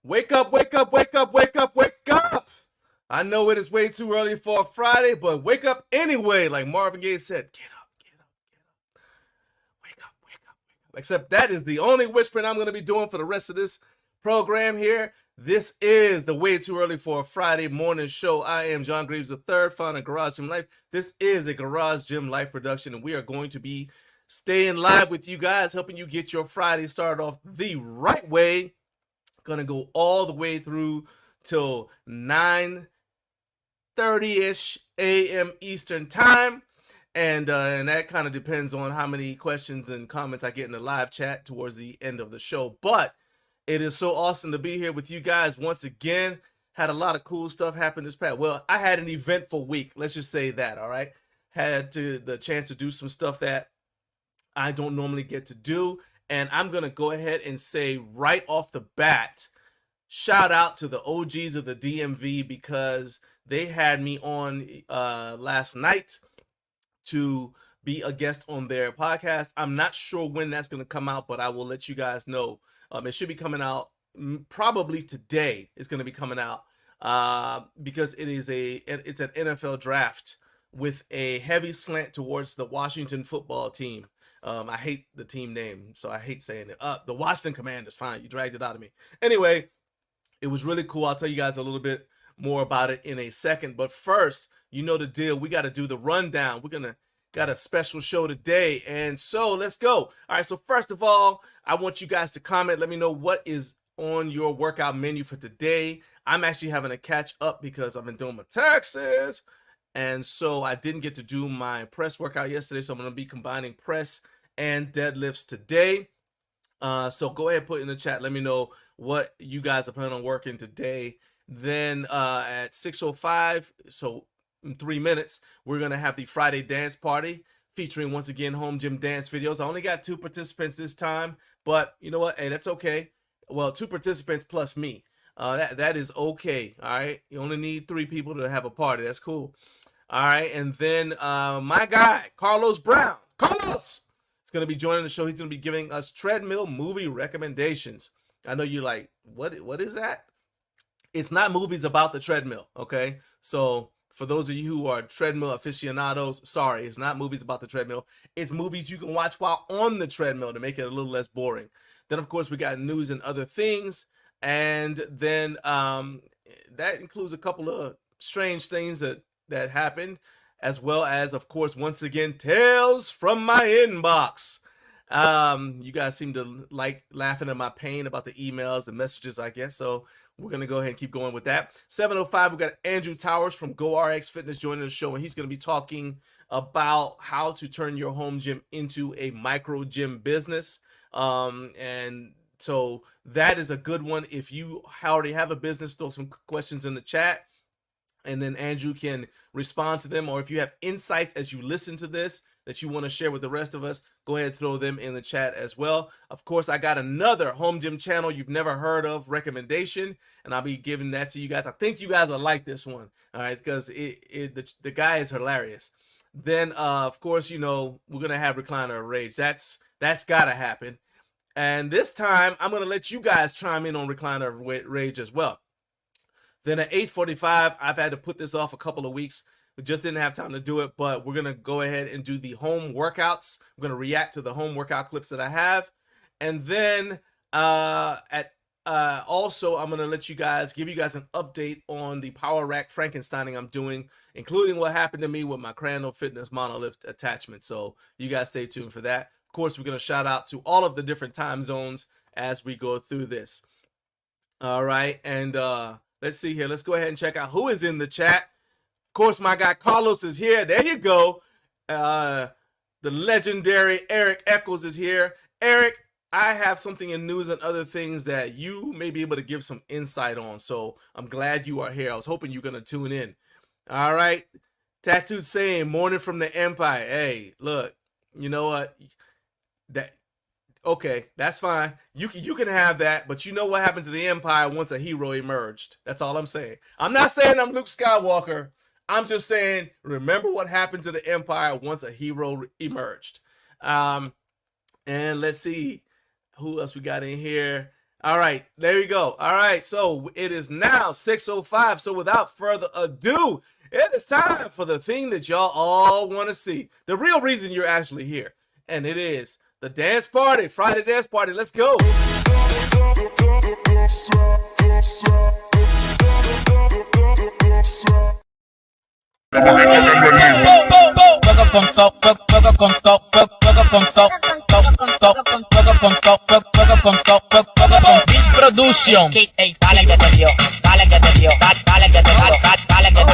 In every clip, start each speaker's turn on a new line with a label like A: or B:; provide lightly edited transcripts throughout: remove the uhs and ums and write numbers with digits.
A: Wake up, wake up, wake up, wake up, wake up. I know it is way too early for a Friday, but wake up anyway. Like Marvin Gaye said, get up, get up, get up. Wake up, wake up, wake up. Except that is the only whispering I'm going to be doing for the rest of this program here. This is the Way Too Early for a Friday morning show. I am John Greaves III, founder of Garage Gym Life. This is a Garage Gym Life production, and we are going to be staying live with you guys, helping you get your Friday started off the right way. Gonna go all the way through till 9:30ish a.m. Eastern time, and that kind of depends on how many questions and comments I get in the live chat towards the end of the show. But it is so awesome to be here with you guys once again. Had a lot of cool stuff happen this past. Well, I had an eventful week. Let's just say that. All right, had the chance to do some stuff that I don't normally get to do. And I'm going to go ahead and say right off the bat, shout out to the OGs of the DMV, because they had me on last night to be a guest on their podcast. I'm not sure when that's going to come out, but I will let you guys know. It should be coming out probably today. It's going to be coming out because it's an NFL draft with a heavy slant towards the Washington football team. I hate the team name, so I hate saying it. The Washington Commanders, fine. You dragged it out of me. Anyway, it was really cool. I'll tell you guys a little bit more about it in a second. But first, you know the deal. We got to do the rundown. Got a special show today, and so let's go. All right, so first of all, I want you guys to comment. Let me know what is on your workout menu for today. I'm actually having to catch up because I've been doing my taxes. And so I didn't get to do my press workout yesterday, so I'm going to be combining press and deadlifts today. So go ahead and put in the chat. Let me know what you guys are planning on working today. Then at 6:05, so in 3 minutes, we're going to have the Friday dance party featuring, once again, home gym dance videos. I only got 2 participants this time, but you know what? Hey, that's okay. Well, 2 participants plus me. That is okay, all right? You only need 3 people to have a party. That's cool. All right, and then my guy, Carlos Brown. Carlos is going to be joining the show. He's going to be giving us Treadmill movie recommendations. I know you're like, what is that? It's not movies about the treadmill, okay? So for those of you who are treadmill aficionados, sorry, it's not movies about the treadmill. It's movies you can watch while on the treadmill to make it a little less boring. Then, of course, we got news and other things. And then that includes a couple of strange things that happened, as well as, of course, once again, tales from my inbox. You guys seem to like laughing at my pain about the emails and messages, I guess. So we're going to go ahead and keep going with that. 7:05, we got Andrew Towers from GORX Fitness joining the show, and he's going to be talking about how to turn your home gym into a micro gym business. And so that is a good one. If you already have a business, throw some questions in the chat, and then Andrew can respond to them. Or if you have insights as you listen to this that you want to share with the rest of us, go ahead and throw them in the chat as well. Of course, I got another home gym channel you've never heard of recommendation, and I'll be giving that to you guys. I think you guys will like this one, all right, because the guy is hilarious. Then, of course, you know, we're going to have Recliner Rage. That's got to happen. And this time, I'm going to let you guys chime in on Recliner Rage as well. Then at 8:45, I've had to put this off a couple of weeks. We just didn't have time to do it, but we're going to go ahead and do the home workouts. I'm going to react to the home workout clips that I have. And then also, I'm going to give you guys an update on the Power Rack Frankensteining I'm doing, including what happened to me with my Crandall Fitness monolift attachment. So you guys stay tuned for that. Of course, we're going to shout out to all of the different time zones as we go through this. All right, and let's see here. Let's go ahead and check out who is in the chat. Of course, my guy Carlos is here. There you go. The legendary Eric Eccles is here. Eric, I have something in news and other things that you may be able to give some insight on. So I'm glad you are here. I was hoping you're going to tune in. All right. Tattooed saying, morning from the Empire. Hey, look, you know what? Okay, that's fine. You can have that, but you know what happened to the Empire once a hero emerged. That's all I'm saying. I'm not saying I'm Luke Skywalker. I'm just saying, remember what happened to the Empire once a hero emerged. And let's see who else we got in here. All right, there you go. All right, so it is now 6:05. So without further ado, it is time for the thing that y'all all want to see. The real reason you're actually here. And it is the dance party, Friday dance party. Let's go.
B: Beat Production. Dale que te dio, dale que te dio, dale que te dio, dale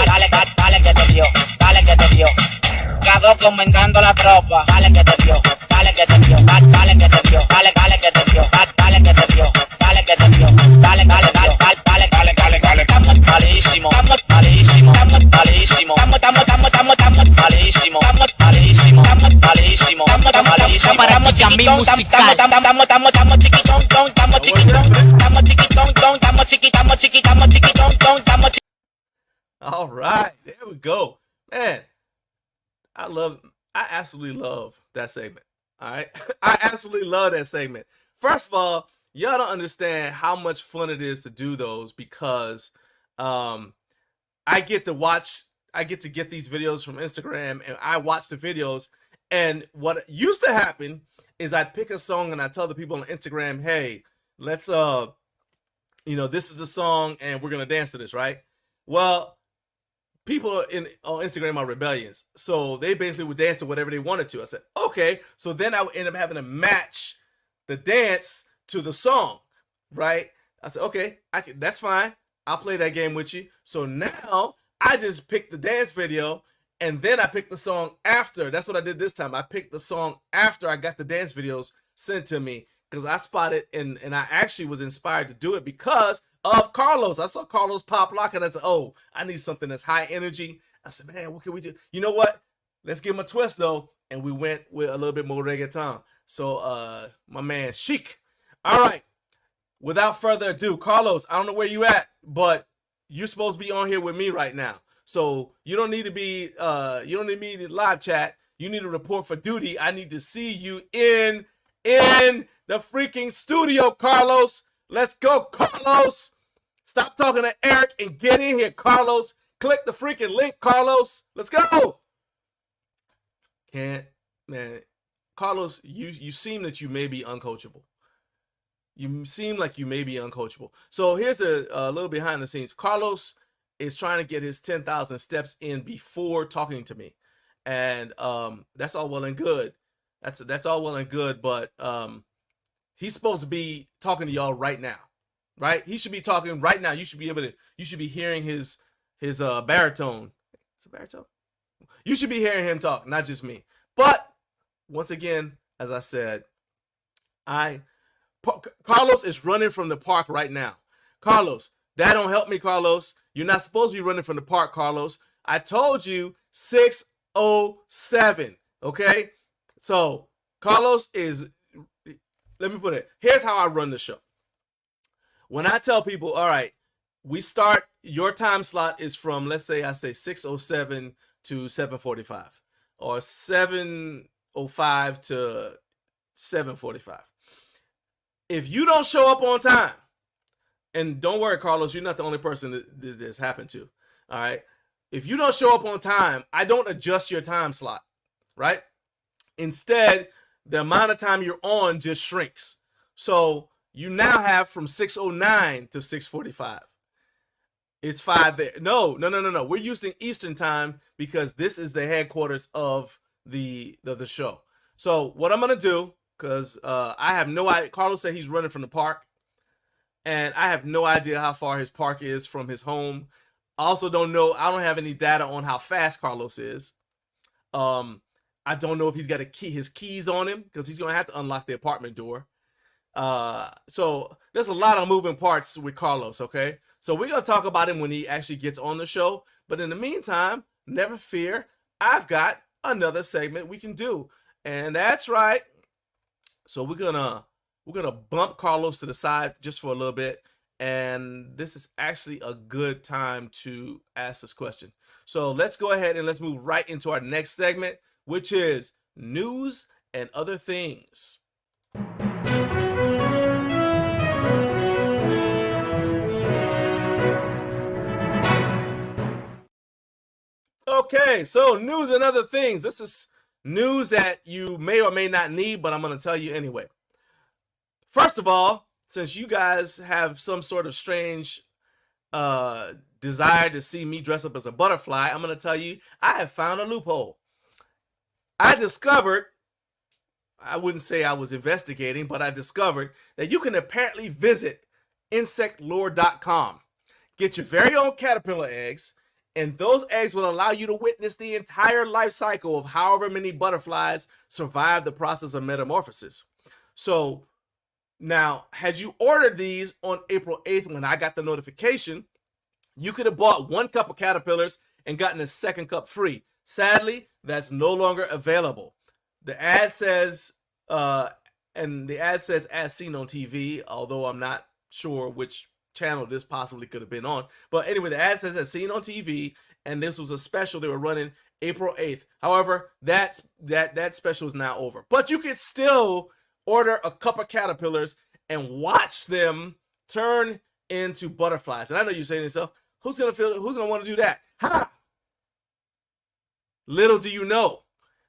B: que te dio, dale que te dio. Quedó comentando la tropa. Dale que te dio, dale que te dio, dale que te dio, dale que te dio, dale que te dio, dale que te dio, dale dale. Estamos malísimo, estamos malísimo, estamos malísimo, estamos malísimo, estamos malísimo, estamos malísimo, estamos chiquitón, estamos chiquitón, estamos chiquitón, estamos chiquitón, estamos chiquitón, estamos chiquitón.
A: All right, there we go. Man, I absolutely love that segment. All right. I absolutely love that segment. First of all, y'all don't understand how much fun it is to do those because I get to get these videos from Instagram and I watch the videos. And what used to happen is I'd pick a song and I tell the people on Instagram, hey, let's this is the song and we're gonna dance to this, right? Well, people on Instagram are rebellions, so they basically would dance to whatever they wanted to. I said, okay. So then I would end up having to match the dance to the song, right? I said, okay, that's fine. I'll play that game with you. So now I just picked the dance video and then I picked the song after. That's what I did this time. I picked the song after I got the dance videos sent to me because I spotted and I actually was inspired to do it because of Carlos. I saw Carlos pop lock and I said, oh, I need something that's high energy. I said, man, what can we do? You know what? Let's give him a twist though. And we went with a little bit more reggaeton. So my man Chic. All right. Without further ado, Carlos, I don't know where you at, but you're supposed to be on here with me right now. So you don't need to be me to live chat. You need to report for duty. I need to see you in the freaking studio, Carlos. Let's go, Carlos. Stop talking to Eric and get in here, Carlos. Click the freaking link, Carlos. Let's go. Man, Carlos, you seem that you may be uncoachable. You seem like you may be uncoachable. So here's a little behind the scenes. Carlos is trying to get his 10,000 steps in before talking to me. And that's all well and good. That's all well and good, but he's supposed to be talking to y'all right now. Right? He should be talking right now. You should be hearing his baritone. It's a baritone? You should be hearing him talk, not just me. But once again, as I said, Carlos is running from the park right now. Carlos, that don't help me, Carlos. You're not supposed to be running from the park, Carlos. I told you 6:07. Okay? So Carlos is, let me put it, here's how I run the show. When I tell people, all right, we start, your time slot is from, let's say I say 6:07 to 7:45 or 7:05 to 7:45. If you don't show up on time, and don't worry, Carlos, you're not the only person that this happened to, all right? If you don't show up on time, I don't adjust your time slot, right? Instead, the amount of time you're on just shrinks. So you now have from 6:09 to 6:45. It's 5 there. No. We're using Eastern time because this is the headquarters of the show. So what I'm gonna do, because I have no idea. Carlos said he's running from the park, and I have no idea how far his park is from his home. I also don't know. I don't have any data on how fast Carlos is. I don't know if he's got his keys on him because he's gonna have to unlock the apartment door. So there's a lot of moving parts with Carlos, okay? So we're going to talk about him when he actually gets on the show. But in the meantime, never fear, I've got another segment we can do. And that's right. So we're going to bump Carlos to the side just for a little bit. And this is actually a good time to ask this question. So let's go ahead and let's move right into our next segment, which is news and other things. Okay, so news and other things. This is news that you may or may not need, but I'm going to tell you anyway. First of all, since you guys have some sort of strange desire to see me dress up as a butterfly, I'm going to tell you I have found a loophole. I discovered, I wouldn't say I was investigating, but I discovered that you can apparently visit insectlore.com, get your very own caterpillar eggs, and those eggs will allow you to witness the entire life cycle of however many butterflies survive the process of metamorphosis. So now, had you ordered these on April 8th when I got the notification, you could have bought 1 cup of caterpillars and gotten a 2nd cup free. Sadly, that's no longer available. The ad says, as seen on TV, although I'm not sure which channel this possibly could have been on. But anyway, the ad says as seen on TV, and this was a special they were running April 8th. However, that special is now over. But you can still order a cup of caterpillars and watch them turn into butterflies. And I know you're saying to yourself, who's gonna want to do that? Ha! Little do you know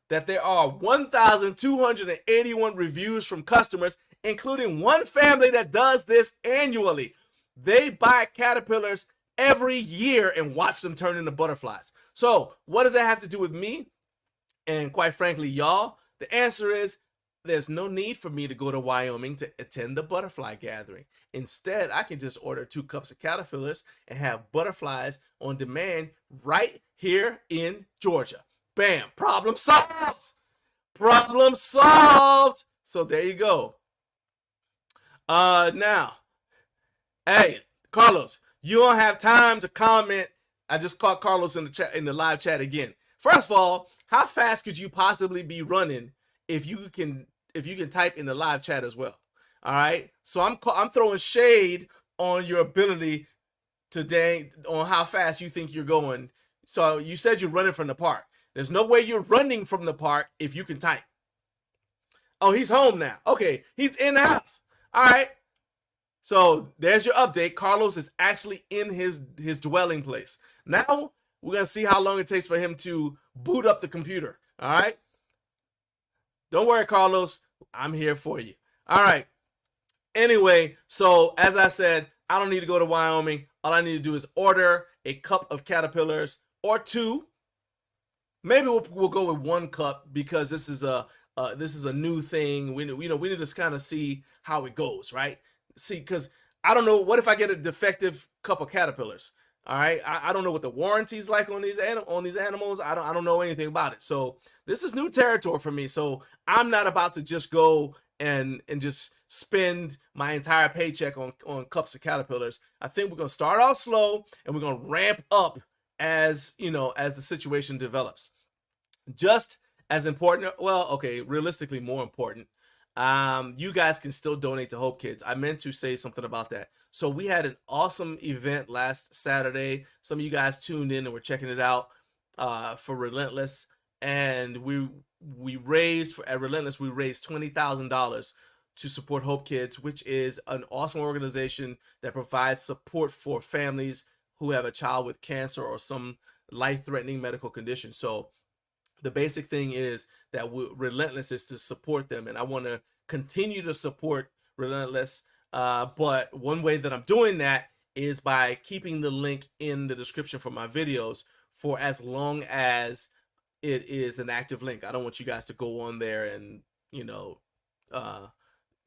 A: that there are 1,281 reviews from customers, including one family that does this annually. They buy caterpillars every year and watch them turn into butterflies. So what does that have to do with me? And quite frankly, y'all, the answer is there's no need for me to go to Wyoming to attend the butterfly gathering. Instead, I can just order 2 cups of caterpillars and have butterflies on demand right here in Georgia. Bam, problem solved. Problem solved. So there you go. Now, hey, Carlos, you don't have time to comment. I just caught Carlos in the chat, in the live chat again. First of all, how fast could you possibly be running if you can type in the live chat as well? All right. So I'm throwing shade on your ability today on how fast you think you're going. So you said you're running from the park. There's no way you're running from the park if you can type. Oh, he's home now. Okay, he's in the house. All right. So there's your update. Carlos is actually in his dwelling place. Now we're going to see how long it takes for him to boot up the computer. All right. Don't worry, Carlos. I'm here for you. All right. Anyway, so as I said, I don't need to go to Wyoming. All I need to do is order a cup of caterpillars or 2. Maybe we'll go with 1 cup because this is a new thing. We need to kind of see how it goes, right? See, because I don't know. What if I get a defective cup of caterpillars? All right, I don't know what the warranty's like on these animals. I don't know anything about it. So this is new territory for me. So I'm not about to just go and just spend my entire paycheck on cups of caterpillars. I think we're gonna start off slow and we're gonna ramp up as the situation develops. Just as important, well, okay, realistically more important. You guys can still donate to Hope Kids. I meant to say something about that. So we had an awesome event last Saturday. Some of you guys tuned in and were checking it out for Relentless, and we raised at Relentless. We raised $20,000 to support Hope Kids, which is an awesome organization that provides support for families who have a child with cancer or some life-threatening medical condition. So the basic thing is that Relentless is to support them, and I want to continue to support Relentless. But one way that I'm doing that is by keeping the link in the description for my videos for as long as it is an active link. I don't want you guys to go on there and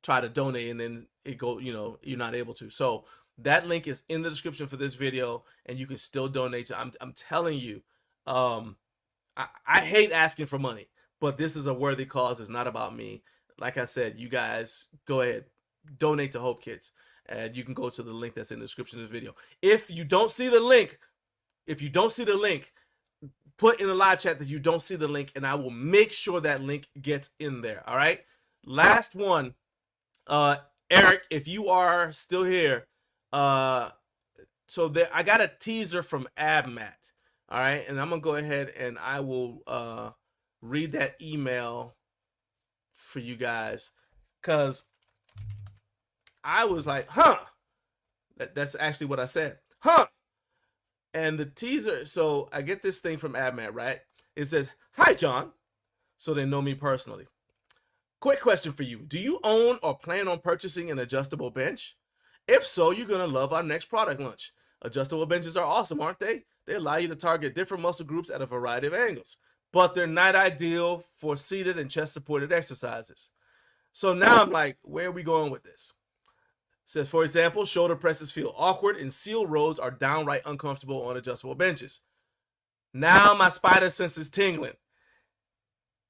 A: try to donate and then you're not able to. So that link is in the description for this video, and you can still donate. I'm telling you, I hate asking for money, but this is a worthy cause. It's not about me. Like I said, you guys go ahead, donate to Hope Kids, and you can go to the link that's in the description of this video. If you don't see the link, put in the live chat that you don't see the link, and I will make sure that link gets in there. All right. Last one, Eric, if you are still here, I got a teaser from AbMat. All right, and I'm gonna go ahead and I will read that email for you guys, because I was like, huh. That's actually what I said, huh. And the teaser, so I get this thing from AbMat, right? It says, "Hi, John," so they know me personally. Quick question for you. Do you own or plan on purchasing an adjustable bench? If so, you're going to love our next product launch. Adjustable benches are awesome, aren't they? They allow you to target different muscle groups at a variety of angles, but they're not ideal for seated and chest-supported exercises. So now I'm like, where are we going with this? It says, for example, shoulder presses feel awkward and seal rows are downright uncomfortable on adjustable benches. Now my spider sense is tingling.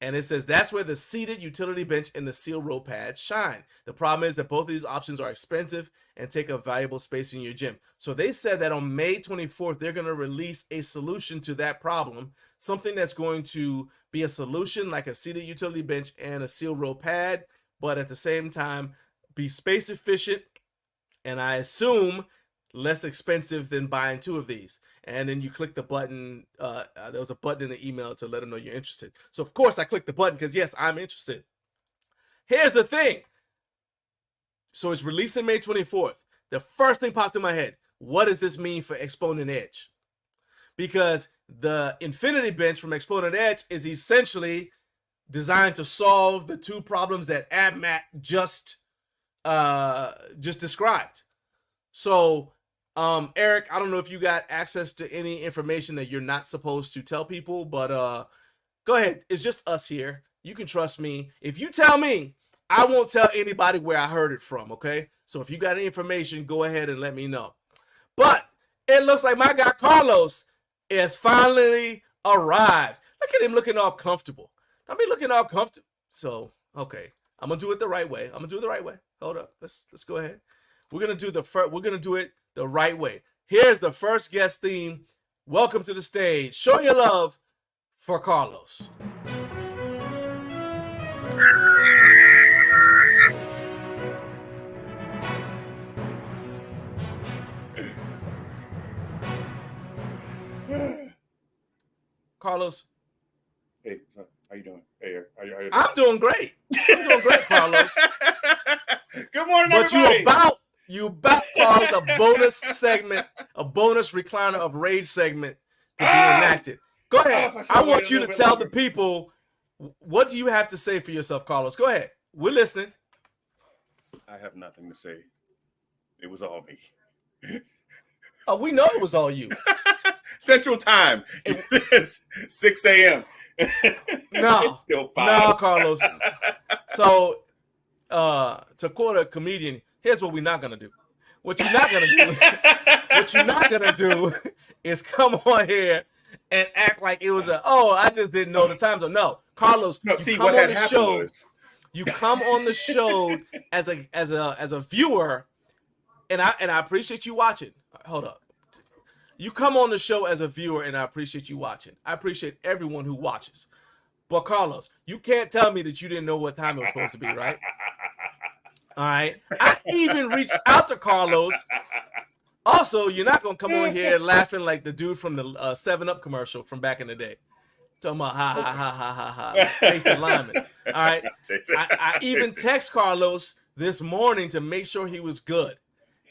A: And it says that's where the seated utility bench and the seal row pad shine. The problem is that both of these options are expensive and take up valuable space in your gym. So they said that on May 24th, they're going to release a solution to that problem, something that's going to be a solution like a seated utility bench and a seal row pad, but at the same time be space efficient, and I assume less expensive than buying two of these. And then you click the button. There was a button in the email to let them know you're interested. So of course I clicked the button because yes, I'm interested. Here's the thing. So it's releasing May 24th. The first thing popped in my head. What does this mean for Exponent Edge? Because the Infinity Bench from Exponent Edge is essentially designed to solve the two problems that AbMat just described. So Eric, I don't know if you got access to any information that you're not supposed to tell people, but go ahead. It's just us here. You can trust me. If you tell me, I won't tell anybody where I heard it from, okay? So if you got any information, go ahead and let me know. But it looks like my guy Carlos has finally arrived. Look at him looking all comfortable. I mean, looking all comfortable. So, okay. I'm going to do it the right way. Hold up. Let's go ahead. We're going to do it the right way. Here's the first guest theme. Welcome to the stage. Show your love for Carlos.
C: Carlos. Hey, how you doing? Hey, how you doing?
A: I'm doing great. Carlos.
C: Good morning,
A: but
C: everybody.
A: You about caused a bonus segment, a bonus recliner of rage segment to be enacted. Go ahead. I want you to tell the people, what do you have to say for yourself, Carlos? Go ahead. We're listening.
C: I have nothing to say. It was all me.
A: Oh, we know it was all you.
C: Central Time. It's 6 a.m.
A: No,
C: still 5.
A: No, Carlos. So, to quote a comedian, here's what we're not gonna do. What you're not gonna do is come on here and act like it was I just didn't know the time zone. No, Carlos.
C: No, see what had happened was
A: you come on the show as a viewer, and I appreciate you watching. Hold up. You come on the show as a viewer, and I appreciate you watching. I appreciate everyone who watches. But Carlos, you can't tell me that you didn't know what time it was supposed to be, right? All right. I even reached out to Carlos. Also, you're not going to come on here laughing like the dude from the 7-Up commercial from back in the day. Talking about ha, ha, ha, ha, ha, ha. Face alignment. All right. I even text Carlos this morning to make sure he was good.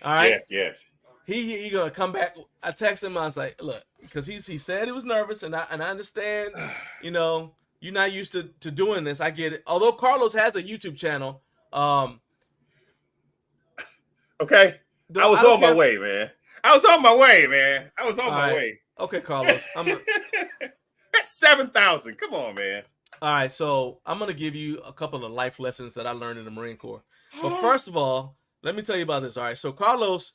A: All right.
C: Yes.
A: He gonna come back. I texted him. I was like, look, because he said he was nervous, and I understand. You know, you're not used to doing this. I get it. Although Carlos has a YouTube channel.
C: Okay. I was on my way, man. I was on my way.
A: Okay, Carlos.
C: That's 7,000. Come on, man.
A: All right, so I'm gonna give you a couple of life lessons that I learned in the Marine Corps. But first of all, let me tell you about this. All right, so Carlos.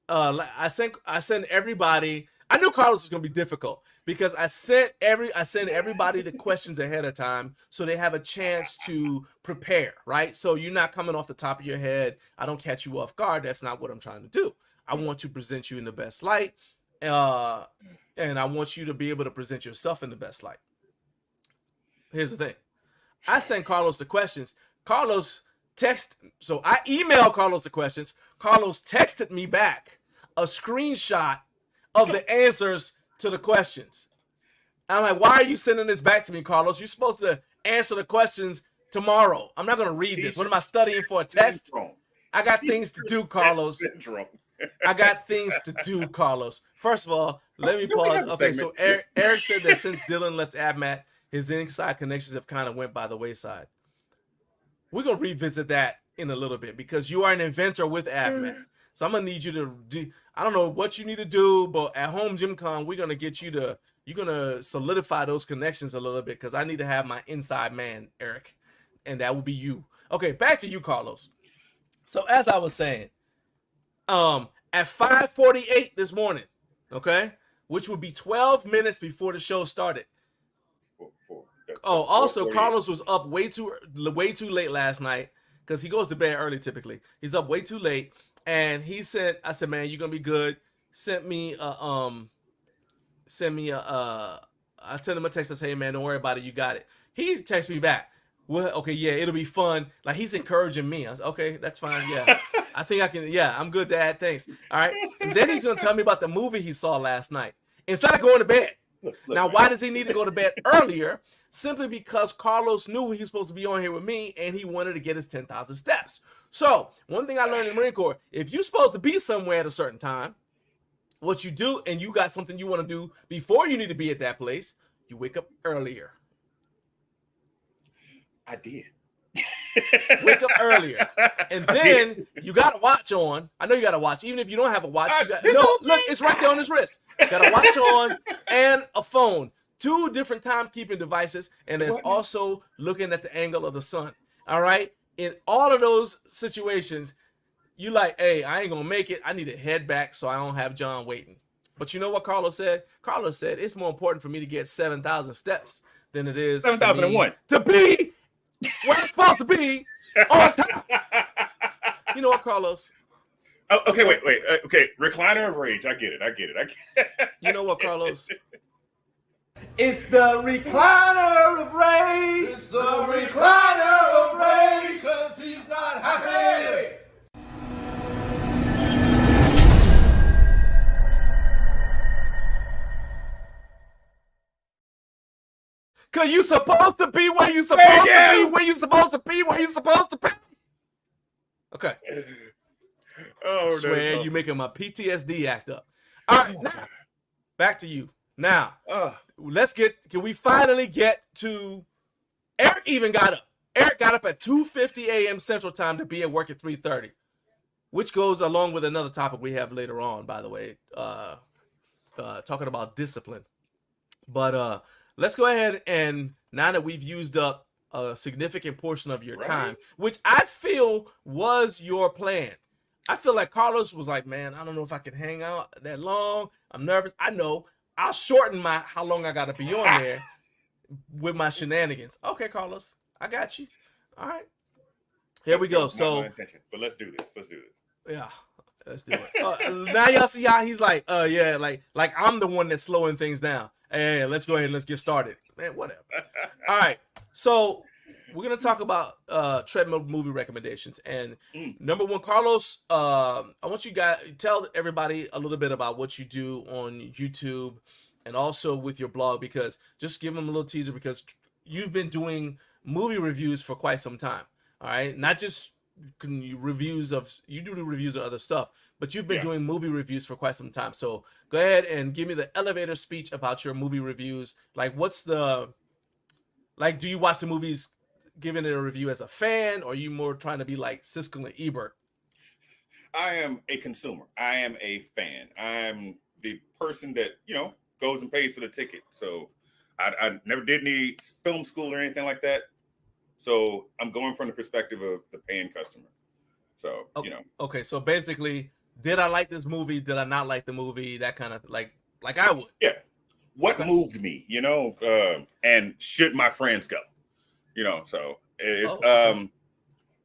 A: I sent everybody. I knew Carlos was gonna be difficult because I sent everybody the questions ahead of time so they have a chance to prepare, right? So you're not coming off the top of your head. I don't catch you off guard. That's not what I'm trying to do. I want to present you in the best light, and I want you to be able to present yourself in the best light. Here's the thing. I sent Carlos the questions. So I emailed Carlos the questions. Carlos texted me back a screenshot of the answers to the questions. I'm like, why are you sending this back to me, Carlos? You're supposed to answer the questions tomorrow. I'm not going to read this. What am I studying for a test? I got things to do, Carlos. I got things to do, Carlos. First of all, let me pause. Okay, so Eric said that since Dylan left AbMat, his inside connections have kind of went by the wayside. We're going to revisit that in a little bit because you are an inventor with AbMat. So I'm going to need you to do, I don't know what you need to do, but at home GymCon, we're going to get you to, you're going to solidify those connections a little bit because I need to have my inside man, Eric, and that will be you. Okay, back to you, Carlos. So as I was saying, at 5:48 this morning, okay, which would be 12 minutes before the show started. Also, Carlos was up way too late last night because he goes to bed early typically. He's up way too late, and he said, "I said, man, you're gonna be good." Sent me I sent him a text that said, "Hey man, don't worry about it, you got it." He texted me back, "Well, okay, yeah, it'll be fun." Like he's encouraging me. I was okay, that's fine. Yeah, I think I can. Yeah, I'm good, Dad. Thanks. All right, and then he's gonna tell me about the movie he saw last night instead of going to bed. Look, now, why does he need to go to bed earlier? Simply because Carlos knew he was supposed to be on here with me and he wanted to get his 10,000 steps. So, one thing I learned in the Marine Corps, if you're supposed to be somewhere at a certain time, what you do, and you got something you want to do before you need to be at that place, you wake up earlier.
C: I did.
A: Wake up earlier. And then you got a watch on. I know you got a watch. Even if you don't have a watch, you got, look, it's right there on his wrist. Got a watch on and a phone. 2 different timekeeping devices. And there's also looking at the angle of the sun. All right? In all of those situations, you like, hey, I ain't going to make it. I need to head back so I don't have John waiting. But you know what Carlos said? Carlos said it's more important for me to get 7,000 steps than it is
C: 7,001
A: to be where I'm supposed to be on time. You know what, Carlos?
C: Oh, okay, wait. Okay, recliner of rage. I get it.
A: You know what, Carlos? It's the recliner of rage.
D: It's the recliner of rage, 'cause he's not happy.
A: Cause you supposed to be where you supposed to be, where you supposed to be, where you supposed to be. Okay.
C: Oh,
A: I swear awesome. You making my PTSD act up. All right, now, back to you. Now, can we finally get to, Eric even got up. Eric got up at 2:50 a.m. Central Time to be at work at 3:30, which goes along with another topic we have later on, by the way, talking about discipline. But let's go ahead and, now that we've used up a significant portion of your time, which I feel was your plan. I feel like Carlos was like, man, I don't know if I can hang out that long. I'm nervous. I know. I'll shorten how long I got to be on there with my shenanigans. Okay, Carlos, I got you. All right. Here we go. So,
C: but let's do this.
A: Yeah, let's do it. Now y'all see how he's like, yeah, like I'm the one that's slowing things down. Hey, let's go ahead and let's get started. Man, whatever. All right. So we're going to talk about treadmill movie recommendations. And number one, Carlos, I want you guys tell everybody a little bit about what you do on YouTube and also with your blog, because just give them a little teaser, because you've been doing movie reviews for quite some time. All right. Not just reviews of, you do reviews of other stuff, but you've been doing movie reviews for quite some time. So go ahead and give me the elevator speech about your movie reviews. Like, do you watch the movies giving it a review as a fan, or are you more trying to be like Siskel and Ebert?
C: I am a consumer. I am a fan. I'm the person that, goes and pays for the ticket. So I never did any film school or anything like that. So I'm going from the perspective of the paying customer. So,
A: Okay, so basically, did I like this movie? Did I not like the movie? That kind of like I would.
C: Yeah. What moved me, and should my friends go? So and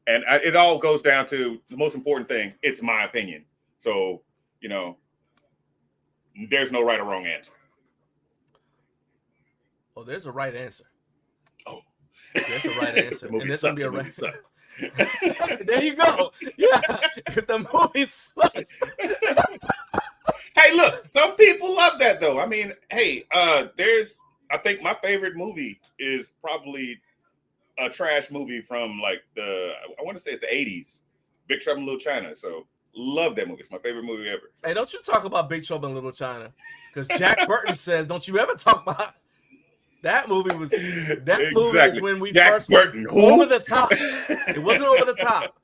C: it all goes down to the most important thing. It's my opinion. So, there's no right or wrong answer.
A: Oh, there's a right answer.
C: Oh,
A: there's a right answer.
C: And there's going to be a right
A: answer. There you go. Yeah. If the movie sucks.
C: Hey, look, some people love that though. I mean, hey, I think my favorite movie is probably a trash movie from like I want to say the 80s, Big Trouble in Little China. So Love that movie. It's my favorite movie ever.
A: Hey, don't you talk about Big Trouble in Little China? Because Jack Burton says, don't you ever talk about that movie was movie is when we
C: Jack
A: first
C: Burton.
A: went
C: Who?
A: over the top. It wasn't over the top.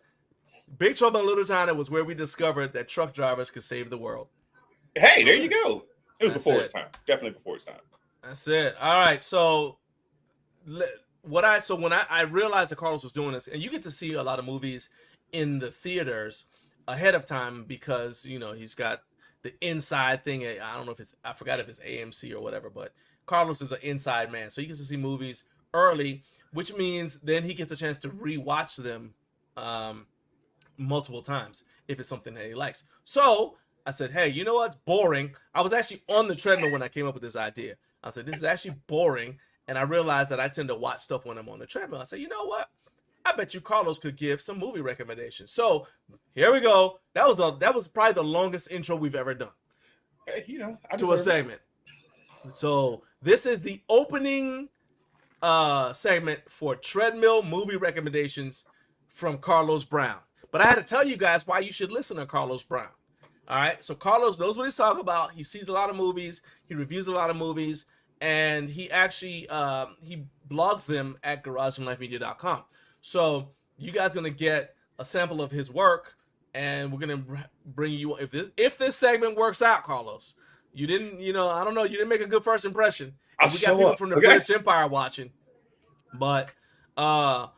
A: Big Trouble in Little China was where we discovered that truck drivers could save the world.
C: Hey, there you go. It was before its
A: it.
C: time. Definitely before its time.
A: That's it. All right. So when I realized that Carlos was doing this, and you get to see a lot of movies in the theaters ahead of time because he's got the inside thing. I don't know if I forgot if it's AMC or whatever, but Carlos is an inside man, so he gets to see movies early, which means then he gets a chance to rewatch them multiple times if it's something that he likes. So I said, hey, you know what's boring? I was actually on the treadmill when I came up with this idea. I said, this is actually boring. And I realized that I tend to watch stuff when I'm on the treadmill. I said, you know what? I bet you Carlos could give some movie recommendations. So here we go. That was probably the longest intro we've ever done.
C: Hey,
A: to a segment. So this is the opening segment for Treadmill movie recommendations from Carlos Brown. But I had to tell you guys why you should listen to Carlos Brown. All right. So Carlos knows what he's talking about. He sees a lot of movies. He reviews a lot of movies. And he actually he blogs them at garageandlifemedia.com. So you guys are gonna get a sample of his work, and we're gonna bring you if this segment works out, Carlos. You didn't, I don't know, you didn't make a good first impression.
C: I'll
A: we
C: show
A: got people
C: up.
A: from the
C: Okay.
A: British Empire watching, but we're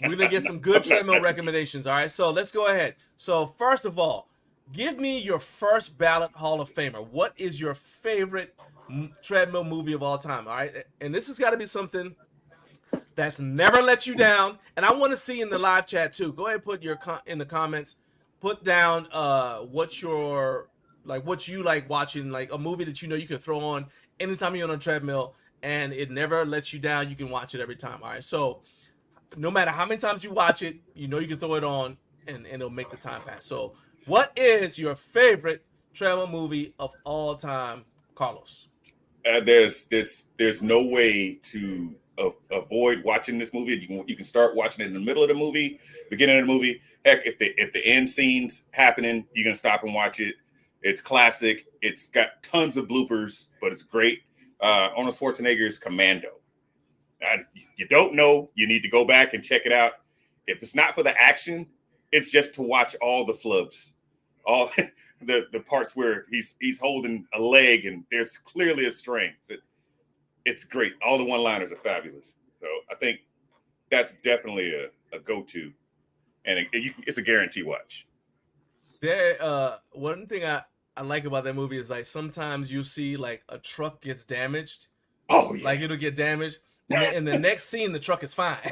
A: gonna get some good treadmill recommendations. All right, so let's go ahead. So first of all, give me your first ballot Hall of Famer. What is your favorite treadmill movie of all time? All right, and this has got to be something that's never let you down. And I want to see in the live chat too. Go ahead and put your in the comments. Put down what you like watching, like a movie that you can throw on anytime you're on a treadmill and it never lets you down. You can watch it every time. All right, so no matter how many times you watch it, you can throw it on and it'll make the time pass. So what is your favorite treadmill movie of all time, Carlos?
C: There's no way to avoid watching this movie. You can start watching it in the middle of the movie, beginning of the movie. Heck, if the end scene's happening, you're gonna stop and watch it. It's classic. It's got tons of bloopers, but it's great. Arnold Schwarzenegger's Commando. You don't know, you need to go back and check it out. If it's not for the action, it's just to watch all the flubs, all the parts where he's holding a leg and there's clearly a strain. It's great. All the one-liners are fabulous. So I think that's definitely a go-to, and it's a guarantee watch.
A: One thing I like about that movie is like sometimes you see like a truck gets damaged.
C: Oh yeah.
A: Like it'll get damaged, and then in the next scene the truck is fine.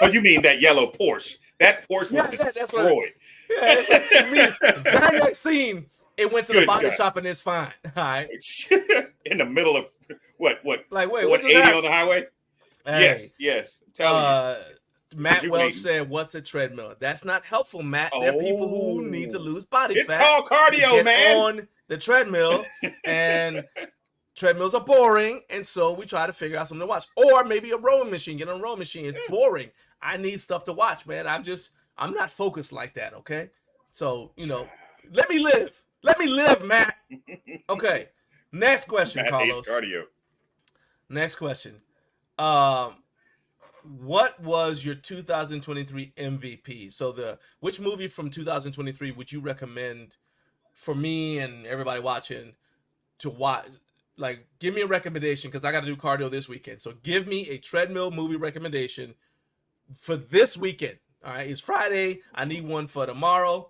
C: Oh, you mean that yellow Porsche? That Porsche was destroyed.
A: It's like, very next scene, it went to the body shop and it's fine. All right.
C: In the middle of what?
A: Like wait,
C: what? 80 on the highway?
A: Hey,
C: Yes. I'm telling you.
A: Matt Welch said, "What's a treadmill?" That's not helpful, Matt. There are people who need to lose body fat.
C: It's called cardio, man.
A: On the treadmill, and treadmills are boring, and so we try to figure out something to watch, or maybe a rowing machine. Get on a rowing machine. It's boring. I need stuff to watch, man. I'm not focused like that. Okay, so let me live. Let me live, Matt. Okay. Next question,
C: Matt
A: Carlos.
C: hates cardio.
A: Next question. What was your 2023 MVP? So which movie from 2023 would you recommend for me and everybody watching to watch? Like, give me a recommendation because I got to do cardio this weekend. So give me a treadmill movie recommendation for this weekend. All right, it's Friday. I need one for tomorrow.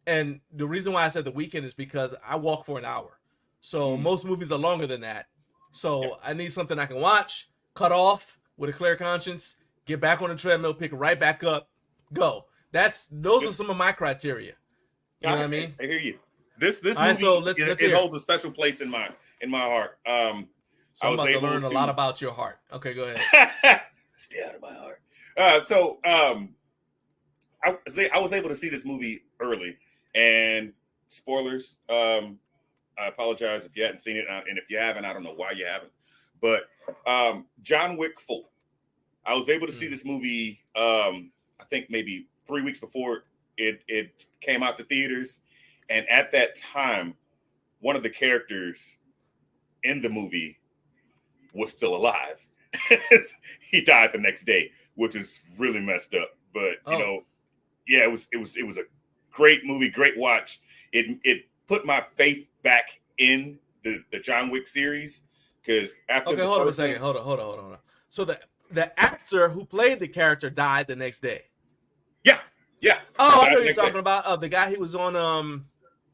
A: And the reason why I said the weekend is because I walk for an hour. So most movies are longer than that. So I need something I can watch, cut off with a clear conscience, get back on the treadmill, pick it right back up, go. Those are some of my criteria. You know what I mean?
C: I hear you. This movie,
A: right, so let's
C: it holds a special place in my heart.
A: So I'm about to learn a lot about your heart. Okay, go ahead.
C: Stay out of my heart. I was able to see this movie early, and spoilers. I apologize if you hadn't seen it, and if you haven't, I don't know why you haven't. But John Wick 4. I was able to see this movie. I think maybe 3 weeks before it came out to theaters, And at that time, one of the characters in the movie was still alive. He died the next day, which is really messed up. But you know, yeah, it was a great movie, great watch. It put my faith back in the John Wick series, because after
A: Okay, hold on a second. Hold on. So the actor who played the character died the next day.
C: Yeah.
A: Oh, I know you're talking about the guy. He was on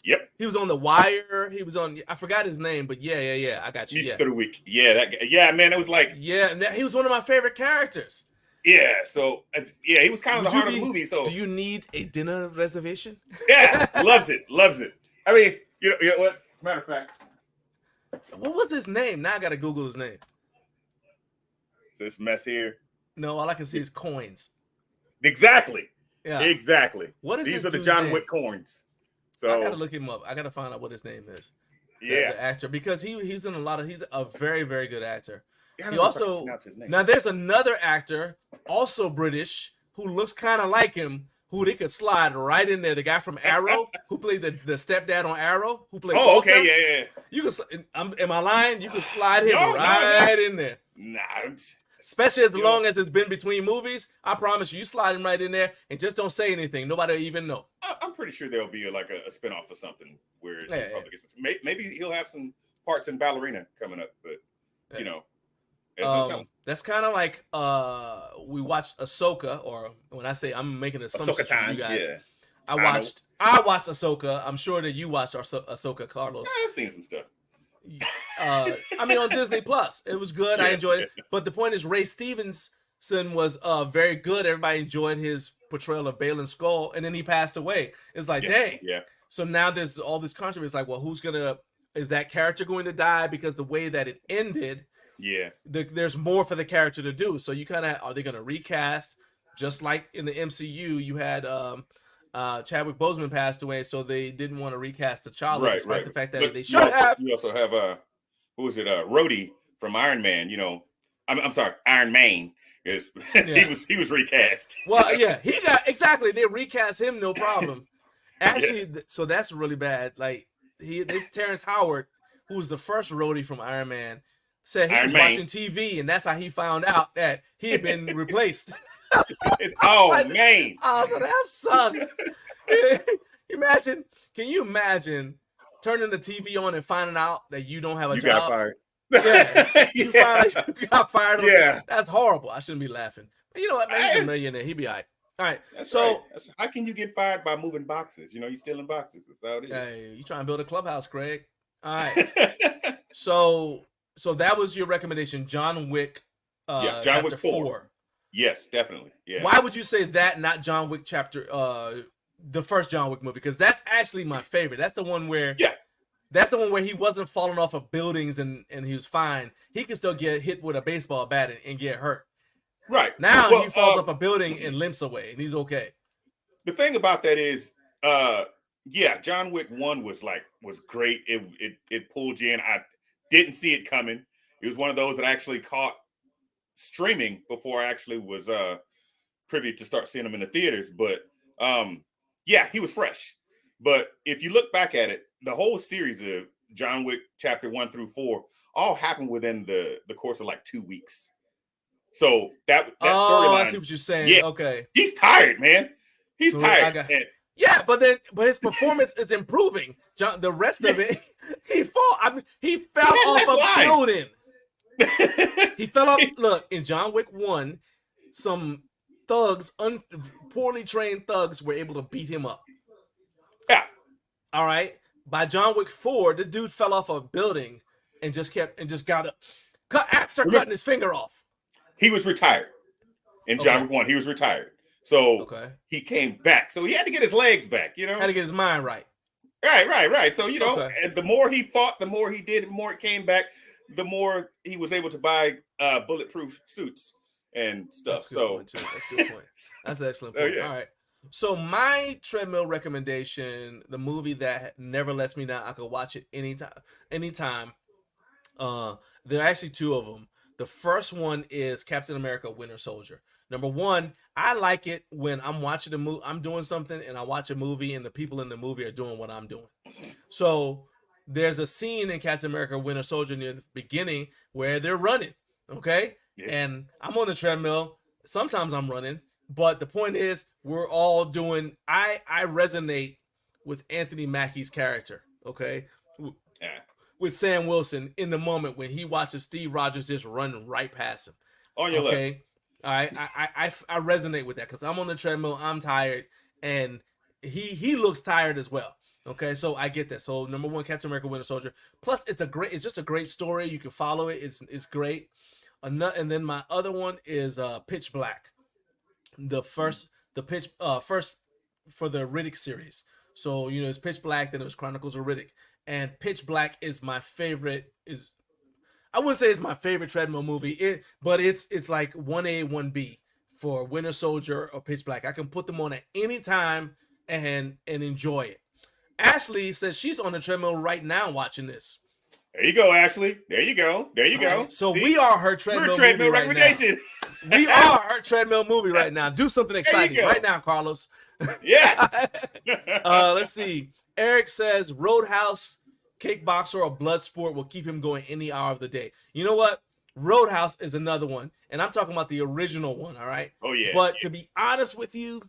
C: Yep.
A: He was on The Wire. He was on. I forgot his name, but yeah. I got you.
C: Mr. Wick. Yeah, that guy. Yeah, man. It was like.
A: Yeah, and he was one of my favorite characters.
C: Yeah. So yeah, he was kind of the heart of the movie. So
A: do you need a dinner reservation?
C: Yeah, loves it. I mean, you know what? As a matter of fact,
A: what was his name? Now I gotta Google his name.
C: This mess here.
A: No, all I can see is coins.
C: Exactly.
A: Yeah.
C: Exactly.
A: What is
C: these are the
A: dude's
C: John
A: name?
C: Wick coins. So
A: I gotta look him up. I gotta find out what his name is.
C: Yeah,
A: the actor, because he's in a lot of. He's a very, very good actor.
C: Yeah,
A: He also now there's another actor, also British, who looks kind of like him, who they could slide right in there. The guy from Arrow, who played the stepdad on Arrow, who played.
C: Oh,
A: Walter.
C: okay, yeah.
A: You can. Am I lying? You can slide him right in there.
C: Nah.
A: Especially as long as it's been between movies, I promise you slide him right in there and just don't say anything. Nobody will even know.
C: I'm pretty sure there'll be a spinoff or something where maybe he'll have some parts in Ballerina coming up, but you know, there's no telling.
A: That's kind of like we watched Ahsoka, or when I say I'm making assumptions for you guys. Yeah. I watched Ahsoka. I'm sure that you watched Ahsoka, Carlos.
C: I've seen some stuff.
A: I mean, on Disney Plus, it was good. I enjoyed it. But the point is, Ray Stevenson was very good. Everybody enjoyed his portrayal of Balin Skull, and then he passed away. It's like, dang.
C: Yeah.
A: So now there's all this controversy. It's like, well, is that character going to die? Because the way that it ended, there's more for the character to do. So you kind of, are they going to recast? Just like in the MCU, you had Chadwick Boseman passed away, so they didn't want to recast T'Challa, despite the fact that they should have.
C: You also have who was it? Rhodey from Iron Man. You know, I'm sorry, Iron Man. Is he was recast?
A: Well, yeah, he got exactly. They recast him, no problem. Actually, so that's really bad. Like this Terrence Howard, who was the first Rhodey from Iron Man, said he was watching TV, and that's how he found out that he had been replaced.
C: Man!
A: Oh, so that sucks. Can you imagine turning the TV on and finding out that you don't have a job?
C: You got fired.
A: Yeah, you got fired.
C: Yeah,
A: that's horrible. I shouldn't be laughing. But you know what? Man, he's a millionaire. He'll be all right. All right.
C: That's right. How can you get fired by moving boxes? You know, you're stealing boxes. That's how it is.
A: Hey, you trying to build a clubhouse, Craig? All right. So that was your recommendation, John Wick.
C: John Wick 4. Yes, definitely. Yeah.
A: Why would you say that, not John Wick the first John Wick movie? Because that's actually my favorite. That's the one where he wasn't falling off of buildings and he was fine. He could still get hit with a baseball bat and get hurt.
C: Right.
A: Now he falls off a building and limps away, and he's okay.
C: The thing about that is, John Wick 1 was great. It pulled you in. I didn't see it coming. It was one of those that I actually caught streaming before I actually was privy to start seeing them in the theaters. But he was fresh. But if you look back at it, the whole series of John Wick chapter 1 through 4 all happened within the course of like 2 weeks. So that storyline.
A: I see what you're saying.
C: Yeah,
A: okay.
C: He's tired, man. He's tired.
A: But his performance is improving. The rest of it, he fell off a building. He fell off. Look, in John Wick 1, some thugs, poorly trained thugs, were able to beat him up.
C: Yeah.
A: All right. By John Wick 4, the dude fell off a building and just got after cutting his finger off.
C: He was retired. In John Wick 1, he was retired. So he came back. So he had to get his legs back, you know?
A: Had to get his mind right.
C: Right. So, you know, and the more he fought, the more he did, the more it came back, the more he was able to buy bulletproof suits and stuff. That's a good point, too. That's a good point. That's an excellent point. All right. So my treadmill recommendation, the movie that never lets me down, I could watch it anytime. There are actually two of them. The first one is Captain America: Winter Soldier.
A: Number one, I like it when I'm watching a movie, I'm doing something and I watch a movie and the people in the movie are doing what I'm doing. So there's a scene in Captain America Winter Soldier near the beginning where they're running, okay?
C: Yeah.
A: And I'm on the treadmill. Sometimes I'm running, but the point is we're all doing, I resonate with Anthony Mackie's character, okay?
C: Yeah.
A: With Sam Wilson in the moment when he watches Steve Rogers just run right past him.
C: On your left.
A: Okay. All right. I resonate with that because I'm on the treadmill. I'm tired, and he looks tired as well. Okay, so I get that. So number one, Captain America: Winter Soldier. Plus, it's just a great story. You can follow it. It's great. And then my other one is Pitch Black. First for the Riddick series. So it's Pitch Black, then it was Chronicles of Riddick, and Pitch Black is my favorite. I wouldn't say it's my favorite treadmill movie, but it's like 1A, 1B for Winter Soldier or Pitch Black. I can put them on at any time and enjoy it. Ashley says she's on the treadmill right now watching this.
C: There you go, Ashley. There you go. There you go.
A: Right, so
C: See?
A: we are her treadmill, movie
C: recommendation.
A: Right now. We are her treadmill movie right now. Do something exciting right now, Carlos.
C: Yes.
A: Let's see. Eric says Roadhouse, kickboxer, or blood sport will keep him going any hour of the day. You know what? Roadhouse is another one, and I'm talking about the original one. All right.
C: Oh yeah.
A: But to be honest with you,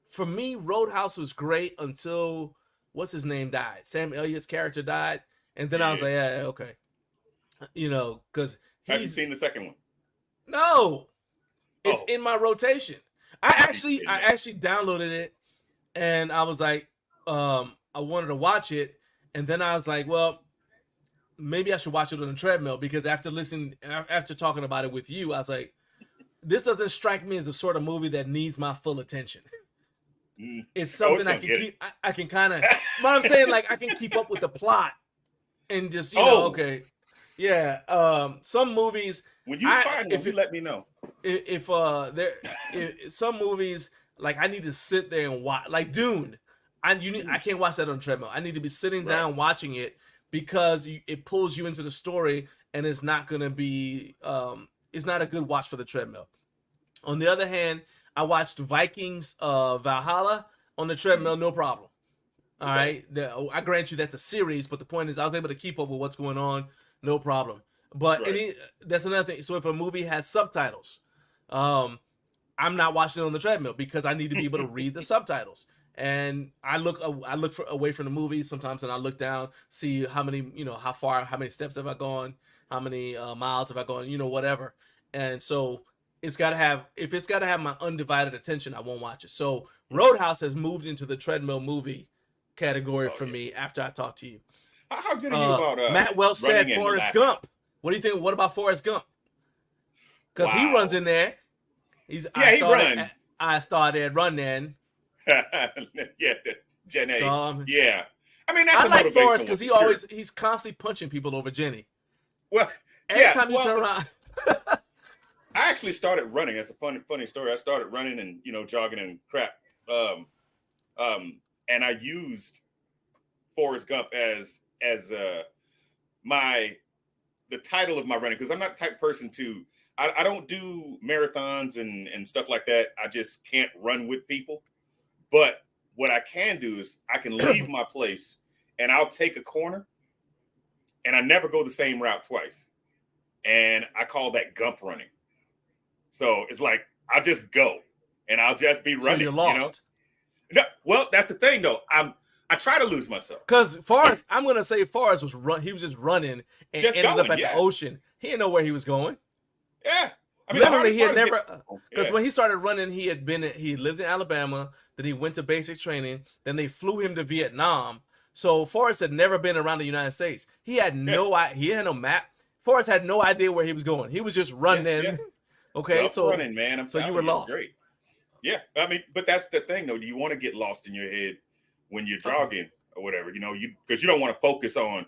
A: for me, Roadhouse was great until what's his name died. Sam Elliott's character died, and then I was like, yeah, okay. Because
C: have you seen the second one?
A: No, it's in my rotation. I actually downloaded it, and I was like, I wanted to watch it, and then I was like, well, maybe I should watch it on the treadmill because after talking about it with you, I was like, this doesn't strike me as the sort of movie that needs my full attention. It's something I can keep. I can kind of. What I'm saying, like I can keep up with the plot, and just okay, yeah. Some movies.
C: When you find one, you let me know.
A: If some movies like I need to sit there and watch, like Dune. I can't watch that on the treadmill. I need to be sitting down watching it because it pulls you into the story, and it's not gonna be. It's not a good watch for the treadmill. On the other hand, I watched Vikings Valhalla on the treadmill, no problem. All right. I grant you that's a series, but the point is I was able to keep up with what's going on, no problem. But that's another thing. So if a movie has subtitles, I'm not watching it on the treadmill because I need to be able to read the subtitles. And I look away from the movie sometimes, and I look down, see how many, how many steps have I gone, how many miles have I gone, whatever. And so if it's got to have my undivided attention, I won't watch it. So Roadhouse has moved into the treadmill movie category for me after I talked to you.
C: How good are you about
A: Matt Welch said Forrest Gump. What do you think? What about Forrest Gump? Because he runs in there.
C: He runs.
A: I started running.
C: Yeah, Jenny. Yeah. I mean,
A: I like Forrest because he's constantly punching people over Jenny.
C: Well,
A: every time you turn around.
C: I actually started running. That's a funny story. I started running and jogging and crap. And I used Forrest Gump as the title of my running because I'm not the type of person to. I don't do marathons and stuff like that. I just can't run with people. But what I can do is I can leave my place and I'll take a corner, and I never go the same route twice. And I call that Gump running. So it's like I'll just go and I'll just be running. So
A: you're lost.
C: No, well, that's the thing though. I try to lose myself.
A: Because Forrest, I'm gonna say Forrest was he was just running and ended up at the ocean. He didn't know where he was going.
C: Yeah. I mean,
A: literally, he had never because when he started running, he lived in Alabama. Then he went to basic training. Then they flew him to Vietnam. So Forrest had never been around the United States. He had he had no map. Forrest had no idea where he was going. He was just running. Yeah. Okay, so
C: running, man.
A: So you were lost.
C: Great. Yeah, I mean, but that's the thing, though. Do you want to get lost in your head when you're jogging or whatever? Because you don't want to focus on,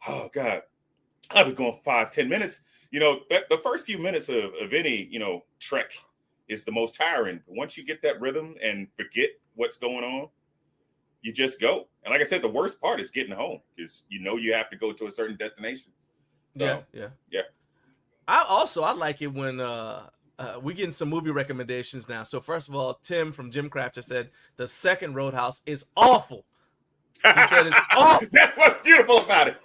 C: oh God, I've been going 5-10 minutes. The first few minutes of any trek is the most tiring. But once you get that rhythm and forget what's going on, you just go. And like I said, the worst part is getting home because you have to go to a certain destination. So,
A: yeah. I like it when We're getting some movie recommendations now. So first of all, Tim from Jim Crafter said the second Roadhouse is awful. He said it's awful.
C: That's what's beautiful about it.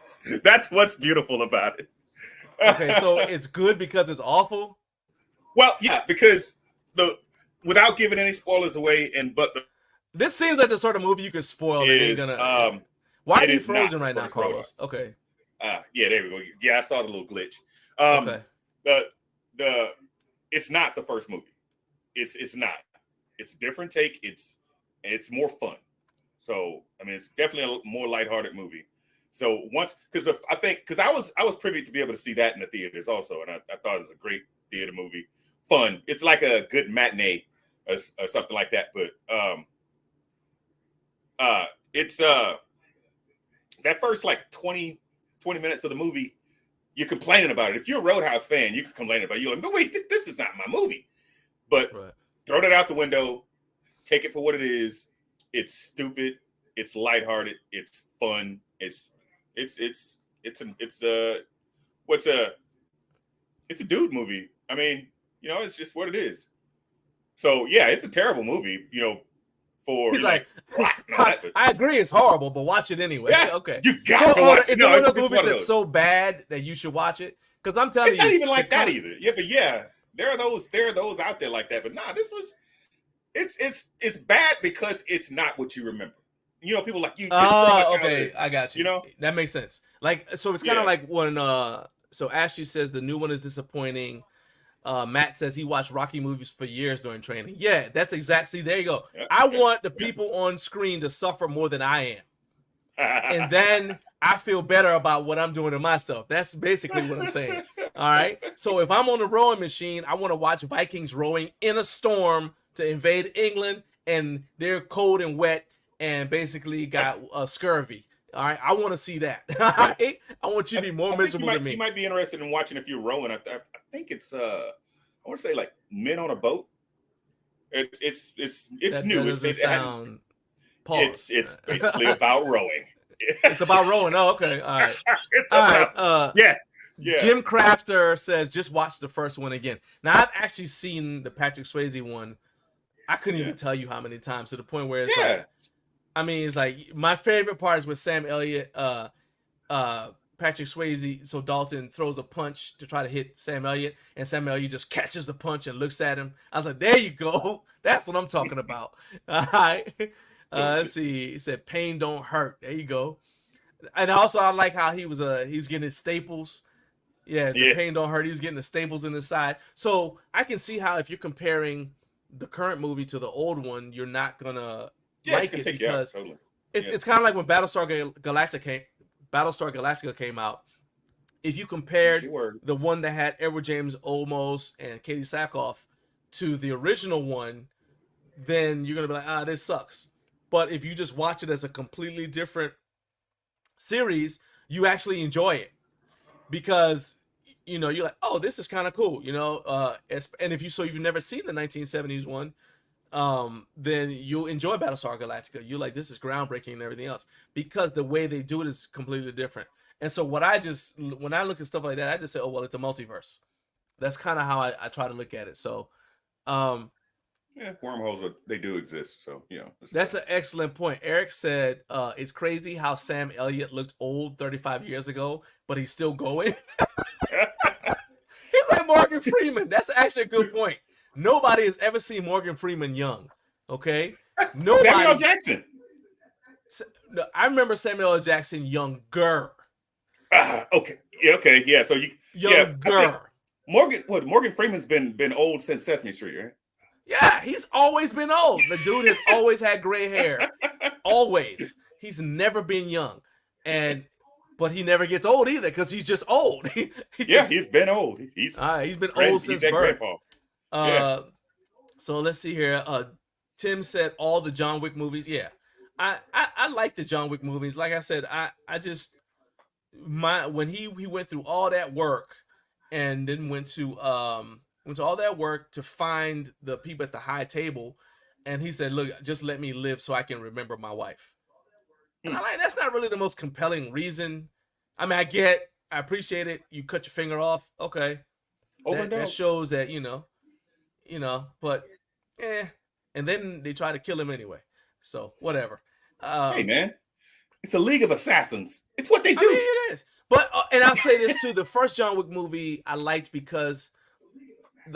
C: That's what's beautiful about it.
A: Okay, so it's good because it's awful.
C: Well, yeah, because without giving any spoilers away,
A: this seems like the sort of movie you could spoil. That ain't gonna. Why are you frozen right now, Carlos?
C: Roadhouse.
A: Okay.
C: Yeah, there we go. Yeah, I saw the little glitch.
A: Okay.
C: It's not the first movie. It's not. It's a different take. It's more fun. So I mean, it's definitely a more lighthearted movie. So because I was privy to be able to see that in the theaters also, and I thought it was a great theater movie. Fun. It's like a good matinee or something like that. But it's that first like 20 minutes of the movie, you're complaining about it. If you're a Roadhouse fan, you can complain about it. You're like, but wait, this is not my movie. But throw that out the window, take it for what it is. It's stupid. It's lighthearted. It's fun. It's a dude movie. I mean, it's just what it is. So yeah, it's a terrible movie.
A: He's like, I agree, it's horrible, but watch it anyway.
C: Yeah,
A: okay,
C: you got to watch it.
A: It's one of those movies that's so bad that you should watch it. Because I'm telling you,
C: it's not even like that either. Yeah, but yeah, there are those out there like that. But nah, this was it's bad because it's not what you remember. People like you.
A: Oh, okay, I got you. That makes sense. Like, so it's kind of like when so Ashley says the new one is disappointing. Matt says he watched Rocky movies for years during training. Yeah, that's exactly. There you go. Yeah, I want the people on screen to suffer more than I am, and then I feel better about what I'm doing to myself. That's basically what I'm saying. All right. So if I'm on the rowing machine, I want to watch Vikings rowing in a storm to invade England, and they're cold and wet, and basically got scurvy. All right, I want to see that. All right? I want you to be more miserable than me.
C: You might be interested in watching if you're rowing. I think it's I want to say like Men on a Boat. It's new. It's basically about rowing.
A: It's about rowing. Oh, okay. All right.
C: Yeah.
A: Jim Crafter says just watch the first one again. Now I've actually seen the Patrick Swayze one. I couldn't even tell you how many times, to the point where it's like, I mean, it's like my favorite part is with Sam Elliott, Patrick Swayze. So Dalton throws a punch to try to hit Sam Elliott, and Sam Elliott just catches the punch and looks at him. I was like, there you go. That's what I'm talking about. All right. Let's see. He said, pain don't hurt. There you go. And also, I like how he was getting his staples. Yeah, the pain don't hurt. He was getting the staples in his side. So I can see how if you're comparing the current movie to the old one, you're not gonna like it, because totally. It's kind of like when Battlestar Galactica came out. If you compared the one that had Edward James Olmos and Katie Sackhoff to the original one, then you're gonna be like, this sucks. But if you just watch it as a completely different series, you actually enjoy it, because you're like, oh, this is kind of cool, and if you've never seen the 1970s one, then you'll enjoy Battlestar Galactica. You're like, this is groundbreaking and everything else, because the way they do it is completely different. And so when I look at stuff like that, I just say, oh, well, it's a multiverse. That's kind of how I try to look at it. So
C: wormholes they do exist. So
A: that's an excellent point. Eric said it's crazy how Sam Elliott looked old 35 years ago, but he's still going. He's like Morgan Freeman. That's actually a good point. Nobody has ever seen Morgan Freeman young. Okay, nobody.
C: Samuel L. Jackson.
A: I remember Samuel L. Jackson younger.
C: Okay. Yeah. So
A: younger.
C: Morgan Freeman's been old since Sesame Street, right?
A: Yeah, he's always been old. The dude has always had gray hair. Always. He's never been young. But he never gets old either, because he's just old.
C: He's been old. He's
A: been old since birth.
C: Grandpa.
A: So let's see here. Tim said all the John Wick movies. Yeah. I like the John Wick movies. Like I said, when he went through all that work, and then went to all that work to find the people at the high table, and he said, look, just let me live so I can remember my wife. And that's not really the most compelling reason. I mean, I appreciate it. You cut your finger off. Okay. That shows that, you know, but and then they try to kill him anyway. So whatever.
C: Hey man, it's a League of Assassins. It's what they
A: I
C: do.
A: mean, it is. But and I'll say this too: the first John Wick movie I liked because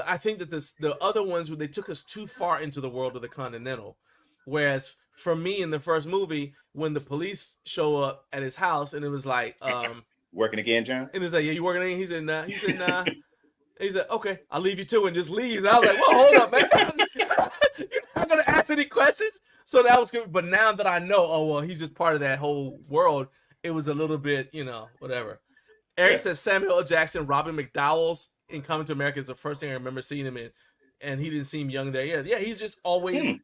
A: I think that the other ones they took us too far into the world of the Continental. Whereas for me in the first movie, when the police show up at his house and it was like,
C: Working again, John?
A: and it's like, yeah, you working again? He said, okay, I'll leave you to it, and just leaves. And I was like, well, hold up, man. You're not gonna ask any questions. So that was good. But now that I know, oh well, he's just part of that whole world, it was a little bit, whatever. Eric says Samuel L. Jackson, Robin McDowell's in Coming to America is the first thing I remember seeing him in, and he didn't seem young there. Yeah, he's just always.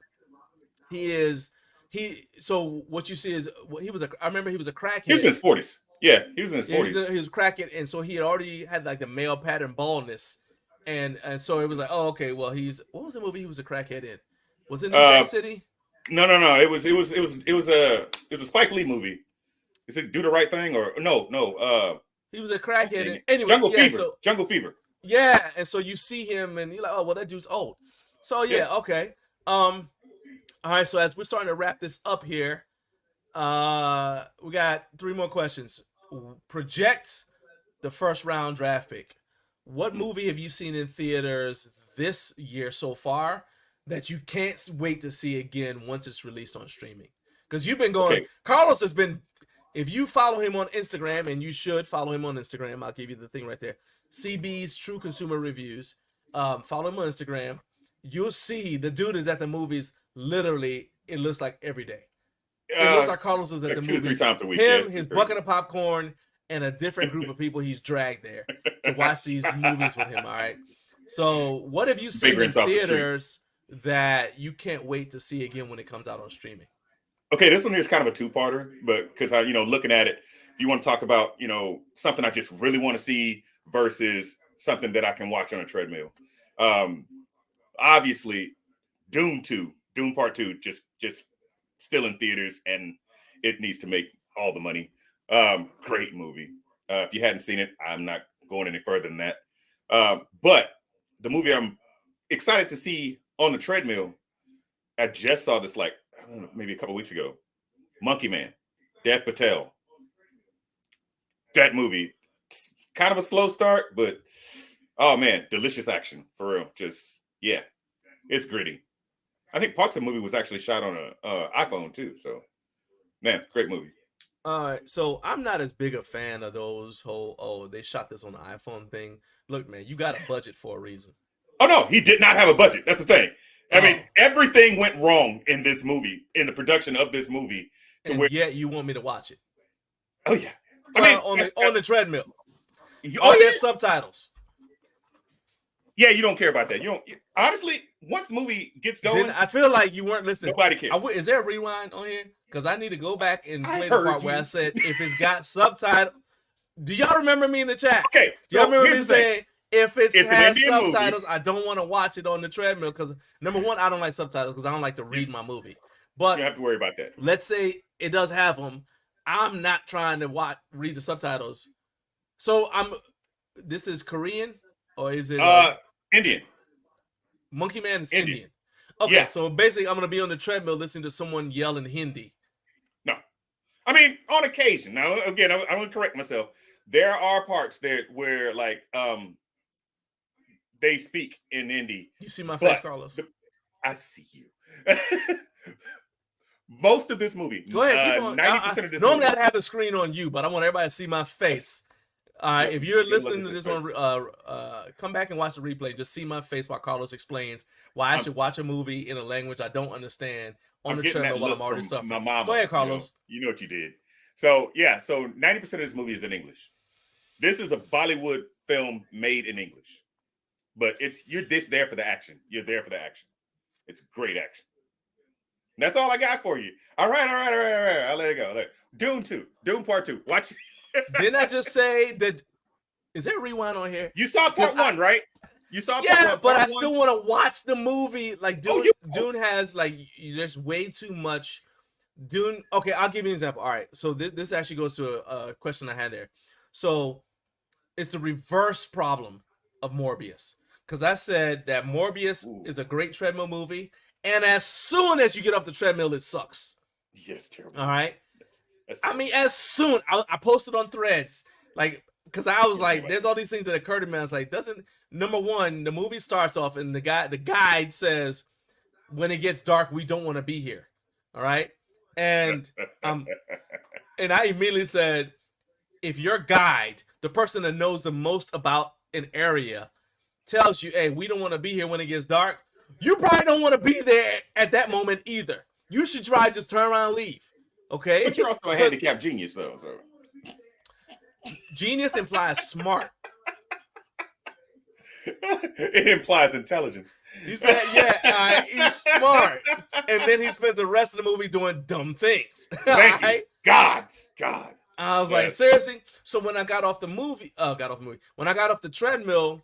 A: So what you see is I remember he was a crackhead.
C: He was in his 40s. Yeah, he was in his 40s.
A: He was crackhead, and so he had already had like the male pattern baldness, and so it was like, oh, okay, well, what was the movie he was a crackhead in? Was it New Jack City?
C: No. It was a Spike Lee movie. Is it Do the Right Thing or no?
A: He was a crackhead. Anyway,
C: Jungle Fever.
A: Yeah, and so you see him, and you're like, oh, well, that dude's old. So yeah. Okay. All right. So as we're starting to wrap this up here, we got 3 more questions. Project the first round draft pick. What movie have you seen in theaters this year so far that you can't wait to see again once it's released on streaming? Because you've been going. Okay. Carlos has been. If you follow him on Instagram, and you should follow him on Instagram, I'll give you the thing right there. CB's True Consumer Reviews. Follow him on Instagram. You'll see the dude is at the movies. Literally, it looks like every day. It looks like Carlos is at the
C: 2 or 3 times a week.
A: Him, his bucket of popcorn, and a different group of people he's dragged there to watch these movies with him. All right. So, what have you seen in theaters that you can't wait to see again when it comes out on streaming?
C: Okay, this one here is kind of a 2-parter, but because looking at it, if you want to talk about, something I just really want to see versus something that I can watch on a treadmill. Obviously, Dune Part 2, just still in theaters, and it needs to make all the money. Great movie. If you hadn't seen it, I'm not going any further than that. But the movie I'm excited to see on the treadmill, I just saw this maybe a couple weeks ago. Monkey Man, Dev Patel. That movie, kind of a slow start, but oh man, delicious action for real. It's gritty. I think parts of the movie was actually shot on an iPhone too. So, man, great movie.
A: All right, so I'm not as big a fan of those whole they shot this on the iPhone thing. Look, man, you got a budget for a reason.
C: Oh no, he did not have a budget. That's the thing. I mean, everything went wrong in this movie, in the production of this movie.
A: Yet you want me to watch it?
C: Oh yeah,
A: on the treadmill.
C: That's
A: subtitles.
C: Yeah, you don't care about that. You don't. Honestly, once the movie gets going,
A: I feel like you weren't listening.
C: Nobody cares.
A: Is there a rewind on here? Because I need to go back and play the part where I said if it's got subtitles. Do y'all remember me in the chat?
C: Okay.
A: Do y'all remember me saying if it has subtitles,
C: movie.
A: I don't want to watch it on the treadmill because number one, I don't like subtitles because I don't like to read my movie. But
C: you don't have to worry about that.
A: Let's say it does have them. I'm not trying to read the subtitles. So this is Korean or is it
C: Indian?
A: Monkey Man is Indian. Okay, yeah. So basically I'm gonna be on the treadmill listening to someone yell in Hindi.
C: No. I mean, on occasion. Now again, I'm gonna correct myself. There are parts there where they speak in Hindi.
A: You see my face, Carlos?
C: I see you. Most of this movie,
A: go ahead.
C: 90% of this
A: normally
C: movie,
A: I'd have the screen on you, but I want everybody to see my face. If you're listening to this on, come back and watch the replay. Just see my face while Carlos explains why I should watch a movie in a language I don't understand on the treadmill while I'm already suffering.
C: My mama,
A: go ahead, Carlos.
C: You know what you did. So 90% of this movie is in English. This is a Bollywood film made in English, but you're there for the action. You're there for the action. It's great action. And that's all I got for you. All right. I'll let it go. Dune Part 2. Watch it.
A: Didn't I just say that? Is there a rewind on here?
C: You saw part 1, right? You saw part 1.
A: Yeah, but I still want to watch the movie. Like Dune has there's way too much. Dune. Okay, I'll give you an example. All right, so this actually goes to a question I had there. So it's the reverse problem of Morbius because I said that Morbius
C: Ooh.
A: is a great treadmill movie, and as soon as you get off the treadmill, it sucks.
C: Yes, terrible.
A: All right.
C: That's
A: I
C: terrible.
A: mean, as soon I posted on Threads, like, because I was
C: Yeah,
A: like,
C: anyway.
A: there's all these things that occurred to me. I was like, number one, the movie starts off and the guide says, when it gets dark, we don't want to be here. All right. And and I immediately said, if your guide, the person that knows the most about an area, tells you, hey, we don't want to be here when it gets dark, you probably don't want to be there at that moment either. You should try just turn around and leave. Okay?
C: But you're also a handicapped genius, though. So
A: genius implies smart.
C: it implies intelligence.
A: He said, yeah, he's smart. And then he spends the rest of the movie doing dumb things.
C: Thank you.
A: Right?
C: God.
A: I was like, seriously? So when I got off the movie, when I got off the treadmill,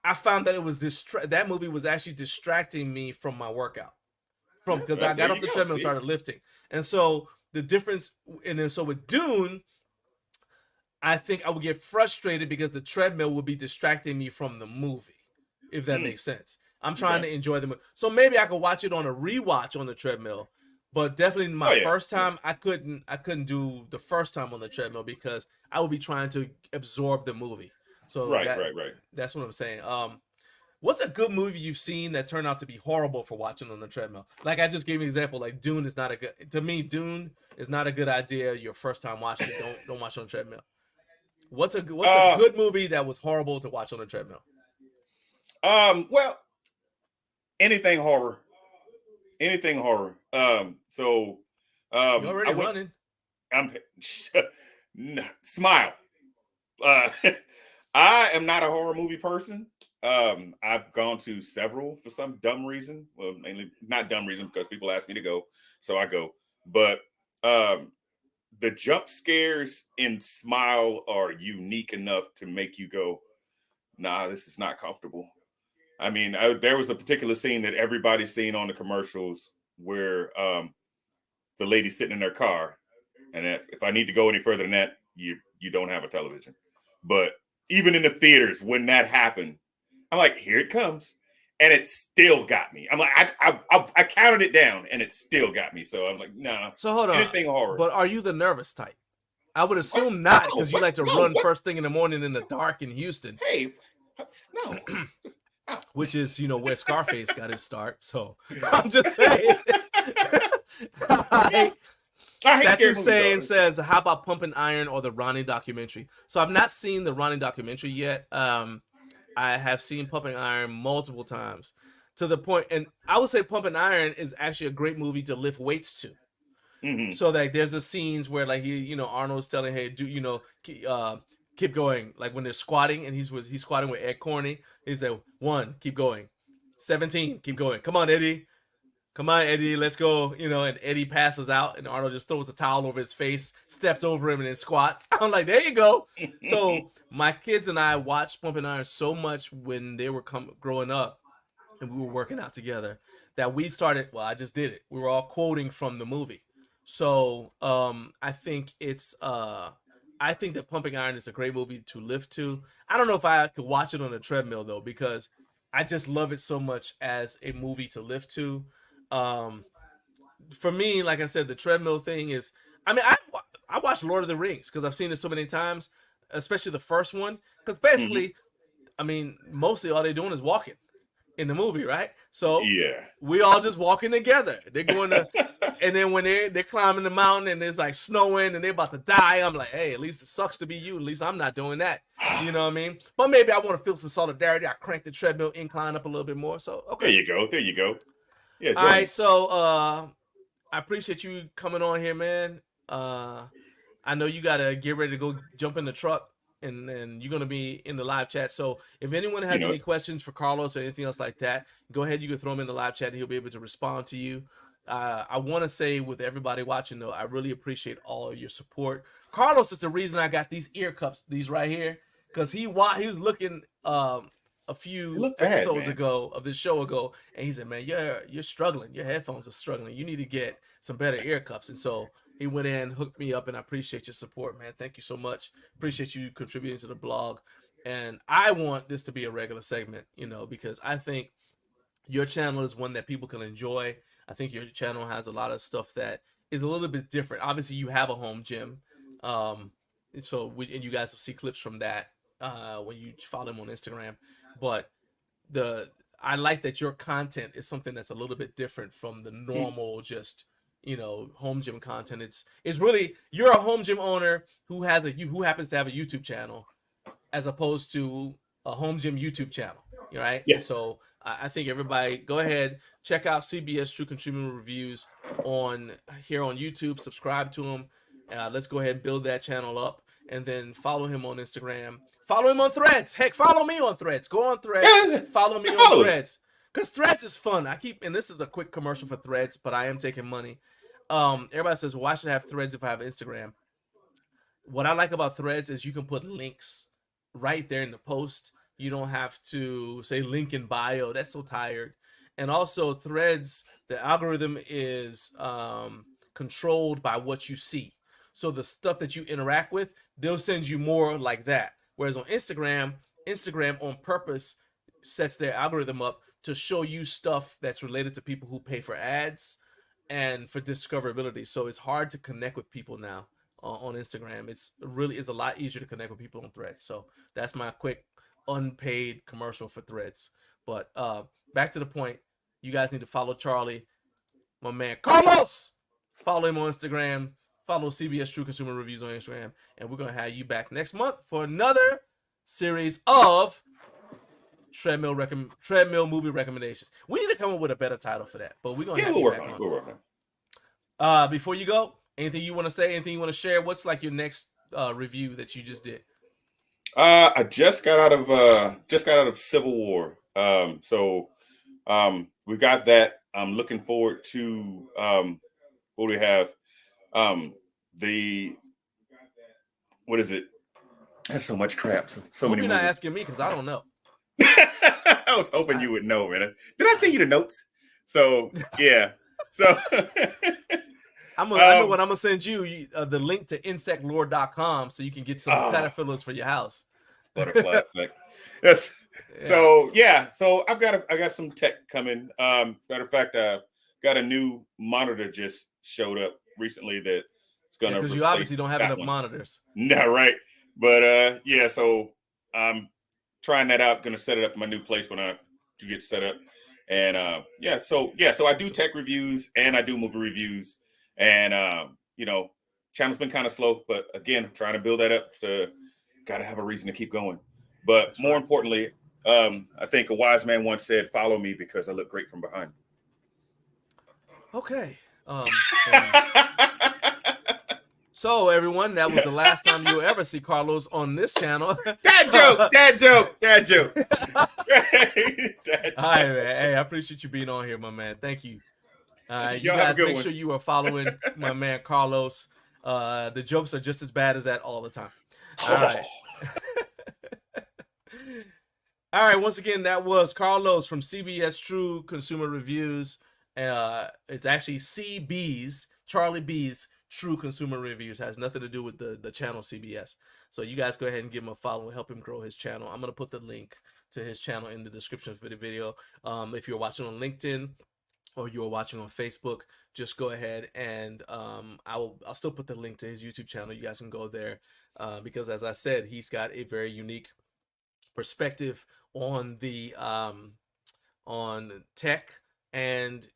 A: I found that it was that movie was actually distracting me from my workout. Because I got off the treadmill and started lifting. And so the difference, and then so with Dune, I think I would get frustrated because the treadmill would be distracting me from the movie, if that makes sense. I'm trying to enjoy the movie. So maybe I could watch it on a rewatch on the treadmill, but definitely my first time, I couldn't do the first time on the treadmill because I would be trying to absorb the movie. So
C: right.
A: That's what I'm saying. What's a good movie you've seen that turned out to be horrible for watching on the treadmill? Like I just gave you an example. Like Dune is not a good, to me. Dune is not a good idea. Your first time watching it, don't watch on the treadmill. What's a good movie that was horrible to watch on the treadmill?
C: Well, anything horror. So
A: You're already running.
C: Smile. I am not a horror movie person. I've gone to several for some dumb reason. Well, mainly not dumb reason because people ask me to go, so I go. But the jump scares in Smile are unique enough to make you go, nah, this is not comfortable. I mean, there was a particular scene that everybody's seen on the commercials where the lady's sitting in their car. And if I need to go any further than that, you don't have a television. But even in the theaters, when that happened, I'm like, here it comes. And it still got me. I'm like, I counted it down and it still got me. So I'm like, nah.
A: So hold on.
C: Anything horror.
A: But are you the nervous type? I would assume not, because you like to run first thing in the morning in the dark in Houston.
C: Hey, no.
A: Which is, where Scarface got his start. So I'm just saying. That you're saying says, how about Pumping Iron or the Ronnie documentary? So I've not seen the Ronnie documentary yet. I have seen Pumping Iron multiple times to the point, and I would say Pumping Iron is actually a great movie to lift weights to. Mm-hmm. So like there's the scenes where like Arnold's telling, hey, keep going. Like when they're squatting and he's squatting with Ed Corney, he said 1, keep going. 17, keep going. Come on, Eddie, let's go. And Eddie passes out and Arnold just throws a towel over his face, steps over him and then squats. I'm like, there you go. So my kids and I watched Pumping Iron so much when they were growing up and we were working out together that we started, I just did it. We were all quoting from the movie. So I think I think that Pumping Iron is a great movie to lift to. I don't know if I could watch it on a treadmill though, because I just love it so much as a movie to lift to. For me, like I said, the treadmill thing is, I watched Lord of the Rings because I've seen it so many times, especially the first one, because basically, mostly all they're doing is walking in the movie, right? So we all just walking together. They're going to, and then when they're climbing the mountain and it's like snowing and they're about to die, I'm like, hey, at least it sucks to be you. At least I'm not doing that. You know what I mean? But maybe I want to feel some solidarity. I crank the treadmill incline up a little bit more. So okay,
C: there you go. Yeah.
A: All right. So I appreciate you coming on here, man. I know you gotta get ready to go jump in the truck. And you're going to be in the live chat. So if anyone has any questions for Carlos or anything else like that, go ahead. You can throw them in the live chat. And he'll be able to respond to you. I want to say with everybody watching, though, I really appreciate all of your support. Carlos is the reason I got these ear cups, these right here, because he was looking a few episodes ago of this show ago, and he said, man, you're struggling. Your headphones are struggling. You need to get some better ear cups. And so he went in, hooked me up, and I appreciate your support, man. Thank you so much. Appreciate you contributing to the blog. And I want this to be a regular segment, you know, because I think your channel is one that people can enjoy. I think your channel has a lot of stuff that is a little bit different. Obviously, you have a home gym, um, and you guys will see clips from that when you follow him on Instagram. But I like that your content is something that's a little bit different from the normal just home gym content. It's really, you're a home gym owner who happens to have a YouTube channel as opposed to a home gym YouTube channel, right?
C: Yeah.
A: So I think everybody go ahead, check out CBS True Consumer Reviews here on YouTube, subscribe to him. Let's go ahead and build that channel up, and then follow him on Instagram. Follow him on Threads. Heck, follow me on Threads. Go on Threads. Follow me on Threads. Because Threads is fun. And this is a quick commercial for Threads, but I am taking money. Everybody says, well, why should I have Threads if I have Instagram? What I like about Threads is you can put links right there in the post. You don't have to say link in bio. That's so tired. And also Threads, the algorithm is controlled by what you see. So the stuff that you interact with, they'll send you more like that. Whereas on Instagram on purpose sets their algorithm up to show you stuff that's related to people who pay for ads and for discoverability. So it's hard to connect with people now on Instagram. It's a lot easier to connect with people on Threads. So that's my quick unpaid commercial for Threads. But back to the point, you guys need to follow Charlie, my man Carlos. Follow him on Instagram. Follow CBS True Consumer Reviews on Instagram, and we're gonna have you back next month for another series of treadmill movie recommendations. We need to come up with a better title for that, but we're gonna have you back on.
C: We'll work on it.
A: Before you go, anything you want to say? Anything you want to share? What's like your next review that you just did?
C: I just got out of Civil War. So we got that. I'm looking forward to what do we have? What is it? That's so much crap. So many.
A: You're
C: movies.
A: not asking me because I don't know.
C: I was hoping you would know, man. Did I send you the notes? So yeah. So
A: I know what I'm gonna send you the link to insectlore.com so you can get some caterpillars for your house.
C: Butterfly effect. Yes. Yeah. So yeah. So I got some tech coming. Matter of fact, got a new monitor just showed up recently that it's gonna.
A: Because you obviously don't have enough monitors.
C: No, right. But yeah. So I'm trying that out. Gonna set it up in my new place when I do get set up. And So I do tech reviews and I do movie reviews. And channel's been kind of slow, but again, I'm trying to build that up. Got to have a reason to keep going. But that's more importantly, I think a wise man once said, "Follow me because I look great from behind."
A: Okay. So everyone, that was the last time you'll ever see Carlos on this channel.
C: Dad joke.
A: All right, man. Hey, I appreciate you being on here, my man. Thank you. You guys make sure you are following my man Carlos. The jokes are just as bad as that all the time. All right. All right. Once again, that was Carlos from CBS True Consumer Reviews. It's actually Charlie B's True Consumer Reviews. Has nothing to do with the channel CBS. So you guys go ahead and give him a follow and help him grow his channel. I'm going to put the link to his channel in the description for the video. If you're watching on LinkedIn or you're watching on Facebook, just go ahead and I'll still put the link to his YouTube channel. You guys can go there because, as I said, he's got a very unique perspective on the on tech and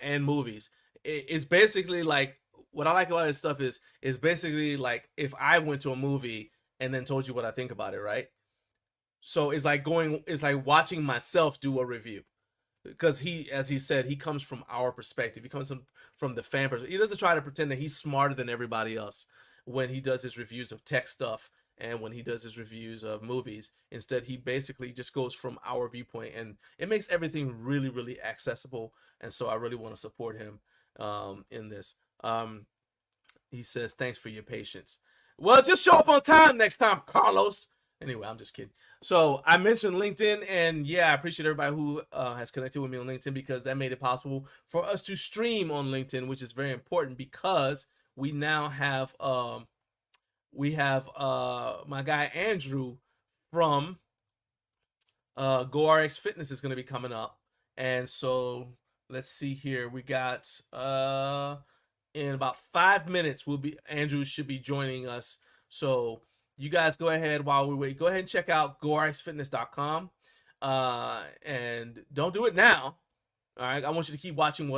A: movies. It's basically like, what I like about his stuff is basically like if I went to a movie and then told you what I think about it, right? So it's like watching myself do a review. Because he, as he said, he comes from our perspective. He comes from the fan perspective. He doesn't try to pretend that he's smarter than everybody else when he does his reviews of tech stuff and when he does his reviews of movies. Instead, he basically just goes from our viewpoint, and it makes everything really, really accessible. And so I really want to support him in this. He says, thanks for your patience. Well, just show up on time next time, Carlos. Anyway, I'm just kidding. So I mentioned LinkedIn, and yeah, I appreciate everybody who has connected with me on LinkedIn, because that made it possible for us to stream on LinkedIn, which is very important because we now have my guy Andrew from GORX Fitness is going to be coming up. And so let's see here. We got in about 5 minutes, Andrew should be joining us. So you guys go ahead while we wait. Go ahead and check out gorxfitness.com. And don't do it now. All right. I want you to keep watching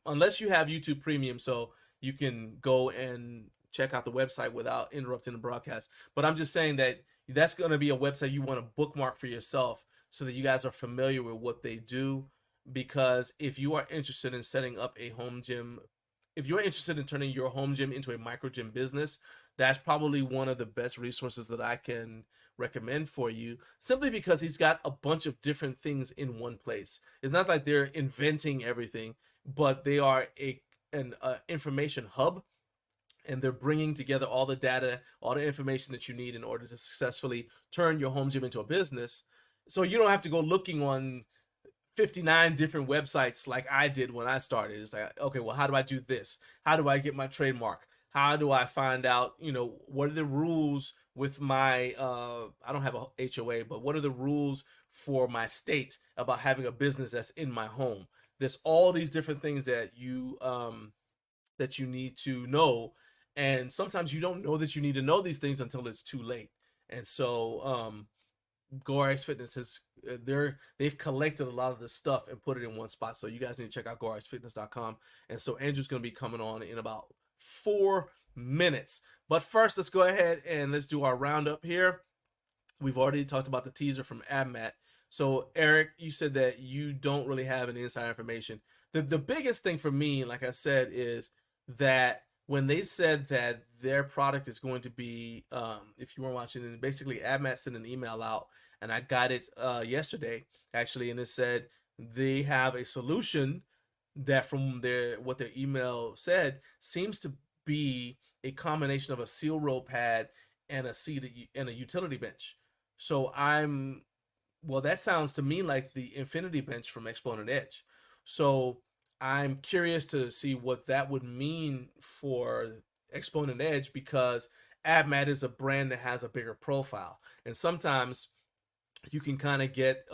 A: unless you have YouTube Premium, so you can go and check out the website without interrupting the broadcast. But I'm just saying that that's going to be a website you want to bookmark for yourself so that you guys are familiar with what they do. Because if you are interested in setting up a home gym, if you're interested in turning your home gym into a micro gym business, that's probably one of the best resources that I can recommend for you, simply because he's got a bunch of different things in one place. It's not like they're inventing everything, but they are an information hub, and they're bringing together all the data, all the information that you need in order to successfully turn your home gym into a business. So you don't have to go looking on 59 different websites like I did when I started. It's like, okay, well, how do I do this? How do I get my trademark? How do I find out, what are the rules with my, I don't have a HOA, but what are the rules for my state about having a business that's in my home? There's all these different things that you need to know. And sometimes you don't know that you need to know these things until it's too late. And so, GORX Fitness they've collected a lot of this stuff and put it in one spot. So you guys need to check out gorxfitness.com. And so Andrew's going to be coming on in about 4 minutes. But first, let's go ahead and let's do our roundup here. We've already talked about the teaser from AbMat. So Eric, you said that you don't really have any inside information. The biggest thing for me, like I said, is that when they said that their product is going to be, if you weren't watching, basically AbMat sent an email out, and I got it yesterday actually, and it said they have a solution that, from what their email said, seems to be a combination of a seal row pad and a seat and a utility bench. So that sounds to me like the Infinity Bench from Exponent Edge. So I'm curious to see what that would mean for Exponent Edge, because AbMat is a brand that has a bigger profile, and sometimes you can kind of get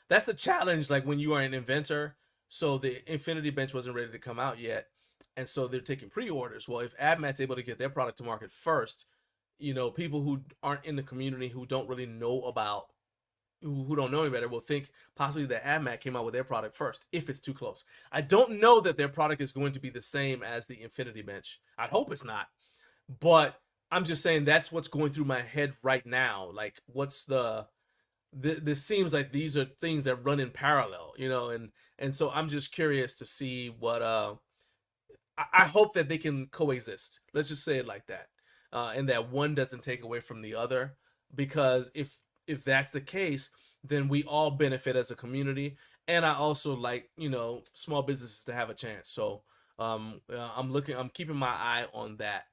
A: that's the challenge, like when you are an inventor. So the Infinity Bench wasn't ready to come out yet, and so they're taking pre-orders. Well, if AbMat's able to get their product to market first, people who aren't in the community, who don't really know about, who don't know any better, will think possibly that AbMat came out with their product first, if it's too close. I don't know that their product is going to be the same as the Infinity Bench. I hope it's not, but I'm just saying that's what's going through my head right now. Like, this seems like these are things that run in parallel, and so I'm just curious to see what, I hope that they can coexist. Let's just say it like that, and that one doesn't take away from the other, because if that's the case, then we all benefit as a community. And I also like, small businesses to have a chance. So I'm keeping my eye on that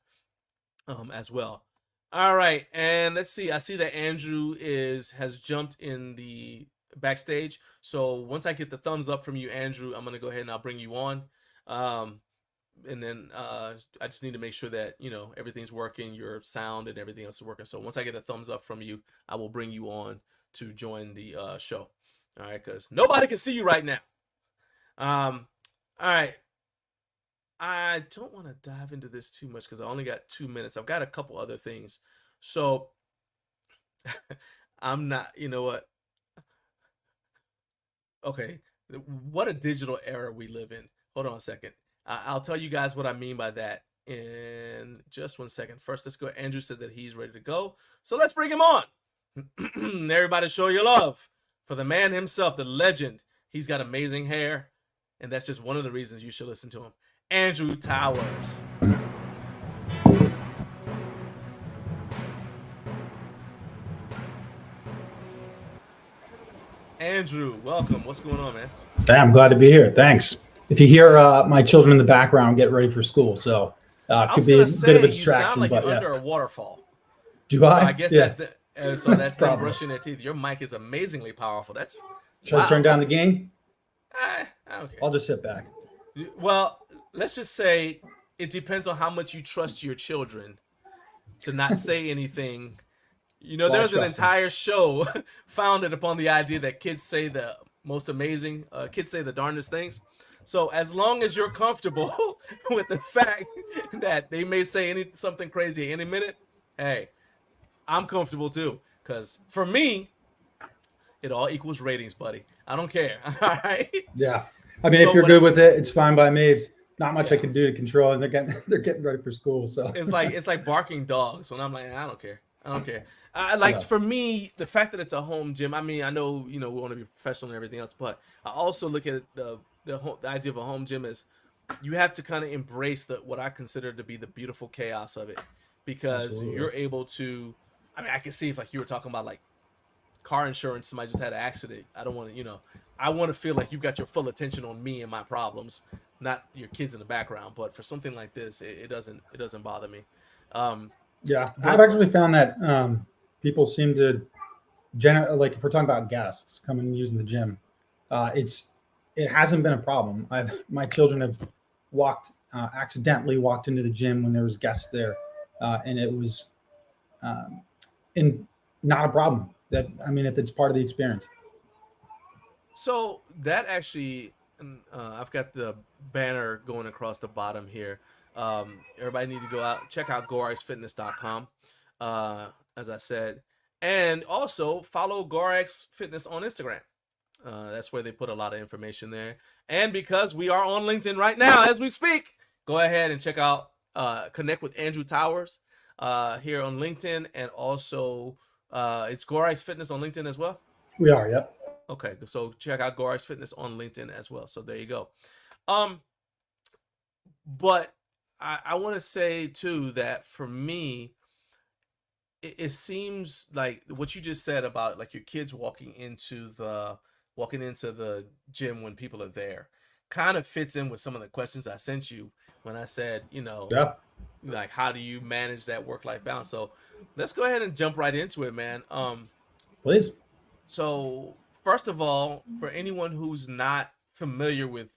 A: as well. All right, and let's see. I see that Andrew has jumped in the backstage. So once I get the thumbs up from you, Andrew, I'm gonna go ahead and I'll bring you on. And then I just need to make sure that everything's working, your sound and everything else is working. So once I get a thumbs up from you, I will bring you on to join the show. All right, because nobody can see you right now. All right. I don't want to dive into this too much because I only got 2 minutes. I've got a couple other things. So I'm not, what? Okay. What a digital era we live in. Hold on a second. I'll tell you guys what I mean by that in just 1 second. First, let's go. Andrew said that he's ready to go. So let's bring him on. Everybody show your love for the man himself, the legend. He's got amazing hair, and that's just one of the reasons you should listen to him. Andrew Towers. Andrew, welcome. What's going on, man?
E: I'm glad to be here. Thanks. If you hear my children in the background, get ready for school. So could be a bit of a distraction.
A: You sound like
E: but
A: you're
E: yeah.
A: under a waterfall.
E: Do I?
A: So I guess
E: yeah.
A: that's them brushing their teeth. Your mic is amazingly powerful.
E: Should I turn down the gain?
A: Okay.
E: I'll just sit back.
A: Well, let's just say it depends on how much you trust your children to not say anything You know,
E: Why
A: there's an
E: trust them?
A: entire show founded upon the idea that kids say the most amazing, kids say the darndest things. So as long as you're comfortable with the fact that they may say something crazy any minute, hey, I'm comfortable too. Because for me, it all equals ratings, buddy. I don't care. All right.
E: Yeah. I mean,
A: So
E: if you're
A: what?
E: good with it, it's fine by me. It's not much I
A: Yeah.
E: can do to control, and they're getting ready for school. So
A: It's like barking dogs when I'm like, I don't care. I don't care. Like
E: yeah,
A: for me, the fact that it's a home gym. I mean, I know we want to be professional and everything else, but I also look at the idea of a home gym as you have to kind of embrace what I consider to be the beautiful chaos of it, because
E: absolutely.
A: you're able to. I mean, I can see if like you were talking about like car insurance, somebody just had an accident. I don't want to, I want to feel like you've got your full attention on me and my problems, not your kids in the background. But for something like this, it doesn't bother me. Um,
E: Yeah, I've
A: but
E: actually found that people seem to like if we're talking about guests coming and using the gym, it hasn't been a problem. My children have accidentally walked into the gym when there was guests there, and it was um, in not a problem. That I mean, if it's part of the experience.
A: so that actually, I've got the banner going across the bottom here. Everybody need to go out, check out GORXFitness.com, as I said, and also follow GORX Fitness on Instagram. That's where they put a lot of information there. And because we are on LinkedIn right now as we speak, go ahead and check out, connect with Andrew Towers here on LinkedIn, and also it's GORX Fitness on LinkedIn as well.
E: We are, yep.
A: Okay, so check out GORX Fitness on LinkedIn as well. So there you go. Um, but I want to say too that for me, it seems like what you just said about like your kids walking into the gym when people are there kind of fits in with some of the questions I sent you when I said,
E: Yeah,
A: like how do you manage that work-life balance. So let's go ahead and jump right into it, man.
E: please.
A: So first of all, for anyone who's not familiar with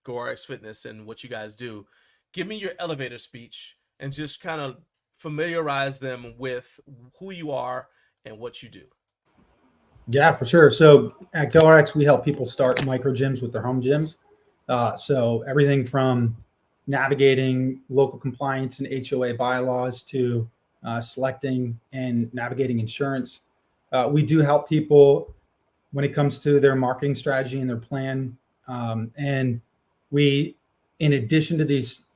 A: GORX Fitness and what you guys do, give me your elevator speech and just kind of familiarize them with who you are and what you do.
E: Yeah, for sure. So at GoRx, we help people start micro gyms with their home gyms. So everything from navigating local compliance and HOA bylaws to selecting and navigating insurance. We do help people when it comes to their marketing strategy and their plan. And we, in addition to these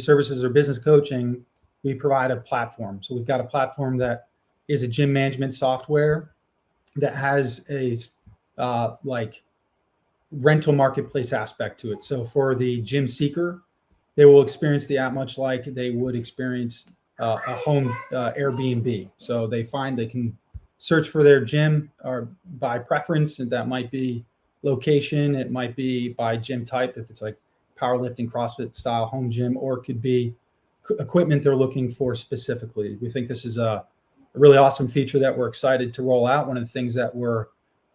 E: services or business coaching, we provide a platform. So we've got a platform that is a gym management software that has a like rental marketplace aspect to it. So for the gym seeker, they will experience the app much like they would experience a home Airbnb. So they can search for their gym or by preference, and that might be location, it might be by gym type if it's like powerlifting, CrossFit style home gym, or it could be equipment they're looking for specifically. We think this is a really awesome feature that we're excited to roll out. One of the things that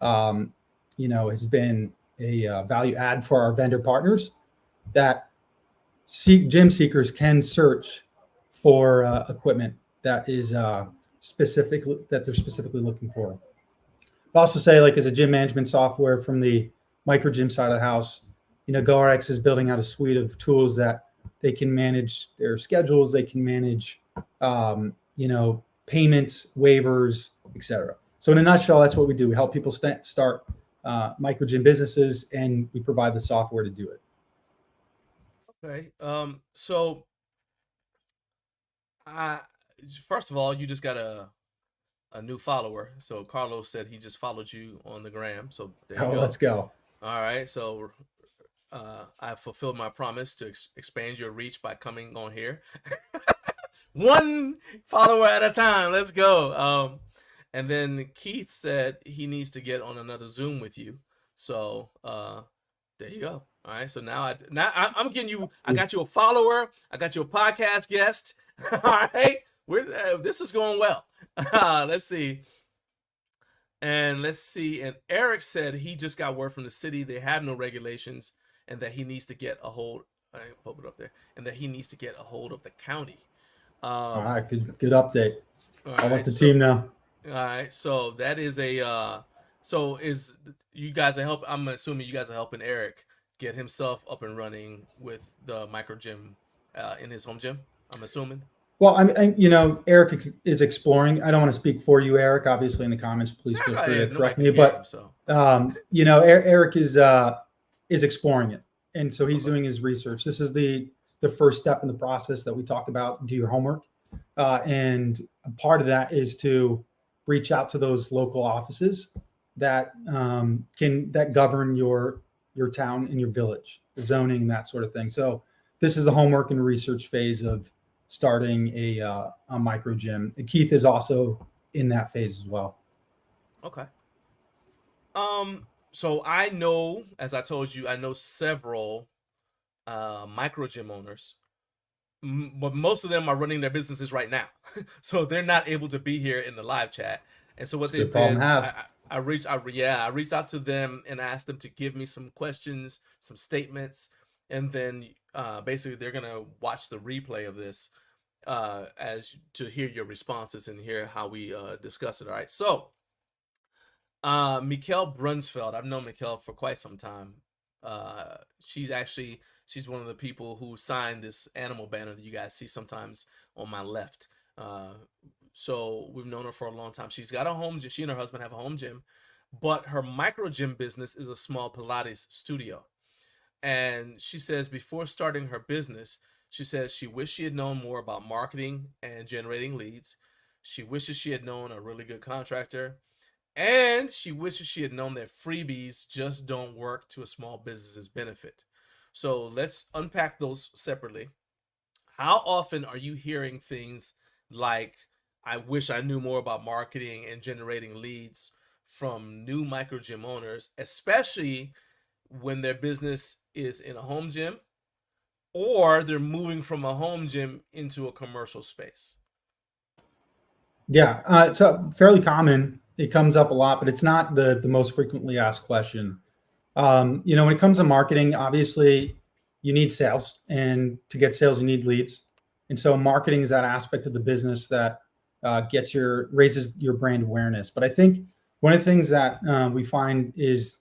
E: has been a value add for our vendor partners, that gym seekers can search for equipment that is they're specifically looking for. I'll also say, like, as a gym management software from the micro gym side of the house, GoRx is building out a suite of tools that they can manage their schedules, they can manage payments, waivers, etc. So in a nutshell, that's what we do. We help people start micro gym businesses, and we provide the software to do it.
A: Okay. So first of all, you just got a new follower. So Carlos said he just followed you on the gram. So there you go.
E: Let's go.
A: All right. So I fulfilled my promise to expand your reach by coming on here. One follower at a time. Let's go. And then Keith said he needs to get on another Zoom with you. So there you go. All right. So now I'm getting you. I got you a follower. I got you a podcast guest. All right. This is going well. Let's see. And Eric said he just got word from the city. They have no regulations, and that he needs to get a hold. I put it up there, and that he needs to get a hold of the county.
E: All right. Good update.
A: All
E: I'll
A: right,
E: let the team know.
A: All right, so that is a so is you guys are help I'm assuming you guys are helping Eric get himself up and running with the micro gym in his home gym, I'm assuming.
E: Well, Eric is exploring. I don't want to speak for you, Eric. Obviously, in the comments, please feel free to
A: Nobody
E: correct
A: can
E: me.
A: hear him,
E: But
A: so
E: Eric is exploring it, and so he's
A: okay.
E: doing his research. This is the first step in the process that we talk about. Do your homework, and a part of that is to reach out to those local offices that that govern your town and your village, the zoning and that sort of thing. So this is the homework and research phase of starting a micro gym. And Keith is also in that phase as well.
A: Okay. So I know, as I told you, I know several micro gym owners, but most of them are running their businesses right now, so they're not able to be here in the live chat. And so what
E: It's a
A: they
E: good problem
A: did,
E: to have.
A: I reached out to them and asked them to give me some questions, some statements, and then basically they're gonna watch the replay of this as to hear your responses and hear how we discuss it. All right, so Mikkel Brunsfeld, I've known Mikkel for quite some time. She's one of the people who signed this animal banner that you guys see sometimes on my left. So we've known her for a long time. She's got a home gym. She and her husband have a home gym, but her micro gym business is a small Pilates studio. And she says before starting her business, she says she wished she had known more about marketing and generating leads. She wishes she had known a really good contractor. And she wishes she had known that freebies just don't work to a small business's benefit. So let's unpack those separately. How often are you hearing things like, I wish I knew more about marketing and generating leads from new micro gym owners, especially when their business is in a home gym or they're moving from a home gym into a commercial space?
E: Yeah, it's fairly common. It comes up a lot, but it's not the most frequently asked question. When it comes to marketing, obviously you need sales, and to get sales, you need leads. And so marketing is that aspect of the business that raises your brand awareness. But I think one of the things that we find is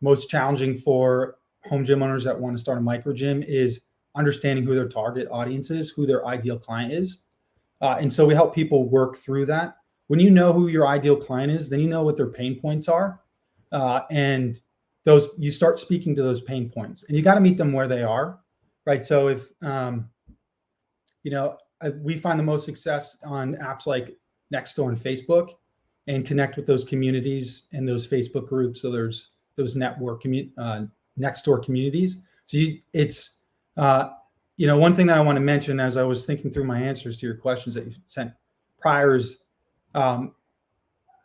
E: most challenging for home gym owners that want to start a micro gym is understanding who their target audience is, who their ideal client is. And so we help people work through that. When you know who your ideal client is, then you know what their pain points are. And those, you start speaking to those pain points, and you got to meet them where they are. Right. So if, we find the most success on apps like Nextdoor and Facebook, and connect with those communities and those Facebook groups. So there's those Nextdoor communities. So one thing that I want to mention as I was thinking through my answers to your questions that you sent prior is,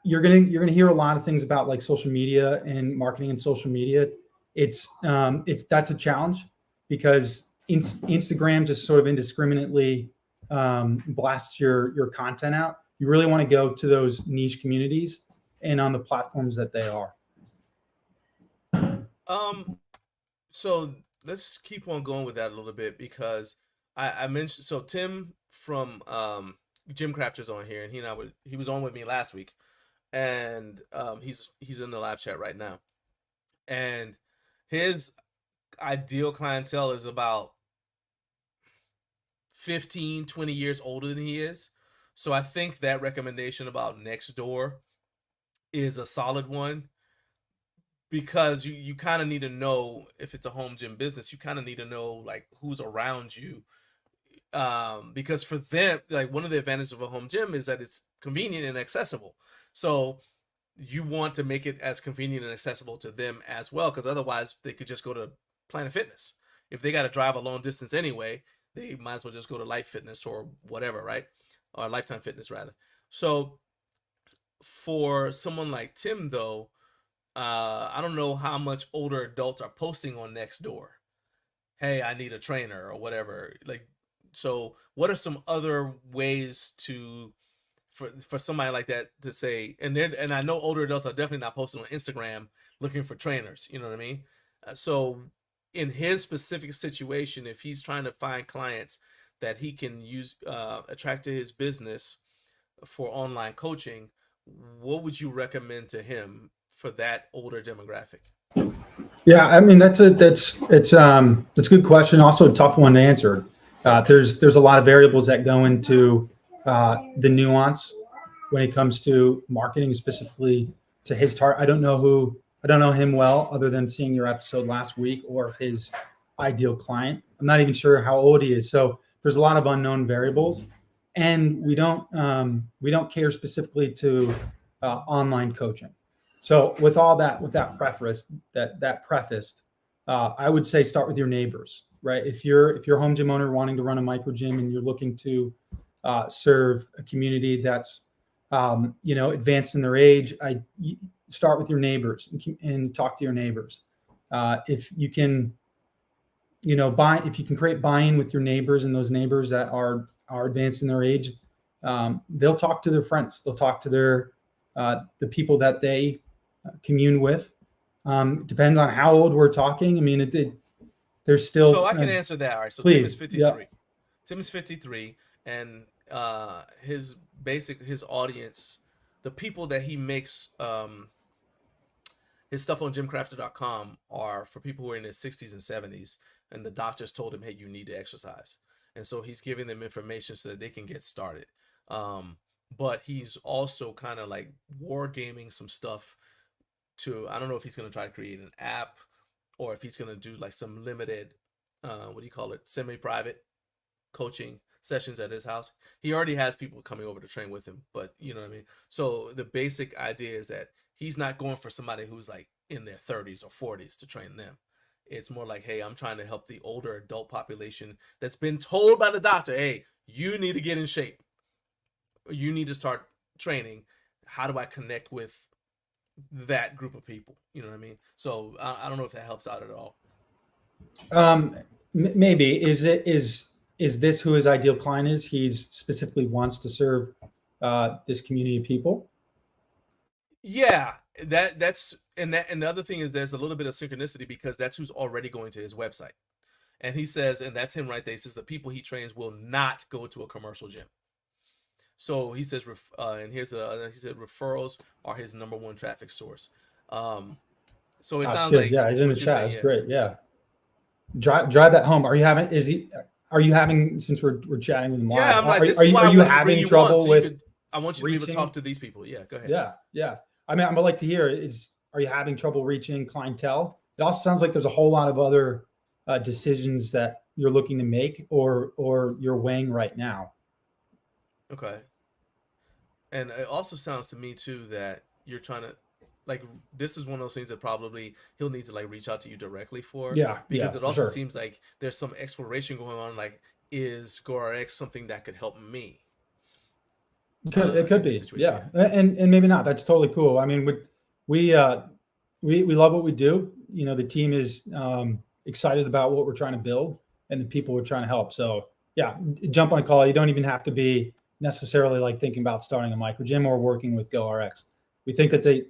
E: you're gonna hear a lot of things about like social media and marketing and social media. That's a challenge because Instagram just sort of indiscriminately blasts your content out. You really want to go to those niche communities and on the platforms that they are.
A: So let's keep on going with that a little bit, because I mentioned, so Tim from Gym Crafters on here, and he was on with me last week, and he's in the live chat right now, and his ideal clientele is about 15, 20 years older than he is. So I think that recommendation about Nextdoor is a solid one, because you kind of need to know, if it's a home gym business, you kind of need to know like who's around you. Because for them, like, one of the advantages of a home gym is that it's convenient and accessible. So you want to make it as convenient and accessible to them as well, because otherwise they could just go to Planet Fitness. If they got to drive a long distance anyway, they might as well just go to Life Fitness or whatever, right? Or Lifetime Fitness rather. So for someone like Tim though, I don't know how much older adults are posting on Nextdoor. Hey, I need a trainer or whatever. Like, so what are some other ways for somebody like that to say, and I know older adults are definitely not posting on Instagram looking for trainers, you know what I mean? So in his specific situation, if he's trying to find clients that he can use, attract to his business for online coaching, what would you recommend to him for that older demographic?
E: Yeah, I mean that's a good question. Also a tough one to answer. There's a lot of variables that go into the nuance when it comes to marketing, specifically to his target. I don't know him well, other than seeing your episode last week, or his ideal client. I'm not even sure how old he is. So there's a lot of unknown variables, and we don't cater specifically to online coaching. So with that prefaced, I would say start with your neighbors, right? If you're a home gym owner wanting to run a micro gym and you're looking to serve a community that's advanced in their age, start with your neighbors and talk to your neighbors. If you can, if you can create buy-in with your neighbors, and those neighbors that are advanced in their age, they'll talk to their friends. They'll talk to the people that they commune with. Depends on how old we're talking. I mean, there's still.
A: So I can answer that. All right. So
E: please,
A: Tim is 53.
E: Yeah.
A: Tim is 53, and his audience, the people that he makes his stuff on gymcrafter.com are for people who are in their 60s and 70s, and the doctors told him, hey, you need to exercise. And so he's giving them information so that they can get started. But he's also kind of like wargaming some stuff I don't know if he's going to try to create an app, or if he's going to do like some limited, semi-private coaching sessions at his house. He already has people coming over to train with him, but you know what I mean? So the basic idea is that he's not going for somebody who's like in their 30s or 40s to train them. It's more like, hey, I'm trying to help the older adult population that's been told by the doctor, hey, you need to get in shape. You need to start training. How do I connect with that group of people? You know what I mean? So I don't know if that helps out at all.
E: Maybe. Is this who his ideal client is? He's specifically wants to serve this community of people.
A: Yeah, that's and the other thing is there's a little bit of synchronicity, because that's who's already going to his website. And he says, and that's him right there, he says the people he trains will not go to a commercial gym. So he says, and he said referrals are his number one traffic source. So it sounds
E: good.
A: like,
E: yeah, he's in the chat. That's great. Yeah, drive that home. Are you having? Since we're chatting with him,
A: yeah, I'm like,
E: are you having trouble with?
A: I want you to be able to talk to these people. Yeah, go ahead.
E: Yeah. I mean, I would like to hear. Are you having trouble reaching clientele? It also sounds like there's a whole lot of other decisions that you're looking to make, or you're weighing right now.
A: Okay. And it also sounds to me too that you're trying to, like, this is one of those things that probably he'll need to like reach out to you directly for.
E: Yeah.
A: Because it also seems like there's some exploration going on. Like, is GORX something that could help me?
E: It could be. Yeah. And maybe not. That's totally cool. I mean, we love what we do. The team is excited about what we're trying to build and the people we're trying to help. So yeah, jump on a call. You don't even have to be necessarily like thinking about starting a micro gym or working with GORX. We think that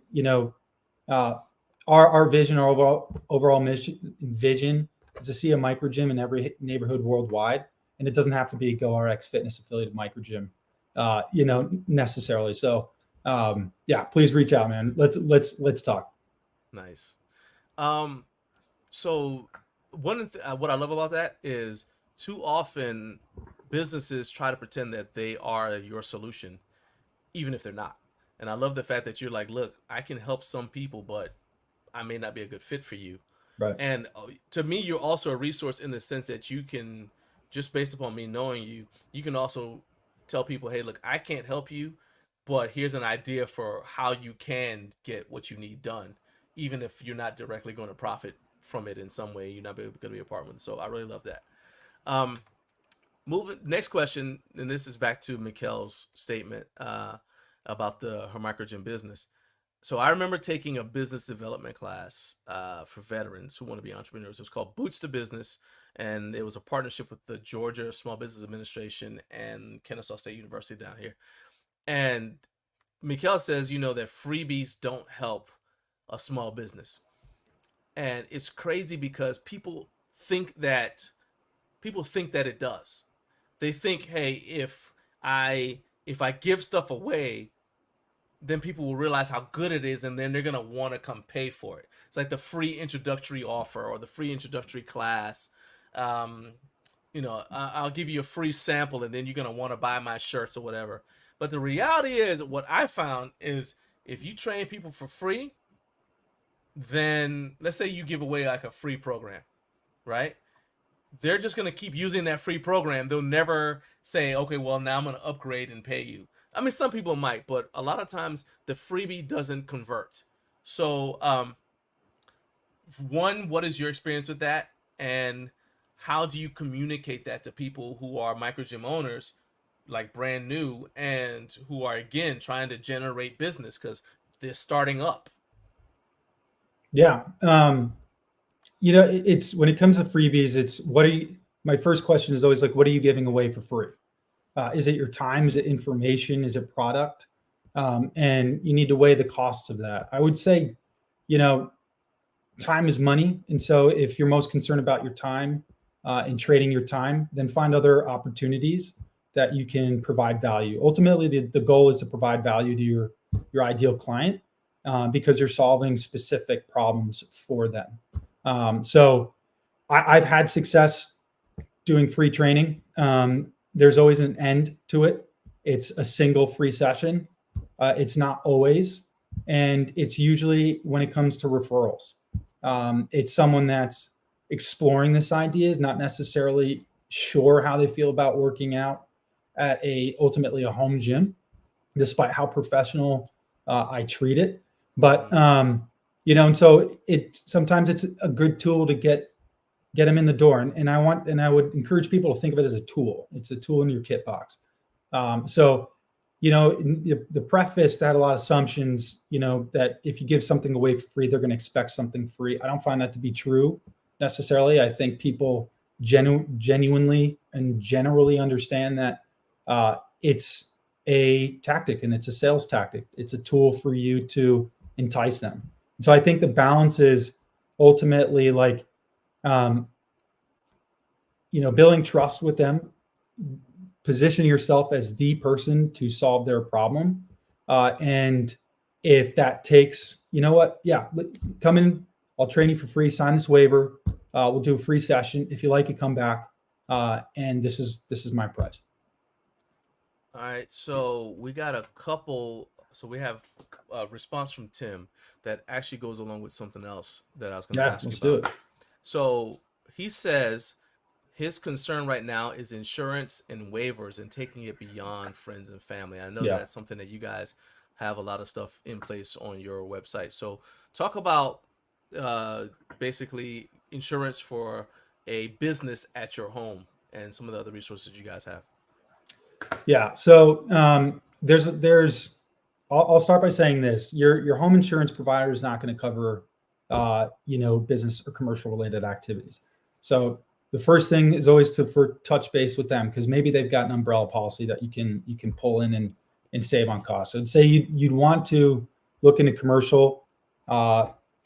E: our vision, our overall vision is to see a micro gym in every neighborhood worldwide, and it doesn't have to be a GORX Fitness affiliated micro gym, necessarily. So yeah, please reach out, man. Let's talk.
A: Nice. So what I love about that is too often businesses try to pretend that they are your solution, even if they're not. And I love the fact that you're like, look, I can help some people, but I may not be a good fit for you.
E: Right.
A: And to me, you're also a resource in the sense that you can, just based upon me knowing you, you can also tell people, hey, look, I can't help you, but here's an idea for how you can get what you need done, even if you're not directly going to profit from it in some way. You're not going to be a part of it. So I really love that. Next question, and this is back to Mikkel's statement about her micro gym business. So I remember taking a business development class for veterans who want to be entrepreneurs. It was called Boots to Business, and it was a partnership with the Georgia Small Business Administration and Kennesaw State University down here. And Mikkel says, that freebies don't help a small business. And it's crazy because people think that it does. They think, hey, if I give stuff away, then people will realize how good it is, and then they're gonna want to come pay for it. It's like the free introductory offer or the free introductory class. I'll give you a free sample, and then you're gonna want to buy my shirts or whatever. But the reality is, what I found is, if you train people for free, then let's say you give away like a free program, right? They're just gonna keep using that free program. They'll never say, okay, well, now I'm gonna upgrade and pay you. I mean, some people might, but a lot of times the freebie doesn't convert. So, one, what is your experience with that? And how do you communicate that to people who are micro gym owners, like brand new, and who are, again, trying to generate business because they're starting up?
E: Yeah. It's when it comes to freebies, it's my first question is always like, what are you giving away for free? Is it your time? Is it information? Is it product? And you need to weigh the costs of that. I would say, time is money. And so if you're most concerned about your time and trading your time, then find other opportunities that you can provide value. Ultimately, the goal is to provide value to your ideal client because you're solving specific problems for them. So I've had success doing free training. There's always an end to it. It's a single free session. It's not always. And it's usually when it comes to referrals. It's someone that's exploring this idea, is not necessarily sure how they feel about working out at ultimately a home gym, despite how professional I treat it. But, and so sometimes it's a good tool to get them in the door. And I would encourage people to think of it as a tool. It's a tool in your kit box. The preface had a lot of assumptions, that if you give something away for free, they're going to expect something free. I don't find that to be true necessarily. I think people genuinely and generally understand that it's a tactic and it's a sales tactic. It's a tool for you to entice them. So I think the balance is ultimately like, building trust with them, position yourself as the person to solve their problem. And if that takes, come in, I'll train you for free, sign this waiver. We'll do a free session. If you like it, come back. And this is my price.
A: All right. So we got a couple. So we have a response from Tim that actually goes along with something else that I was going to ask you about.
E: Do it.
A: So he says his concern right now is insurance and waivers and taking it beyond friends and family. I know that's something that you guys have a lot of stuff in place on your website. So talk about basically insurance for a business at your home and some of the other resources you guys have. Yeah.
E: So I'll start by saying this: your home insurance provider is not going to cover, business or commercial related activities. So the first thing is always for touch base with them, because maybe they've got an umbrella policy that you can pull in and save on costs. So I'd say you'd want to look into commercial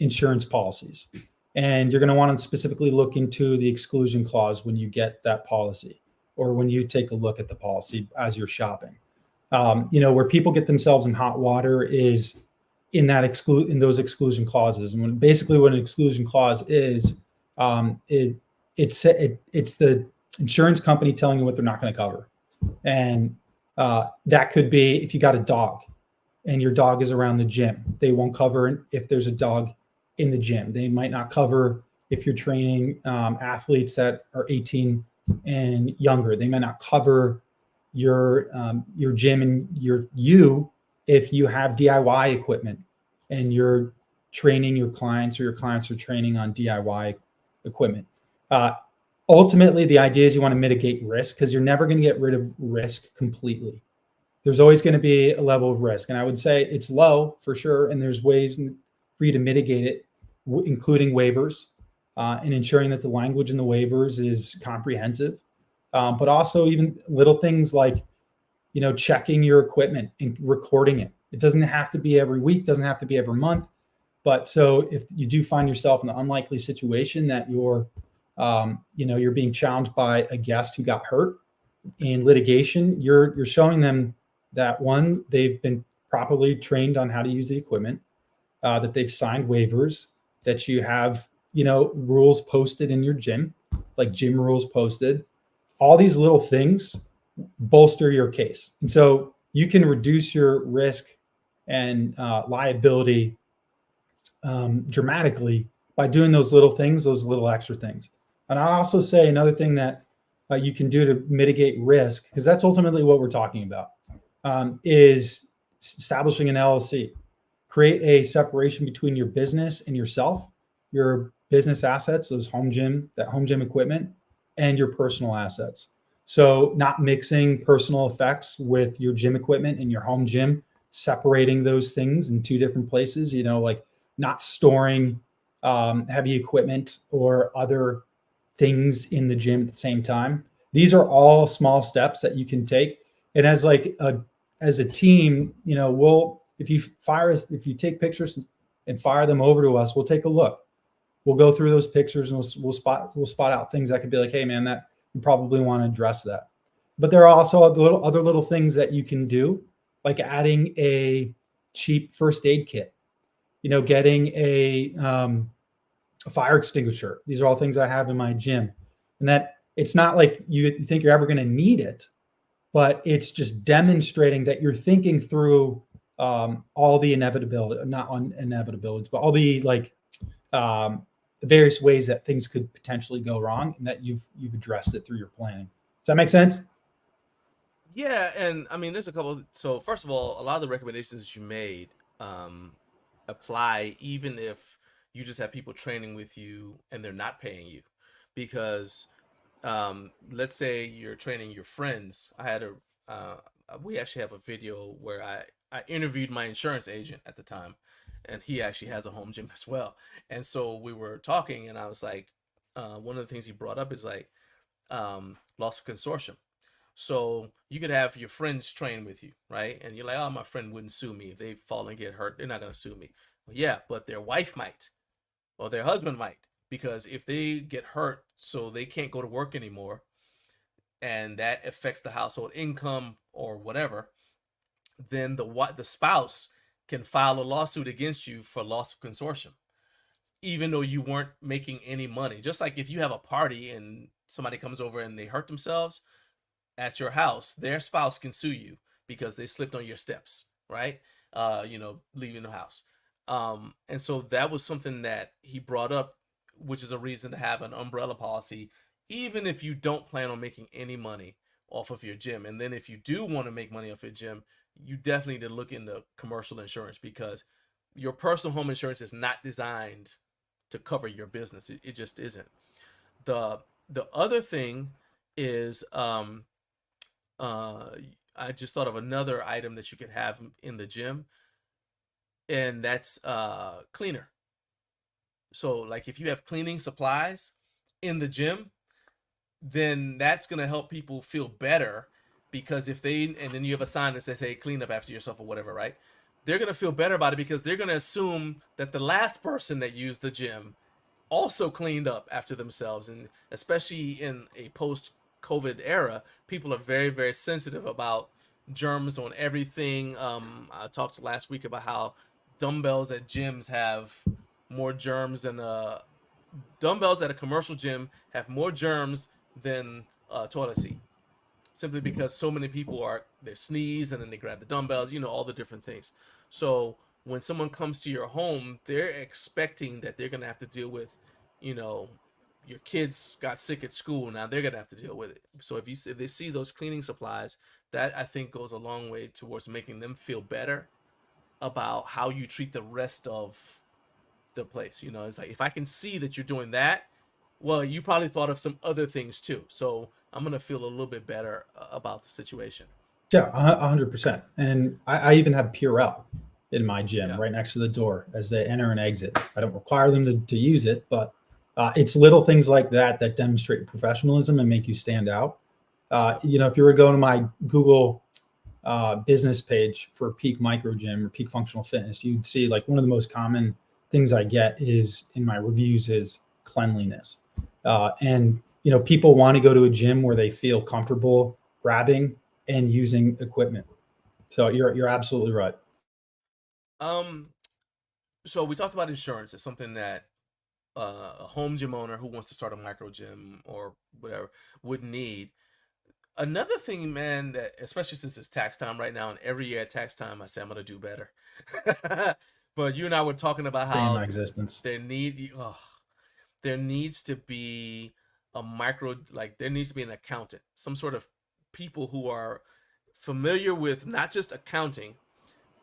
E: insurance policies, and you're going to want to specifically look into the exclusion clause when you get that policy or when you take a look at the policy as you're shopping. Where people get themselves in hot water is in those exclusion clauses. And what an exclusion clause is, it's the insurance company telling you what they're not going to cover. And that could be if you got a dog and your dog is around the gym, they won't cover if there's a dog in the gym. They might not cover if you're training athletes that are 18 and younger. They might not cover your gym and you if you have DIY equipment and you're training your clients, or your clients are training on DIY equipment. Ultimately, the idea is you want to mitigate risk, because you're never going to get rid of risk completely. There's always going to be a level of risk, and I would say it's low for sure. And there's ways for you to mitigate it, including waivers and ensuring that the language in the waivers is comprehensive. But also even little things like, checking your equipment and recording it. It doesn't have to be every week, doesn't have to be every month. But so if you do find yourself in the unlikely situation that you're being challenged by a guest who got hurt in litigation, you're showing them that, one, they've been properly trained on how to use the equipment, that they've signed waivers, that you have, rules posted in your gym, like gym rules posted. All these little things bolster your case. And so you can reduce your risk and liability dramatically by doing those little things, those little extra things. And I'll also say another thing that you can do to mitigate risk, because that's ultimately what we're talking about, is establishing an LLC. Create a separation between your business and yourself, your business assets, that home gym equipment, and your personal assets. So not mixing personal effects with your gym equipment and your home gym, separating those things in two different places, like not storing heavy equipment or other things in the gym at the same time. These are all small steps that you can take. And as a team, if you take pictures and fire them over to us, we'll take a look. We'll go through those pictures and we'll spot out things that could be like, hey man, that you probably want to address that. But there are also other little things that you can do, like adding a cheap first aid kit, getting a fire extinguisher. These are all things I have in my gym, and that it's not like you think you're ever going to need it, but it's just demonstrating that you're thinking through all the inevitabilities, but all the various ways that things could potentially go wrong, and that you've addressed it through your planning. Does that make sense?
A: Yeah, and I mean, there's a couple. So first of all, a lot of the recommendations that you made apply even if you just have people training with you and they're not paying you, because let's say you're training your friends. We actually have a video where I interviewed my insurance agent at the time, and he actually has a home gym as well. And so we were talking, and I was like, one of the things he brought up is like loss of consortium. So you could have your friends train with you, right? And you're like, oh, my friend wouldn't sue me if they fall and get hurt. They're not going to sue me. Well, yeah, but their wife might, or their husband might, because if they get hurt, so they can't go to work anymore, and that affects the household income or whatever, then the spouse can file a lawsuit against you for loss of consortium, even though you weren't making any money. Just like if you have a party and somebody comes over and they hurt themselves at your house, their spouse can sue you because they slipped on your steps, right? Leaving the house. And so that was something that he brought up, which is a reason to have an umbrella policy, even if you don't plan on making any money off of your gym. And then if you do want to make money off your gym, you definitely need to look into commercial insurance, because your personal home insurance is not designed to cover your business. It just isn't. The other thing is, I just thought of another item that you could have in the gym, and that's cleaner. So like if you have cleaning supplies in the gym, then that's going to help people feel better, because and then you have a sign that says, hey, clean up after yourself or whatever, right? They're going to feel better about it because they're going to assume that the last person that used the gym also cleaned up after themselves. And especially in a post-COVID era, people are very, very sensitive about germs on everything. I talked last week about how dumbbells at gyms have more germs than dumbbells at a commercial gym have more germs than toilet seat, simply because so many people they sneeze and then they grab the dumbbells, all the different things. So when someone comes to your home, they're expecting that they're going to have to deal with, your kids got sick at school, now they're going to have to deal with it. So if they see those cleaning supplies, that I think goes a long way towards making them feel better about how you treat the rest of the place. It's like, if I can see that you're doing that, well, you probably thought of some other things too. So I'm going to feel a little bit better about the situation.
E: Yeah, 100%. And I even have Purell in my gym right next to the door as they enter and exit. I don't require them to use it, but it's little things like that demonstrate professionalism and make you stand out. If you were going to my Google business page for Peak Micro Gym or Peak Functional Fitness, you'd see like one of the most common things I get is in my reviews is cleanliness. And people want to go to a gym where they feel comfortable grabbing and using equipment. So you're absolutely right.
A: Um, so we talked about insurance. It's something that a home gym owner who wants to start a micro gym or whatever would need. Another thing, man, that especially since it's tax time right now, and every year at tax time, I say I'm gonna do better. But you and I were talking about
E: Stay in my
A: how
E: existence.
A: there needs to be a micro, like there needs to be an accountant, some sort of people who are familiar with not just accounting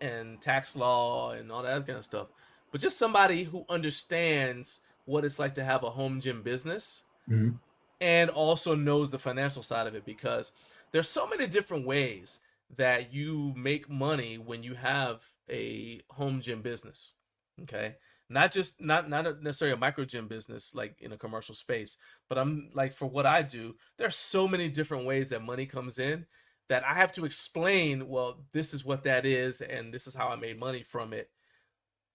A: and tax law and all that kind of stuff, but just somebody who understands what it's like to have a home gym business
E: Mhm.
A: and also knows the financial side of it, because there's so many different ways that you make money when you have a home gym business. Okay, not necessarily a micro gym business like in a commercial space, but I'm like, for what I do, there's so many different ways that money comes in that I have to explain, well, this is what that is and this is how I made money from it.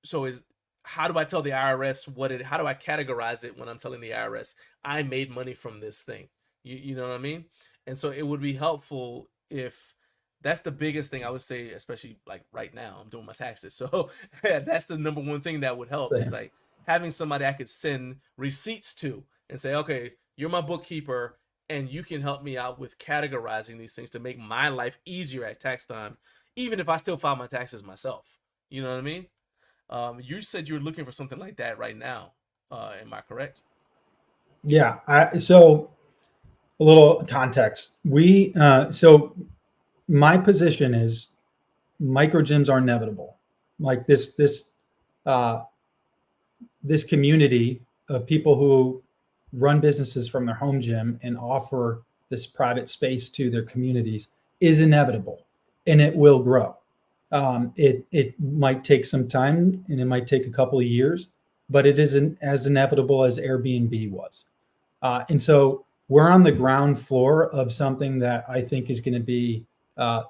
A: So is how do I tell the IRS what it, how do I categorize it when I'm telling the IRS I made money from this thing? You know what I mean? And so it would be helpful if that's the biggest thing I would say, especially like right now, I'm doing my taxes. So that's the number one thing that would help is
E: Same.
A: like having somebody I could send receipts to and say, okay, you're my bookkeeper and you can help me out with categorizing these things to make my life easier at tax time, even if I still file my taxes myself. You know what I mean? You said you were looking for something like that right now. Am I correct?
E: Yeah. So a little context. So my position is micro gyms are inevitable. Like uh, this community of people who run businesses from their home gym and offer this private space to their communities is inevitable, and it will grow. It might take some time, and it might take a couple of years, but it isn't as inevitable as Airbnb was. And so we're on the ground floor of something that I think is going to be uh,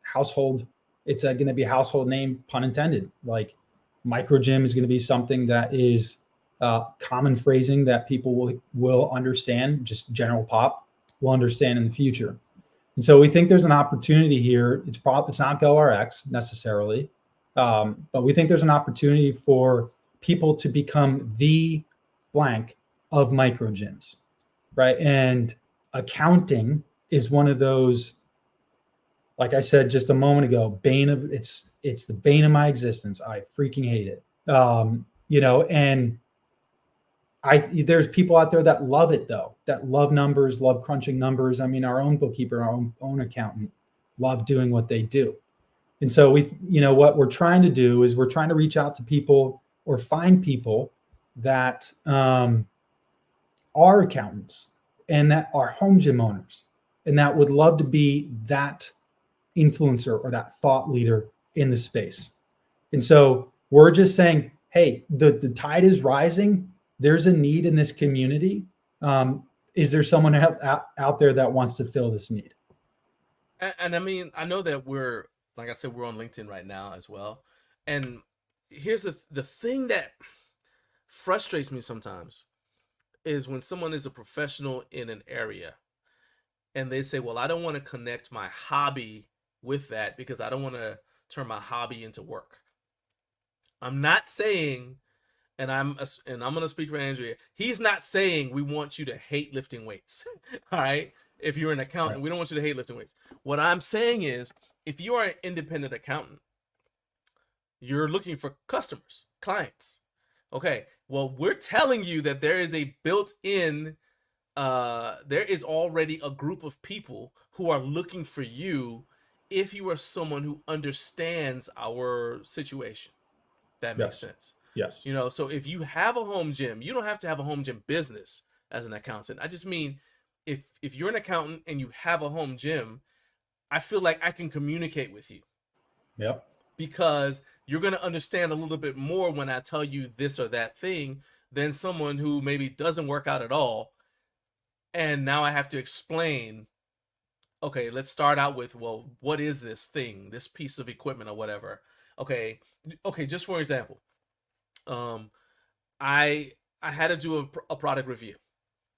E: household. It's going to be a household name, pun intended. Like micro gym is going to be something that is common phrasing that people will understand. Just general pop will understand in the future. And so we think there's an opportunity here. It's not GoRX necessarily, but we think there's an opportunity for people to become the blank of micro gyms, right? And accounting is one of those, like I said just a moment ago, it's the bane of my existence. I freaking hate it. And there's people out there that love it though, that love numbers, love crunching numbers. I mean, our own bookkeeper, our own accountant love doing what they do. And so what we're trying to do is we're trying to reach out to people or find people that are accountants and that are home gym owners and that would love to be that influencer or that thought leader in the space. And so we're just saying, hey, the tide is rising. There's a need in this community. Is there someone out there that wants to fill this need?
A: And I mean, I know that we're, like I said, we're on LinkedIn right now as well. And here's the thing that frustrates me sometimes is when someone is a professional in an area and they say, well, I don't want to connect my hobby with that because I don't want to turn my hobby into work. I'm not saying, and I'm going to speak for Andrea. He's not saying we want you to hate lifting weights. All right. If you're an accountant, we don't want you to hate lifting weights. What I'm saying is, if you are an independent accountant, you're looking for customers, clients. Okay. Well, we're telling you that there is a built-in, there is already a group of people who are looking for you if you are someone who understands our situation. That makes sense.
E: Yes.
A: So if you have a home gym, you don't have to have a home gym business as an accountant. I just mean, if you're an accountant and you have a home gym, I feel like I can communicate with you.
E: Yep.
A: Because you're going to understand a little bit more when I tell you this or that thing than someone who maybe doesn't work out at all. And now I have to explain, okay, let's start out with, well, what is this thing, this piece of equipment or whatever? Okay, just for example, I had to do a product review.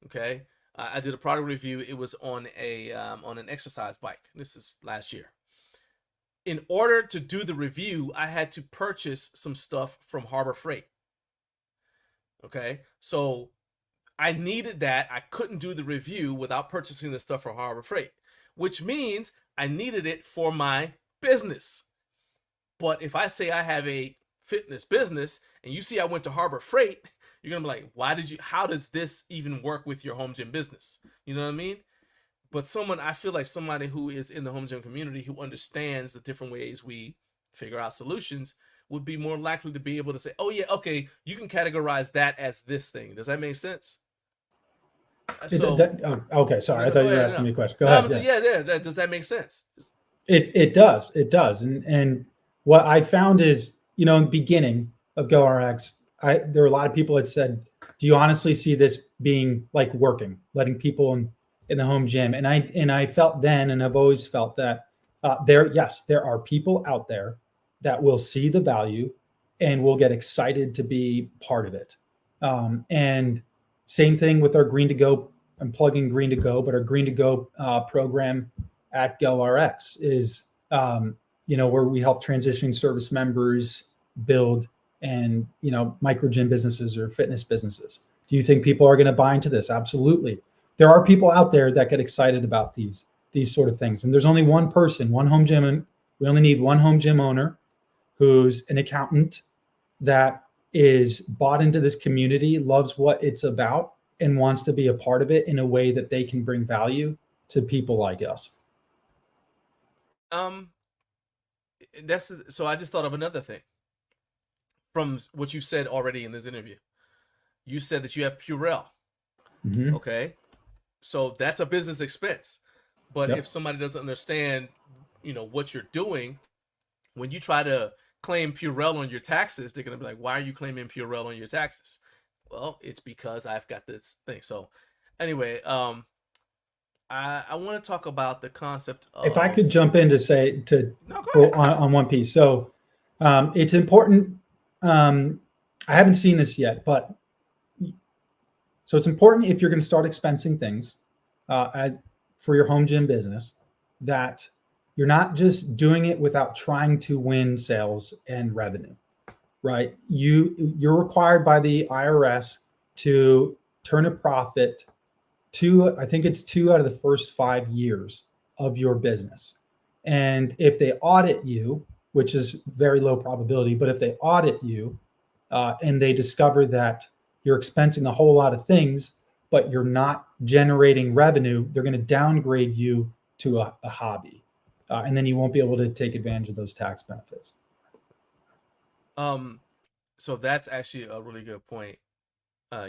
A: Okay, I did a product review. It was on an exercise bike. This is last year. in order to do the review, I had to purchase some stuff from Harbor Freight. Okay, so I needed that. I couldn't do the review without purchasing the stuff from Harbor Freight, which means I needed it for my business. But if I say I have a fitness business and you see I went to Harbor Freight, you're gonna be like, how does this even work with your home gym business? You know what I mean? But I feel like somebody who is in the home gym community, who understands the different ways we figure out solutions, would be more likely to be able to say, oh yeah, okay, you can categorize that as this thing. Does that make sense? So,
E: okay, sorry, I thought you were asking me a question. Go ahead.
A: Yeah. Does that make sense?
E: It does. And what I found is, in the beginning of GoRX, there were a lot of people that said, do you honestly see this being like working, letting people in the home gym? And I felt then, and I've always felt that there are people out there that will see the value and will get excited to be part of it. And same thing with our Green to Go. I'm plugging Green to Go, but our Green to Go program at GoRX is, where we help transitioning service members build and, micro gym businesses or fitness businesses. Do you think people are going to buy into this? Absolutely. There are people out there that get excited about these sort of things. And there's only one person, one home gym. And we only need one home gym owner who's an accountant that is bought into this community, loves what it's about, and wants to be a part of it in a way that they can bring value to people like us.
A: So I just thought of another thing from what you said already in this interview. You said that you have Purell.
E: Mm-hmm.
A: Okay. So that's a business expense. But
E: Yep.
A: if somebody doesn't understand, what you're doing, when you try to claim Purell on your taxes, they're going to be like, why are you claiming Purell on your taxes? Well, it's because I've got this thing. So anyway, I want to talk about the concept of...
E: If I could jump in to say
A: No, go ahead.
E: on one piece. So it's important. I haven't seen this yet, but so it's important if you're going to start expensing things for your home gym business, that you're not just doing it without trying to win sales and revenue, right? You're required by the IRS to turn a profit I think it's 2 out of the first 5 years of your business. And if they audit you, which is very low probability, but if they audit you and they discover that you're expensing a whole lot of things, but you're not generating revenue, they're going to downgrade you to a hobby. And then you won't be able to take advantage of those tax benefits.
A: So that's actually a really good point.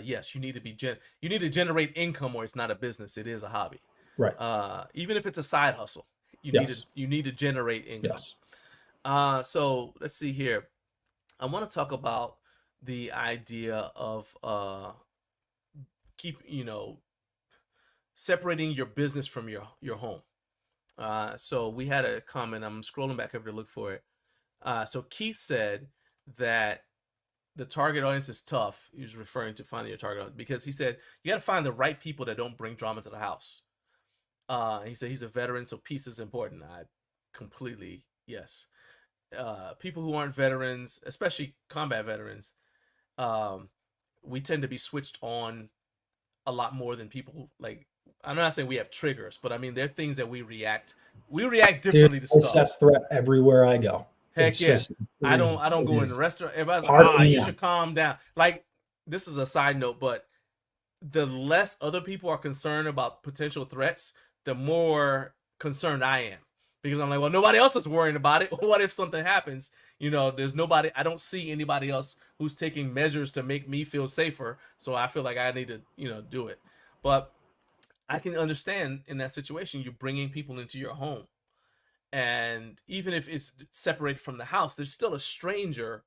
A: Yes, you need to generate income, or it's not a business; it is a hobby.
E: Right.
A: Even if it's a side hustle, you need to generate income.
E: Yes.
A: So let's see here. I want to talk about the idea of separating your business from your home. So we had a comment. I'm scrolling back over to look for it. So Keith said that the target audience is tough. He was referring to finding your target audience because he said you got to find the right people that don't bring drama to the house. He said he's a veteran, so peace is important. I completely, yes. People who aren't veterans, especially combat veterans, we tend to be switched on a lot more than people like. I'm not saying we have triggers, but I mean, there are things that we react differently to stuff.
E: Assess threat everywhere I go.
A: Heck yeah. I don't go in the restaurant. Everybody's like, you should calm down. Like, this is a side note, but the less other people are concerned about potential threats, the more concerned I am. Because I'm like, well, nobody else is worrying about it. What if something happens? There's nobody, I don't see anybody else who's taking measures to make me feel safer. So I feel like I need to, do it. But I can understand in that situation, you're bringing people into your home. And even if it's separated from the house, there's still a stranger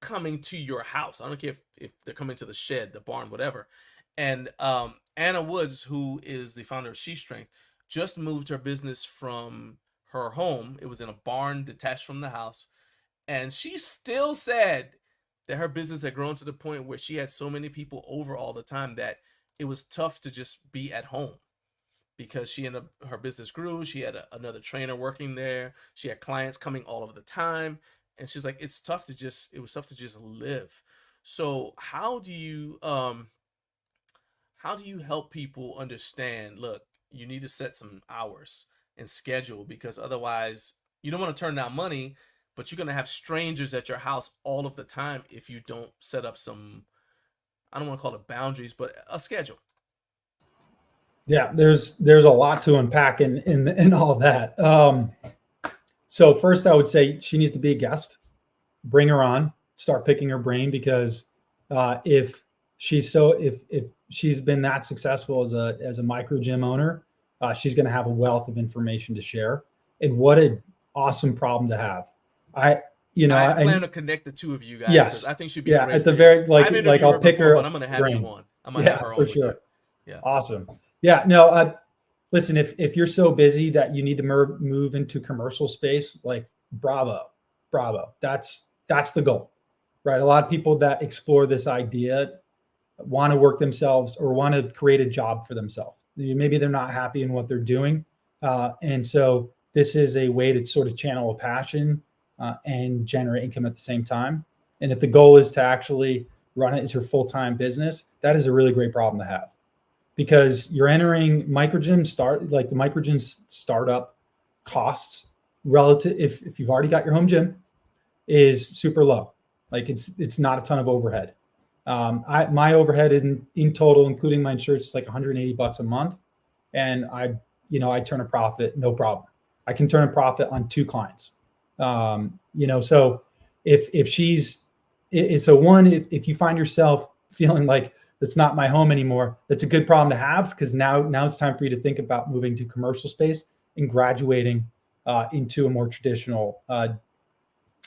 A: coming to your house. I don't care if they're coming to the shed, the barn, whatever. And Anna Woods, who is the founder of She Strength, just moved her business from her home. It was in a barn detached from the house. And she still said that her business had grown to the point where she had so many people over all the time that it was tough to just be at home because her business grew. She had another trainer working there. She had clients coming all of the time. And she's like, it was tough to just live. So how do you help people understand, look, you need to set some hours and schedule, because otherwise you don't want to turn down money, but you're going to have strangers at your house all of the time if you don't set up some, I don't want to call it boundaries, but a schedule.
E: Yeah, there's a lot to unpack in all that. So first, I would say she needs to be a guest. Bring her on. Start picking her brain, because if she's been that successful as a micro gym owner, she's going to have a wealth of information to share. And what an awesome problem to have. I
A: plan to connect the two of you guys.
E: Yes,
A: I think she'd be great
E: at the very I'll pick her.
A: but I'm going to have you on. I'm going to have her on
E: for sure.
A: You. Yeah,
E: awesome. Yeah, no. Listen, if you're so busy that you need to move into commercial space, like bravo. That's the goal, right? A lot of people that explore this idea want to work themselves or want to create a job for themselves. Maybe they're not happy in what they're doing, and so this is a way to sort of channel a passion and generate income at the same time. And if the goal is to actually run it as your full-time business, that is a really great problem to have, because you're entering microgym the microgym startup costs relative, if you've already got your home gym, is super low. Like it's not a ton of overhead. My overhead in total, including my insurance, is like $180 a month. And I turn a profit, no problem. I can turn a profit on 2 clients. So if you find yourself feeling like that's not my home anymore, that's a good problem to have, because now it's time for you to think about moving to commercial space and graduating into a more traditional,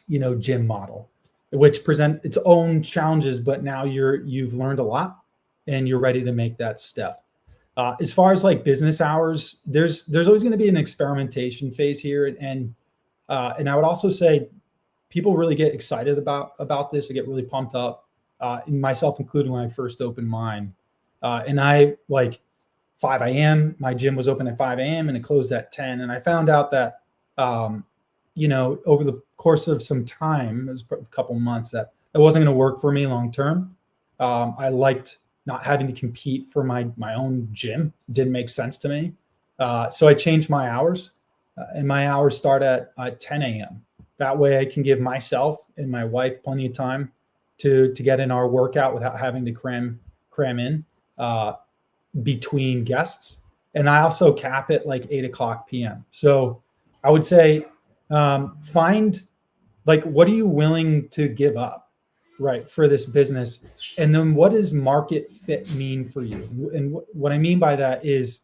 E: gym model, which present its own challenges, but now you've learned a lot and you're ready to make that step. As far as like business hours, there's always going to be an experimentation phase here. And I would also say people really get excited about this. They get really pumped up, and myself included, when I first opened mine. And I, like, 5 a.m., my gym was open at 5 a.m. and it closed at 10. And I found out that, over the course of some time, it was a couple months, that wasn't going to work for me long term. I liked not having to compete for my own gym. It didn't make sense to me. So I changed my hours, and my hours start at 10 a.m. That way I can give myself and my wife plenty of time to get in our workout without having to cram in between guests. And I also cap it like 8:00 p.m. So I would say, find, like, what are you willing to give up, right, for this business? And then what does market fit mean for you? And what I mean by that is,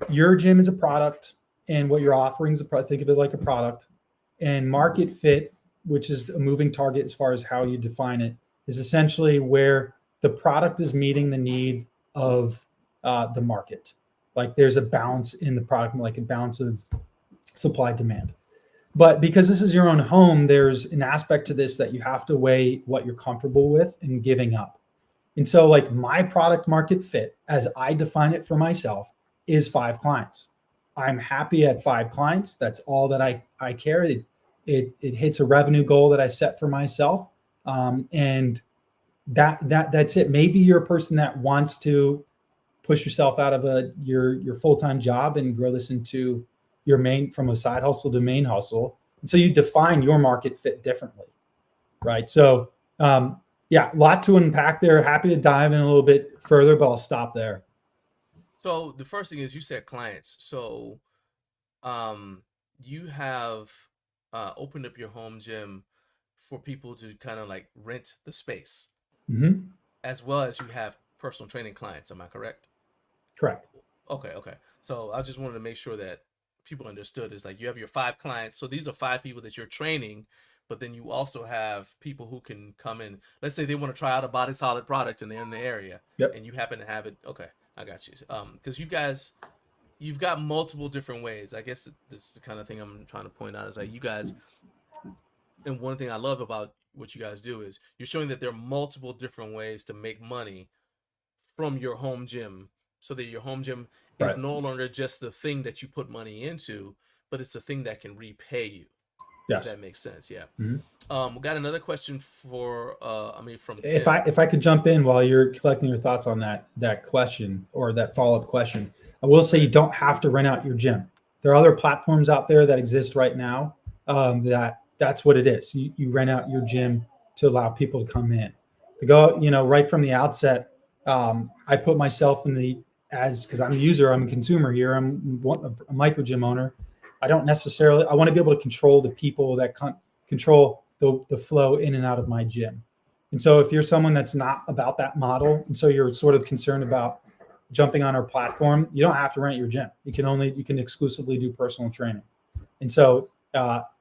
E: your gym is a product, and what you're offering is a product. Think of it like a product. And market fit, which is a moving target as far as how you define it, is essentially where the product is meeting the need of the market. Like, there's a balance in the product, like a balance of supply demand. But because this is your own home, there's an aspect to this that you have to weigh what you're comfortable with and giving up. And so, like, my product market fit, as I define it for myself, is 5 clients. I'm happy at 5 clients. That's all that I care. It hits a revenue goal that I set for myself. And that's it. Maybe you're a person that wants to push yourself out of your full-time job and grow this into from a side hustle to main hustle. And so you define your market fit differently, right? So, a lot to unpack there. Happy to dive in a little bit further, but I'll stop there.
A: So the first thing is, you said clients. So you have opened up your home gym for people to kind of like rent the space,
E: Mm-hmm.
A: as well as you have personal training clients. Am I correct?
E: Correct.
A: Okay. So I just wanted to make sure that people understood, is like, you have your 5 clients. So these are 5 people that you're training, but then you also have people who can come in. Let's say they want to try out a Body Solid product and they're in the area.
E: Yep.
A: And you happen to have it. Okay, I got you. Because you've got multiple different ways. I guess this is the kind of thing I'm trying to point out, is like, you guys, and one thing I love about what you guys do is you're showing that there are multiple different ways to make money from your home gym so that your home gym
E: Right.
A: is no longer just the thing that you put money into, but it's the thing that can repay you.
E: Yes.
A: If that makes sense. Yeah.
E: Mhm.
A: We got another question from
E: If
A: Tim.
E: I could jump in while you're collecting your thoughts on that question or that follow-up question, I will say you don't have to rent out your gym. There are other platforms out there that exist right now that's what it is. You rent out your gym to allow people to come in. To go, right from the outset, I put myself because I'm a user, I'm a consumer here, I'm a micro gym owner. I want to be able to control the people that control the flow in and out of my gym. And so if you're someone that's not about that model, and so you're sort of concerned about jumping on our platform, you don't have to rent your gym. You can exclusively do personal training. And so,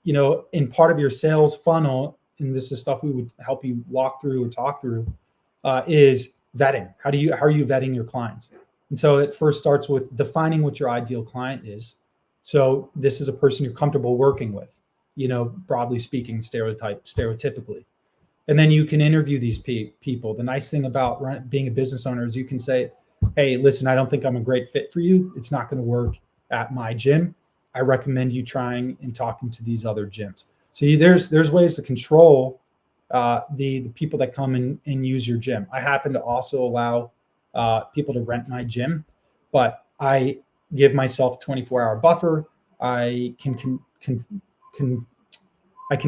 E: in part of your sales funnel, and this is stuff we would help you walk through or talk through, is vetting. How are you vetting your clients? And so it first starts with defining what your ideal client is. So this is a person you're comfortable working with, broadly speaking, stereotypically. And then you can interview these people. The nice thing about being a business owner is you can say, hey, listen, I don't think I'm a great fit for you. It's not going to work at my gym. I recommend you trying and talking to these other gyms. So there's ways to control the people that come and use your gym. I happen to also allow people to rent my gym, but I give myself a 24-hour buffer. I can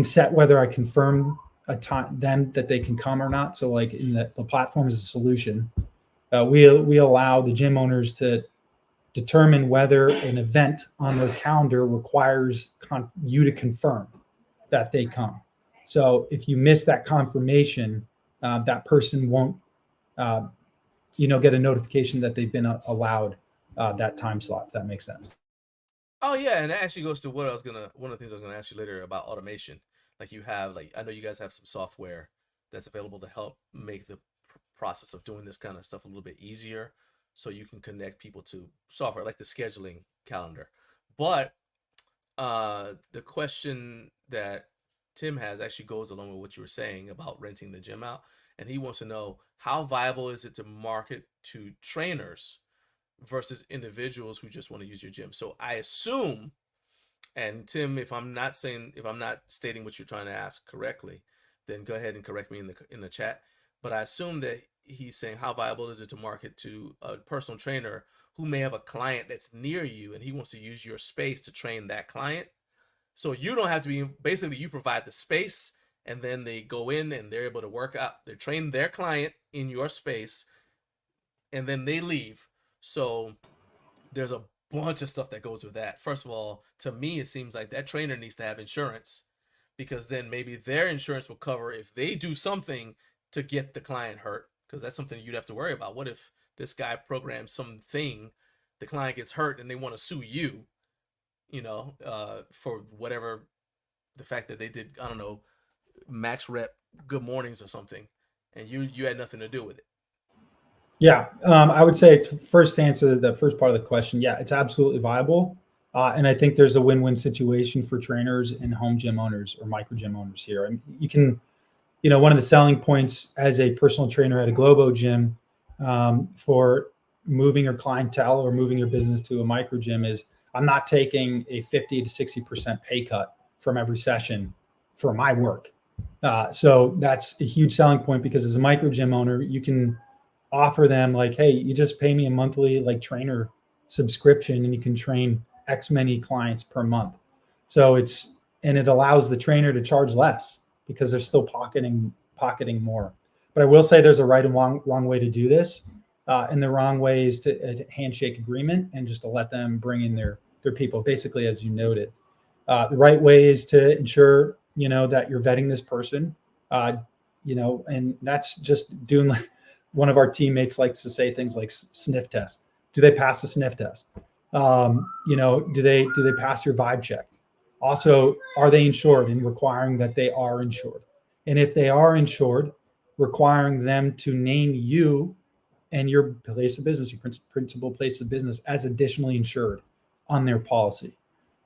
E: set whether I confirm a time them that they can come or not. So like in the platform is a solution. We allow the gym owners to determine whether an event on their calendar requires you to confirm that they come. So if you miss that confirmation, that person won't, get a notification that they've been allowed that time slot. If that makes sense.
A: Oh yeah, and that actually goes to one of the things I was gonna ask you later about automation. Like I know you guys have some software that's available to help make the process of doing this kind of stuff a little bit easier, so you can connect people to software like the scheduling calendar. But the question that Tim has actually goes along with what you were saying about renting the gym out, and he wants to know how viable is it to market to trainers versus individuals who just want to use your gym. So I assume, and Tim, if I'm not stating what you're trying to ask correctly, then go ahead and correct me in the chat. But I assume that he's saying how viable is it to market to a personal trainer who may have a client that's near you and he wants to use your space to train that client. So you don't have to be, basically you provide the space and then they go in and they're able to work out, they train their client in your space and then they leave. So there's a bunch of stuff that goes with that. First of all, to me, it seems like that trainer needs to have insurance, because then maybe their insurance will cover if they do something to get the client hurt, because that's something you'd have to worry about. What if this guy programs something, the client gets hurt and they want to sue you, for whatever, the fact that they did, I don't know, max rep good mornings or something, and you had nothing to do with it.
E: Yeah, I would say first to answer the first part of the question, yeah, it's absolutely viable. And I think there's a win-win situation for trainers and home gym owners or micro gym owners here. And you can, one of the selling points as a personal trainer at a Globo gym for moving your clientele or moving your business to a micro gym is I'm not taking a 50 to 60% pay cut from every session for my work. So that's a huge selling point, because as a micro gym owner, you can offer them like, hey, you just pay me a monthly trainer subscription and you can train X many clients per month. So it allows the trainer to charge less because they're still pocketing more. But I will say there's a right and wrong way to do this. And the wrong way is to handshake agreement and just to let them bring in their people, basically, as you noted. The right way is to ensure, that you're vetting this person, and that's just doing like one of our teammates likes to say things like sniff test. Do they pass the sniff test? Do they pass your vibe check? Also, are they insured, and requiring that they are insured? And if they are insured, requiring them to name you and your place of business, your principal place of business, as additionally insured on their policy.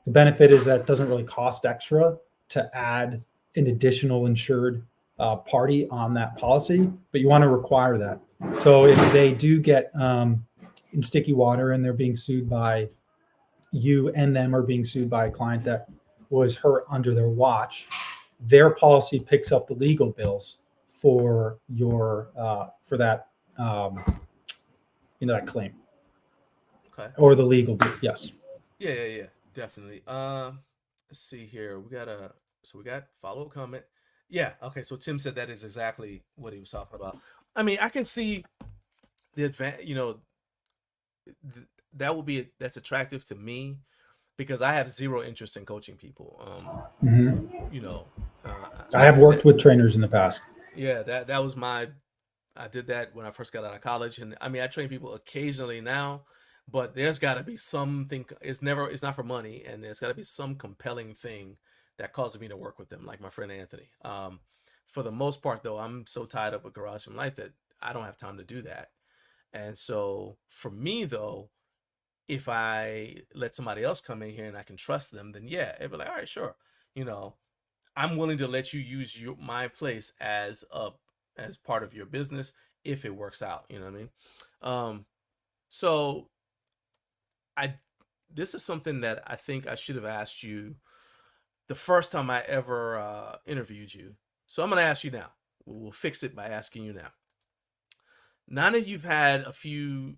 E: The benefit is that it doesn't really cost extra to add an additional insured party on that policy, but you want to require that. So if they do get in sticky water and they're being sued by you, and them are being sued by a client that was hurt under their watch, their policy picks up the legal bills for your for that that claim
A: Okay.
E: or the legal bill. Yes.
A: Yeah, definitely. Let's see here. We got follow-up comment. Yeah, okay. So Tim said that is exactly what he was talking about. I mean, I can see the that's attractive to me because I have zero interest in coaching people.
E: I have worked with trainers in the past.
A: Yeah, that was I did that when I first got out of college, and I mean, I train people occasionally now, but there's got to be something. It's not for money, and there's got to be some compelling thing that causes me to work with them, like my friend Anthony. For the most part, though, I'm so tied up with Garage from Life that I don't have time to do that. And so for me, though, if I let somebody else come in here and I can trust them, then yeah, it'd be like, all right, sure. I'm willing to let you use my place as part of your business if it works out. You know what I mean? So this is something that I think I should have asked you the first time I ever interviewed you. So I'm going to ask you now. We'll fix it by asking you now. Now that you've had you've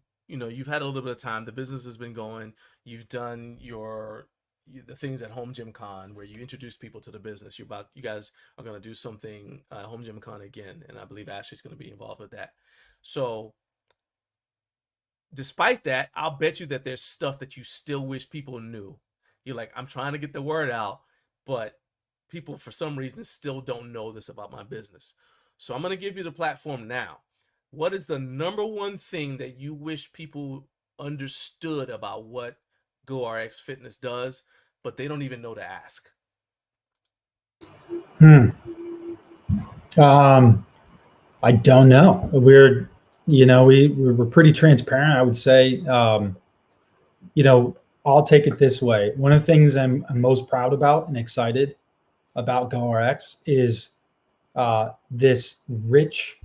A: had a little bit of time, the business has been going, you've done the things at Home Gym Con where you introduce people to the business. You guys are going to do something Home Gym Con again, and I believe Ashley's going to be involved with that. So despite that, I'll bet you that there's stuff that you still wish people knew. You're like, I'm trying to get the word out, but people for some reason still don't know this about my business. So I'm going to give you the platform now. What is the number one thing that you wish people understood about what GORX Fitness does, but they don't even know to ask?
E: I don't know. We're pretty transparent. I would say, I'll take it this way. One of the things I'm most proud about and excited about GORX is this rich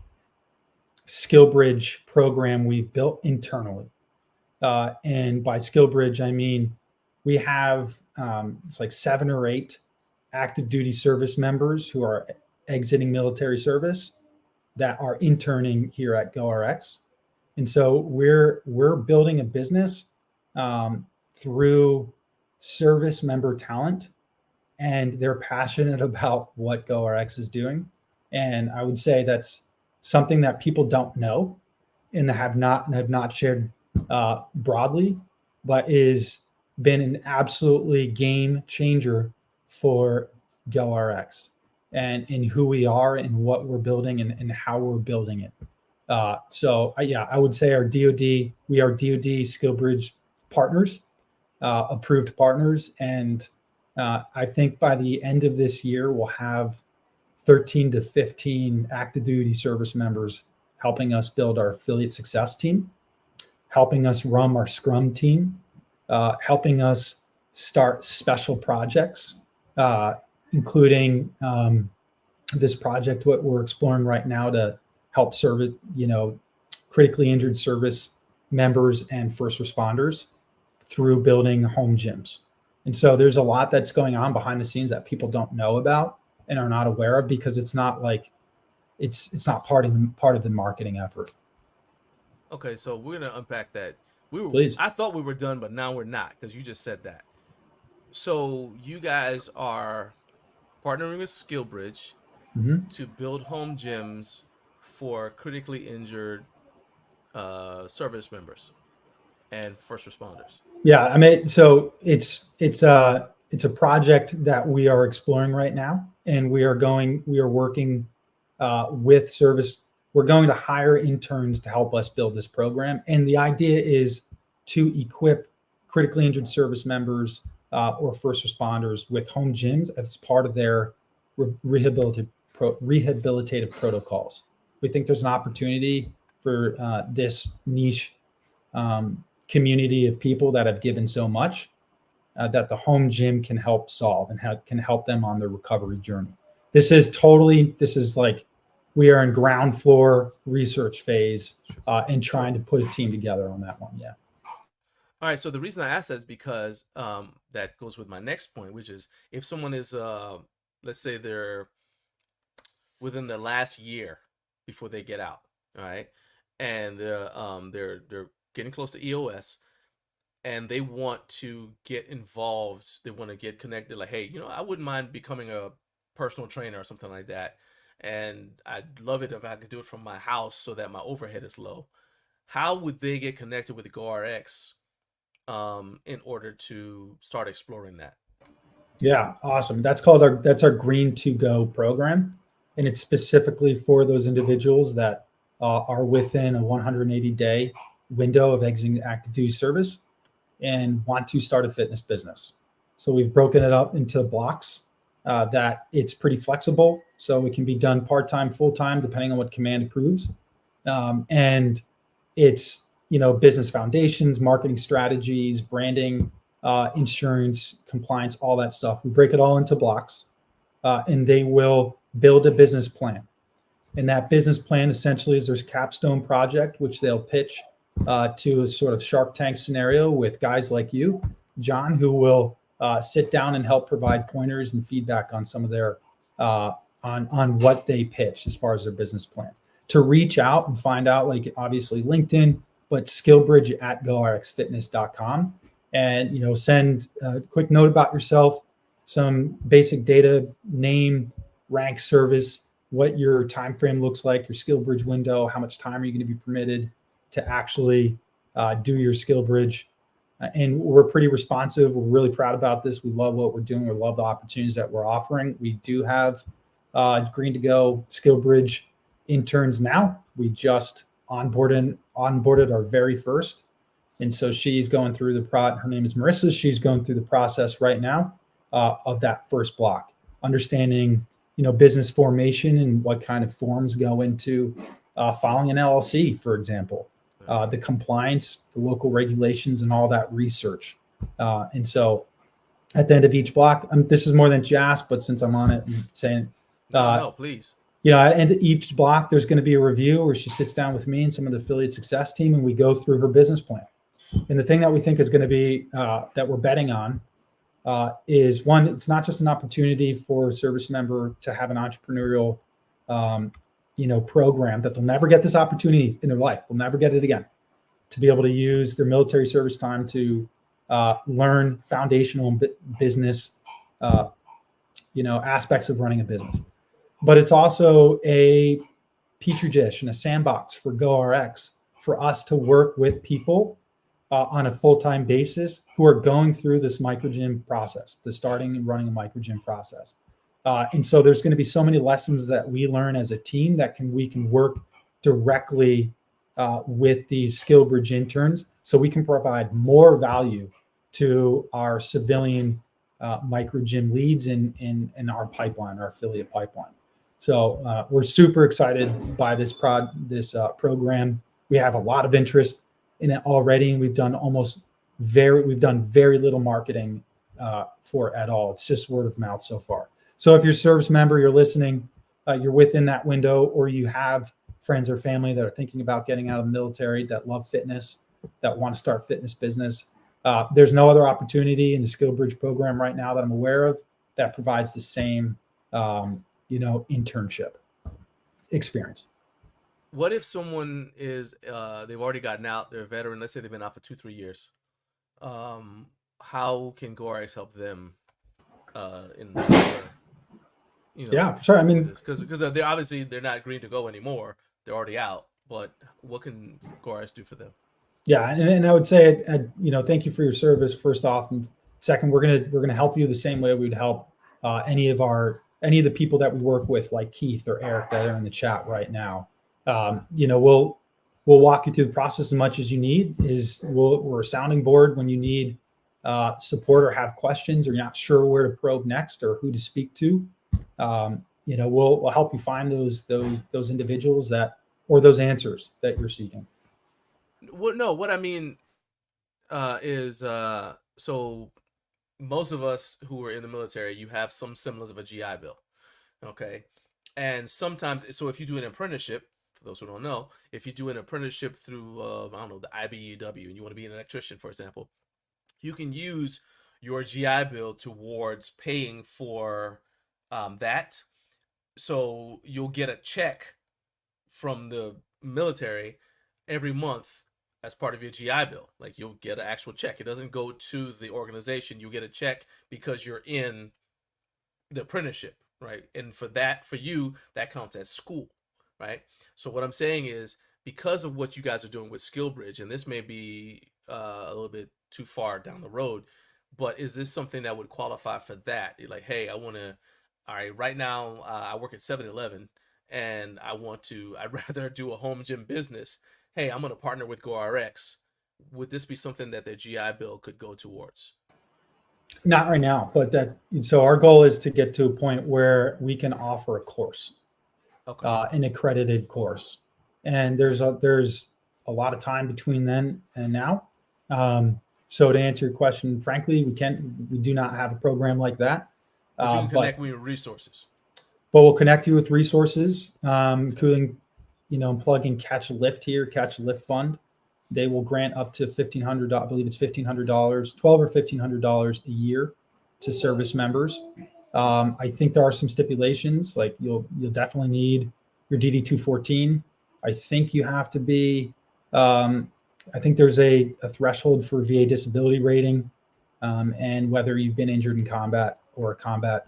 E: skill bridge program we've built internally. And by skill bridge, I mean, we have, it's like 7 or 8 active duty service members who are exiting military service that are interning here at GORX. And so we're building a business through service member talent, and they're passionate about what GORX is doing. And I would say that's something that people don't know and have not shared broadly, but is been an absolutely game changer for GORX and in who we are and what we're building and how we're building it. I would say we are DoD Skill Bridge partners, approved partners. And I think by the end of this year, we'll have 13 to 15 active duty service members helping us build our affiliate success team, helping us run our Scrum team, helping us start special projects, including this project, what we're exploring right now to help serve, critically injured service members and first responders through building home gyms. And so there's a lot that's going on behind the scenes that people don't know about and are not aware of because it's not like it's not part of the marketing effort.
A: Okay, so we're gonna unpack that.
E: Please.
A: I thought we were done, but now we're not because you just said that. So you guys are partnering with SkillBridge to build home gyms for critically injured service members and first responders.
E: Yeah, I mean, so it's a project that we are exploring right now, and we are working with service. We're going to hire interns to help us build this program, and the idea is to equip critically injured service members or first responders with home gyms as part of their rehabilitative protocols. We think there's an opportunity for this niche community of people that have given so much that the home gym can help solve and can help them on their recovery journey. This is like we are in ground floor research phase and trying to put a team together on that one. Yeah.
A: All right. So the reason I asked that is because that goes with my next point, which is if someone is, let's say they're within the last year before they get out, all right, and they're getting close to EOS, and they want to get involved, they want to get connected. Like, hey, I wouldn't mind becoming a personal trainer or something like that, and I'd love it if I could do it from my house so that my overhead is low. How would they get connected with the GORX in order to start exploring that?
E: Yeah, awesome. That's our Green to Go program, and it's specifically for those individuals that are within a 180-day window of exiting active duty service and want to start a fitness business. So we've broken it up into blocks that it's pretty flexible, so it can be done part-time, full-time, depending on what command approves, and it's business foundations, marketing strategies, branding, insurance, compliance, all that stuff. We break it all into blocks, and they will build a business plan. And that business plan essentially is there's a capstone project, which they'll pitch to a sort of Shark Tank scenario with guys like you, John, who will sit down and help provide pointers and feedback on some of their on what they pitch as far as their business plan. To reach out and find out, like obviously LinkedIn, but skillbridge at gorxfitness.com. And send a quick note about yourself, some basic data, name, rank, service, what your time frame looks like, your skill bridge window, how much time are you going to be permitted to actually do your skill bridge. And we're pretty responsive. We're really proud about this. We love what we're doing. We love the opportunities that we're offering. We do have Green to Go skill bridge interns now. We just onboarded our very first. And so she's going through her name is Marissa. She's going through the process right now of that first block, understanding, business formation and what kind of forms go into filing an LLC, for example, the compliance, the local regulations, and all that research. And so at the end of each block, this is more than you asked, but since I'm on it, I'm saying,
A: no, please.
E: At the end of each block, there's going to be a review where she sits down with me and some of the affiliate success team, and we go through her business plan. And the thing that we think is going to be that we're betting on is one, it's not just an opportunity for a service member to have an entrepreneurial, program that they'll never get this opportunity in their life. They'll never get it again, to be able to use their military service time to learn foundational business, aspects of running a business. But it's also a petri dish and a sandbox for GoRX for us to work with people on a full-time basis who are going through this microgym process, the starting and running a microgym process. And so there's going to be so many lessons that we learn as a team that we can work directly with these skill bridge interns, so we can provide more value to our civilian microgym leads in our pipeline, our affiliate pipeline. So we're super excited by this program. We have a lot of interest in it already, and we've done very little marketing for it at all. It's just word of mouth so far. So if you're a service member, you're listening, you're within that window, or you have friends or family that are thinking about getting out of the military, that love fitness, that want to start fitness business, there's no other opportunity in the Skill Bridge program right now that I'm aware of that provides the same internship experience.
A: What if someone is they've already gotten out, they're a veteran, let's say they've been out for 2-3 years? How can GORX help them in the summer?
E: Yeah, for sure. I mean,
A: because they're not green to go anymore. They're already out. But what can GORX do for them?
E: Yeah, and I would say, thank you for your service first off, and second, we're gonna help you the same way we'd help any of the people that we work with, like Keith or Eric that are in the chat right now. We'll walk you through the process as much as you need. We're a sounding board when you need support or have questions or you're not sure where to probe next or who to speak to. We'll help you find those individuals or those answers that you're seeking.
A: What I mean is so most of us who are in the military, you have some semblance of a GI Bill, okay? And sometimes, so if you do an apprenticeship, for those who don't know, if you do an apprenticeship through, I don't know, the IBEW, and you want to be an electrician, for example, you can use your GI Bill towards paying for that. So you'll get a check from the military every month as part of your GI Bill. Like you'll get an actual check. It doesn't go to the organization. You get a check because you're in the apprenticeship, right? And for you, that counts as school, right? So what I'm saying is, because of what you guys are doing with SkillBridge, and this may be a little bit too far down the road, but is this something that would qualify for that? You're like, hey, all right, right now I work at 7-Eleven and I'd rather do a home gym business. Hey, I'm going to partner with GORX. Would this be something that the GI Bill could go towards?
E: Not right now, but so our goal is to get to a point where we can offer a course, an accredited course, and there's a lot of time between then and now. So to answer your question, frankly, we do not have a program like that.
A: But you can connect with resources.
E: But we'll connect you with resources, including, plug in Catch a Lift here, Catch a Lift Fund. They will grant up to $1,500. I believe it's $1,500, $1,200 or $1,500 a year to service members. I think there are some stipulations, like you'll definitely need your DD-214. I think you have to be. I think there's a threshold for VA disability rating, and whether you've been injured in combat or a combat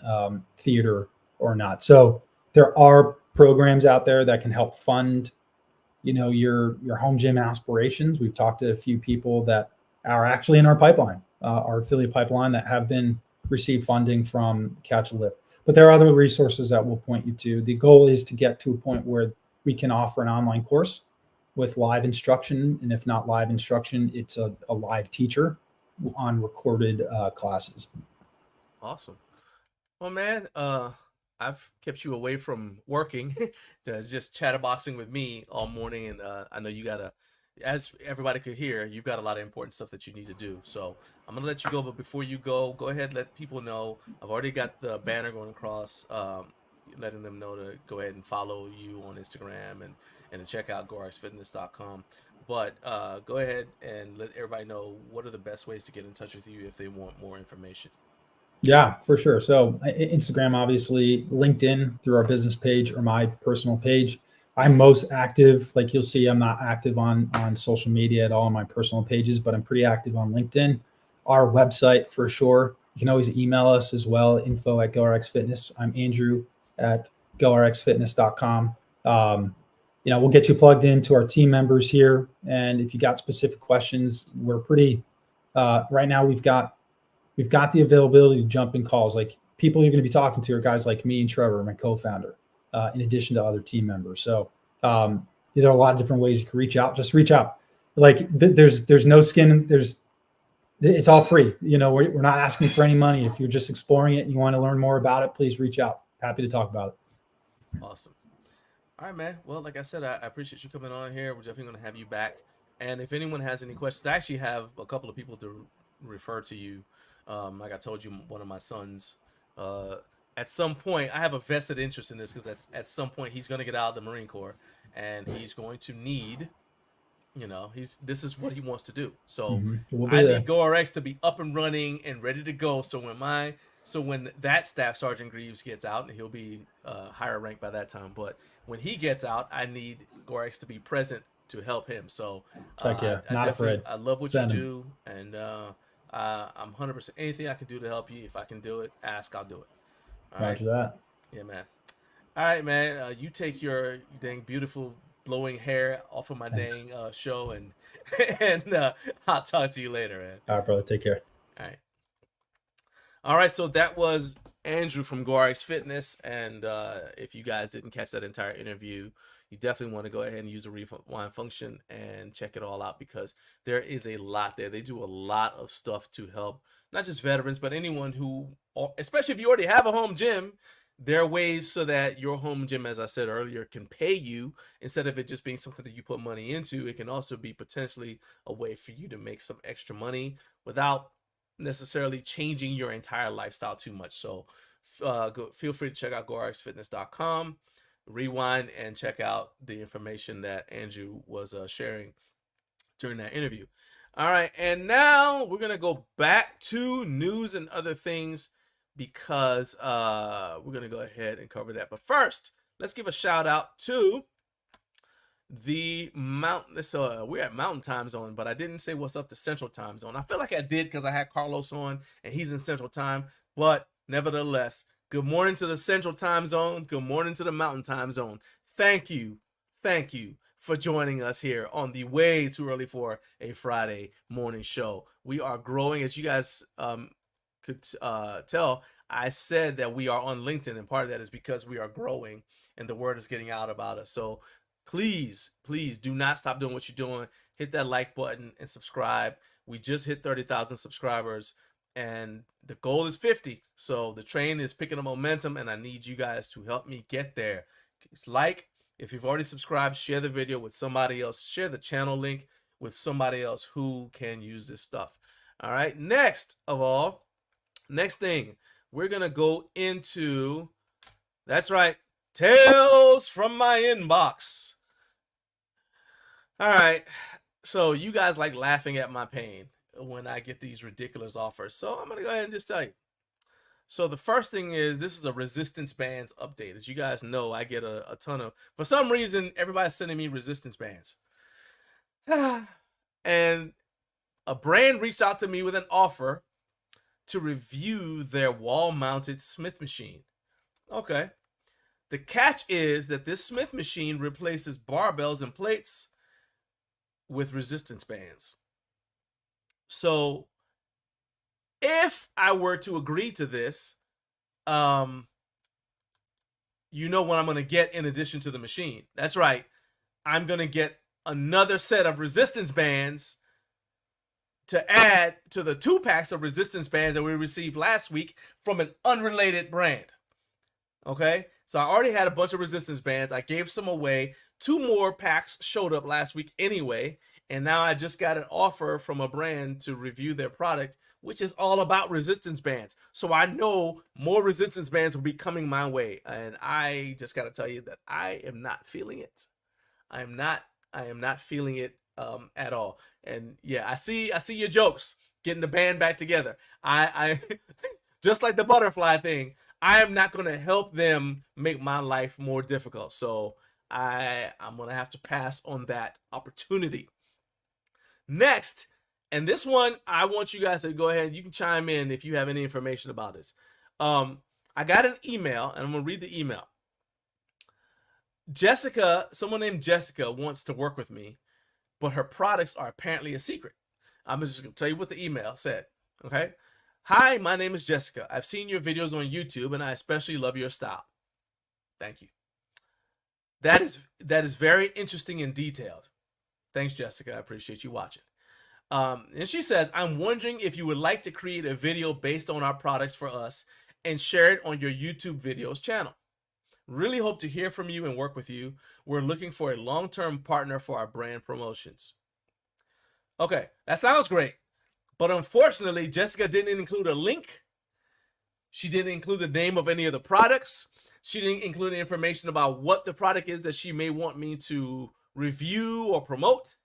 E: theater or not. So there are programs out there that can help fund, your home gym aspirations. We've talked to a few people that are actually in our pipeline, our affiliate pipeline, that have been received funding from Catch a Lift. But there are other resources that we'll point you to. The goal is to get to a point where we can offer an online course with live instruction, and if not live instruction, it's a live teacher on recorded classes.
A: Awesome. Well, man, I've kept you away from working, just chatterboxing with me all morning, and I know you gotta, as everybody could hear, you've got a lot of important stuff that you need to do. So I'm gonna let you go, but before you go ahead, let people know. I've already got the banner going across, letting them know to go ahead and follow you on Instagram and to check out GORXFitness.com. But go ahead and let everybody know what are the best ways to get in touch with you if they want more information.
E: Yeah, for sure. So Instagram, obviously, LinkedIn through our business page or my personal page. I'm most active. Like you'll see, I'm not active on social media at all on my personal pages, but I'm pretty active on LinkedIn. Our website, for sure. You can always email us as well, info@GORX Fitness. I'm Andrew at GORXFitness.com. We'll get you plugged into our team members here. And if you got specific questions, we're pretty, right now we've got the availability to jump in calls. Like people you're going to be talking to are guys like me and Trevor, my co-founder, in addition to other team members. So there are a lot of different ways you can reach out. Just reach out. Like there's no skin. It's all free. We're not asking for any money. If you're just exploring it and you want to learn more about it, please reach out. Happy to talk about it.
A: Awesome. All right, man. Well, like I said, I appreciate you coming on here. We're definitely going to have you back. And if anyone has any questions, I actually have a couple of people to refer to you. Like I told you, one of my sons, at some point, I have a vested interest in this because at some point he's going to get out of the Marine Corps and he's going to need, this is what he wants to do. So I need GORX to be up and running and ready to go. So when that Staff Sergeant Greaves gets out, and he'll be higher ranked by that time, but when he gets out, I need GORX to be present to help him. So
E: not afraid.
A: I love what you do, and I'm 100%. Anything I can do to help you, if I can do it, ask, I'll do it. All right.
E: Roger that.
A: Yeah, man. All right, man. You take your dang beautiful blowing hair off of my dang show, and I'll talk to you later, man.
E: All right, brother. Take care.
A: All right. So that was Andrew from GORX Fitness, and if you guys didn't catch that entire interview, you definitely want to go ahead and use the rewind function and check it all out, because there is a lot there. They do a lot of stuff to help not just veterans, but anyone who, especially if you already have a home gym, there are ways so that your home gym, as I said earlier, can pay you instead of it just being something that you put money into. It can also be potentially a way for you to make some extra money without necessarily changing your entire lifestyle too much. So feel free to check out GORXFitness.com, rewind, and check out the information that Andrew was sharing during that interview. All right, and now we're going to go back to news and other things because we're going to go ahead and cover that. But first, let's give a shout out to the mountain. So we're at Mountain Time Zone, but I didn't say what's up to Central Time Zone. I feel like I did because I had Carlos on and he's in Central Time, but nevertheless, good morning to the Central Time Zone. Good morning to the Mountain Time Zone. Thank you for joining us here on the way too early for a Friday morning show. We are growing, as you guys could tell. I said that we are on LinkedIn, and part of that is because we are growing and the word is getting out about us. So please do not stop doing what you're doing. Hit that like button and subscribe. We just hit 30,000 subscribers and the goal is 50. So the train is picking up momentum and I need you guys to help me get there. Just like, if you've already subscribed, share the video with somebody else. Share the channel link with somebody else who can use this stuff. All right. Next thing, we're going to go into, that's right, Tales from my inbox. All right. So you guys like laughing at my pain when I get these ridiculous offers. So I'm going to go ahead and just tell you. So the first thing is, this is a resistance bands update. As you guys know, I get a ton of, for some reason, everybody's sending me resistance bands. And a brand reached out to me with an offer to review their wall-mounted Smith machine. Okay. The catch is that this Smith machine replaces barbells and plates with resistance bands. So if I were to agree to this, you know what I'm going to get in addition to the machine. That's right. I'm going to get another set of resistance bands to add to the 2 packs of resistance bands that we received last week from an unrelated brand. Okay, so I already had a bunch of resistance bands. I gave some away. 2 more packs showed up last week anyway. And now I just got an offer from a brand to review their product, which is all about resistance bands. So I know more resistance bands will be coming my way. And I just got to tell you that I am not feeling it. I am not feeling it at all. And yeah, I see your jokes, getting the band back together. I just like the butterfly thing, I am not going to help them make my life more difficult. So I'm going to have to pass on that opportunity. Next, and this one, I want you guys to go ahead. You can chime in if you have any information about this. I got an email, and I'm going to read the email. Jessica, someone named Jessica, wants to work with me, but her products are apparently a secret. I'm just going to tell you what the email said. Okay. Hi, my name is Jessica. I've seen your videos on YouTube, and I especially love your style. Thank you. That is very interesting and detailed. Thanks, Jessica. I appreciate you watching. And she says, I'm wondering if you would like to create a video based on our products for us and share it on your YouTube videos channel. Really hope to hear from you and work with you. We're looking for a long-term partner for our brand promotions. Okay, that sounds great. But unfortunately, Jessica didn't include a link. She didn't include the name of any of the products. She didn't include any information about what the product is that she may want me to review or promote.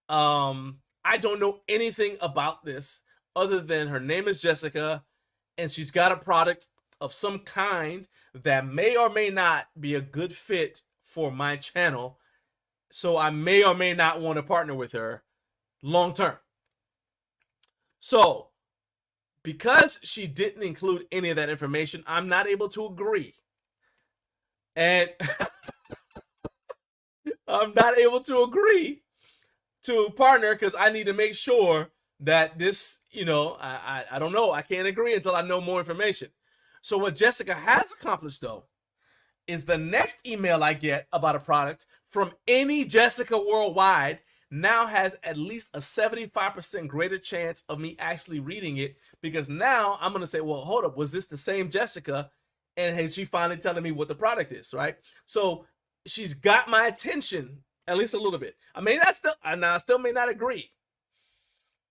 A: I don't know anything about this other than her name is Jessica and she's got a product of some kind that may or may not be a good fit for my channel. So I may or may not want to partner with her long term. So because she didn't include any of that information, I'm not able to agree. And I'm not able to agree to partner because I need to make sure that this, I don't know. I can't agree until I know more information. So what Jessica has accomplished, though, is the next email I get about a product from any Jessica worldwide now has at least a 75% greater chance of me actually reading it, because now I'm going to say, well, hold up, was this the same Jessica? And is she finally telling me what the product is, right? So she's got my attention at least a little bit. I still may not agree,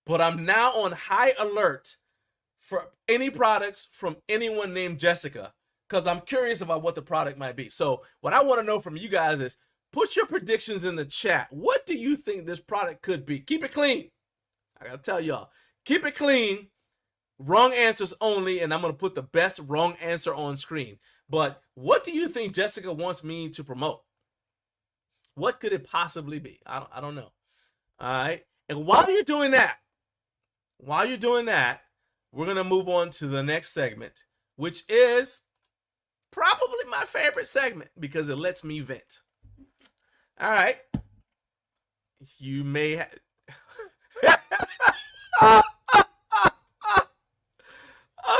A: but I'm now on high alert for any products from anyone named Jessica, because I'm curious about what the product might be. So what I want to know from you guys is put your predictions in the chat. What do you think this product could be? Keep it clean. I gotta tell y'all, keep it clean. Wrong answers only, and I'm gonna put the best wrong answer on screen. But what do you think Jessica wants me to promote? What could it possibly be? I don't know. All right. And while you're doing that, we're gonna move on to the next segment, which is probably my favorite segment because it lets me vent. All right. You may have.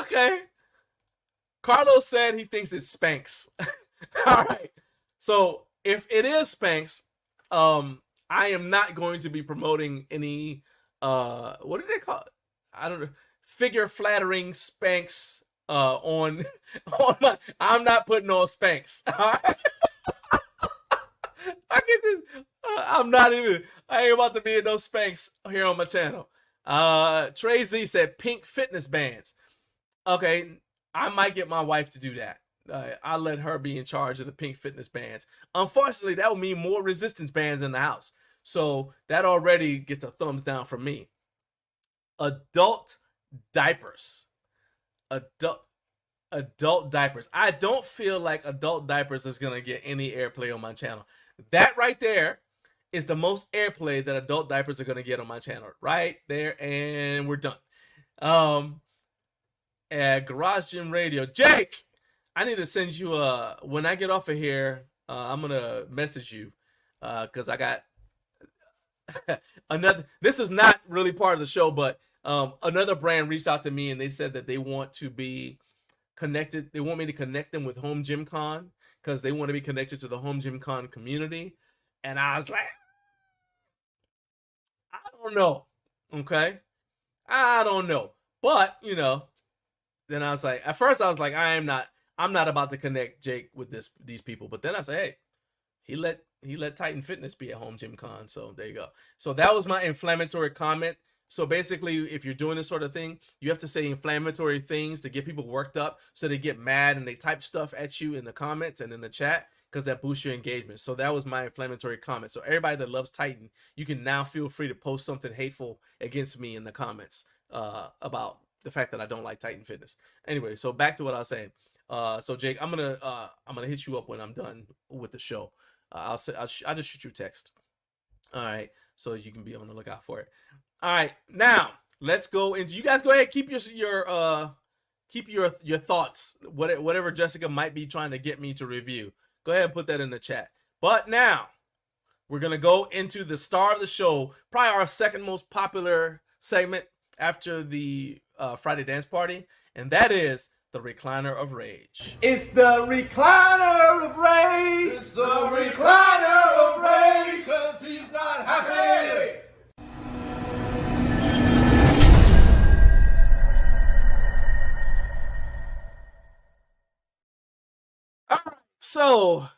A: Okay. Carlos said he thinks it's Spanx. All right. So if it is Spanx, I am not going to be promoting any what do they call it? I don't know. Figure flattering Spanx on my. I'm not putting on Spanx. All right. I ain't about to be in no Spanx here on my channel. Trey Z said pink fitness bands. Okay, I might get my wife to do that. I'll let her be in charge of the pink fitness bands. Unfortunately, that would mean more resistance bands in the house. So that already gets a thumbs down from me. Adult diapers. Adult diapers. I don't feel like adult diapers is going to get any airplay on my channel. That right there is the most airplay that adult diapers are going to get on my channel. Right there, and we're done. At Garage Gym Radio. Jake, I need to send you when I get off of here, I'm going to message you because I got another. This is not really part of the show, but another brand reached out to me and they said that they want to be connected. They want me to connect them with Home Gym Con because they want to be connected to the Home Gym Con community. And I was like, I don't know. Okay. I don't know. But, you know, then I was like, at first I was like, I'm not about to connect Jake with these people. But then I said, hey, he let Titan Fitness be at Home Gym Con. So there you go. So that was my inflammatory comment. So basically, if you're doing this sort of thing, you have to say inflammatory things to get people worked up so they get mad and they type stuff at you in the comments and in the chat because that boosts your engagement. So that was my inflammatory comment. So everybody that loves Titan, you can now feel free to post something hateful against me in the comments about the fact that I don't like Titan Fitness. Anyway, so back to what I was saying. So Jake, I'm gonna hit you up when I'm done with the show. I'll just shoot you a text. All right, so you can be on the lookout for it. All right, now let's go into. You guys go ahead, keep your thoughts, whatever Jessica might be trying to get me to review. Go ahead and put that in the chat. But now we're gonna go into the star of the show, probably our second most popular segment after the Friday dance party, and that is the recliner of rage.
D: It's the recliner of rage. It's the recliner of rage. 'Cause he's not happy.
A: All right, so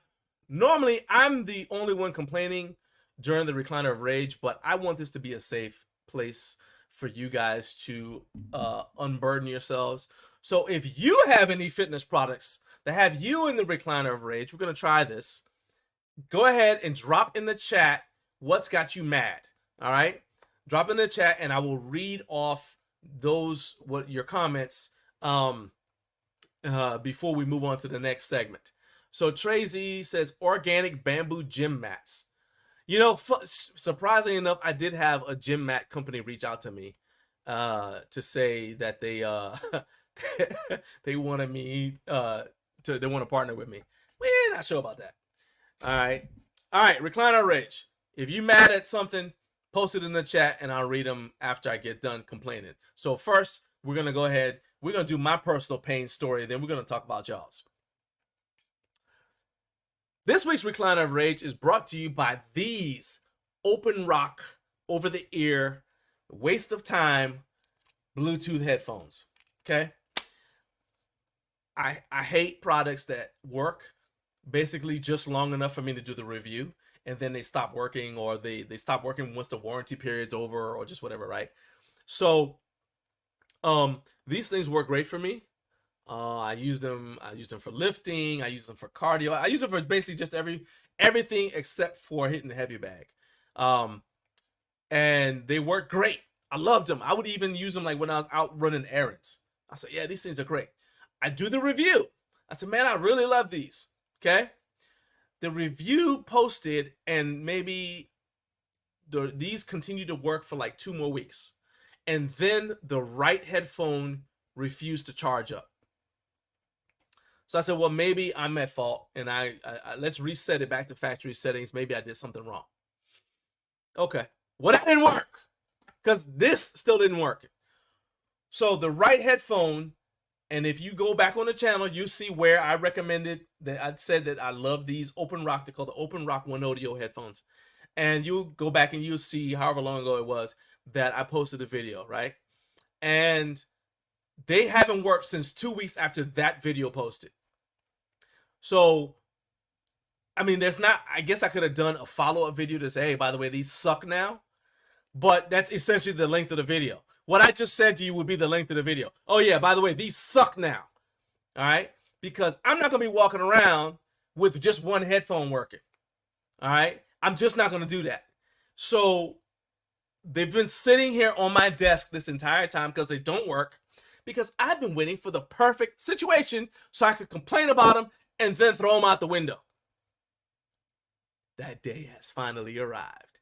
A: normally I'm the only one complaining during the recliner of rage, but I want this to be a safe place for you guys to unburden yourselves. So if you have any fitness products that have you in the recliner of rage, we're going to try this. Go ahead and drop in the chat what's got you mad. All right? Drop in the chat and I will read off your comments before we move on to the next segment. So Trey Z says organic bamboo gym mats. You know, surprisingly enough, I did have a gym mat company reach out to me to say that they they wanted me they want to partner with me. We're not sure about that. All right, recliner rage. If you mad at something, post it in the chat and I'll read them after I get done complaining. So first, we're gonna go ahead. We're gonna do my personal pain story. Then we're gonna talk about y'all's. This week's recliner of rage is brought to you by these open rock, over the ear, waste of time Bluetooth headphones. Okay. I hate products that work basically just long enough for me to do the review and then they stop working, or they stop working once the warranty period's over, or just whatever, right? So These things work great for me. I use them for lifting. I use them for cardio. I use them for basically just everything except for hitting the heavy bag. And they work great. I loved them. I would even use them like when I was out running errands. I said, yeah, these things are great. I do the review. I said, man, I really love these. Okay. The review posted, and maybe these continue to work for like 2 more weeks. And then the right headphone refused to charge up. So I said, well, maybe I'm at fault, and I let's reset it back to factory settings. Maybe I did something wrong. Okay. Well, that didn't work because this still didn't work. So the right headphone, and if you go back on the channel, you see where I recommended that I said that I love these Open Rock. They're called the Open Rock One Audio headphones. And you go back and you'll see however long ago it was that I posted a video, right? And they haven't worked since 2 weeks after that video posted. So, I mean, I guess I could have done a follow-up video to say, hey, by the way, these suck now. But that's essentially the length of the video. What I just said to you would be the length of the video. Oh, yeah, by the way, these suck now. All right? Because I'm not going to be walking around with just one headphone working. All right? I'm just not going to do that. So they've been sitting here on my desk this entire time because they don't work. Because I've been waiting for the perfect situation so I could complain about them and then throw them out the window. That day has finally arrived.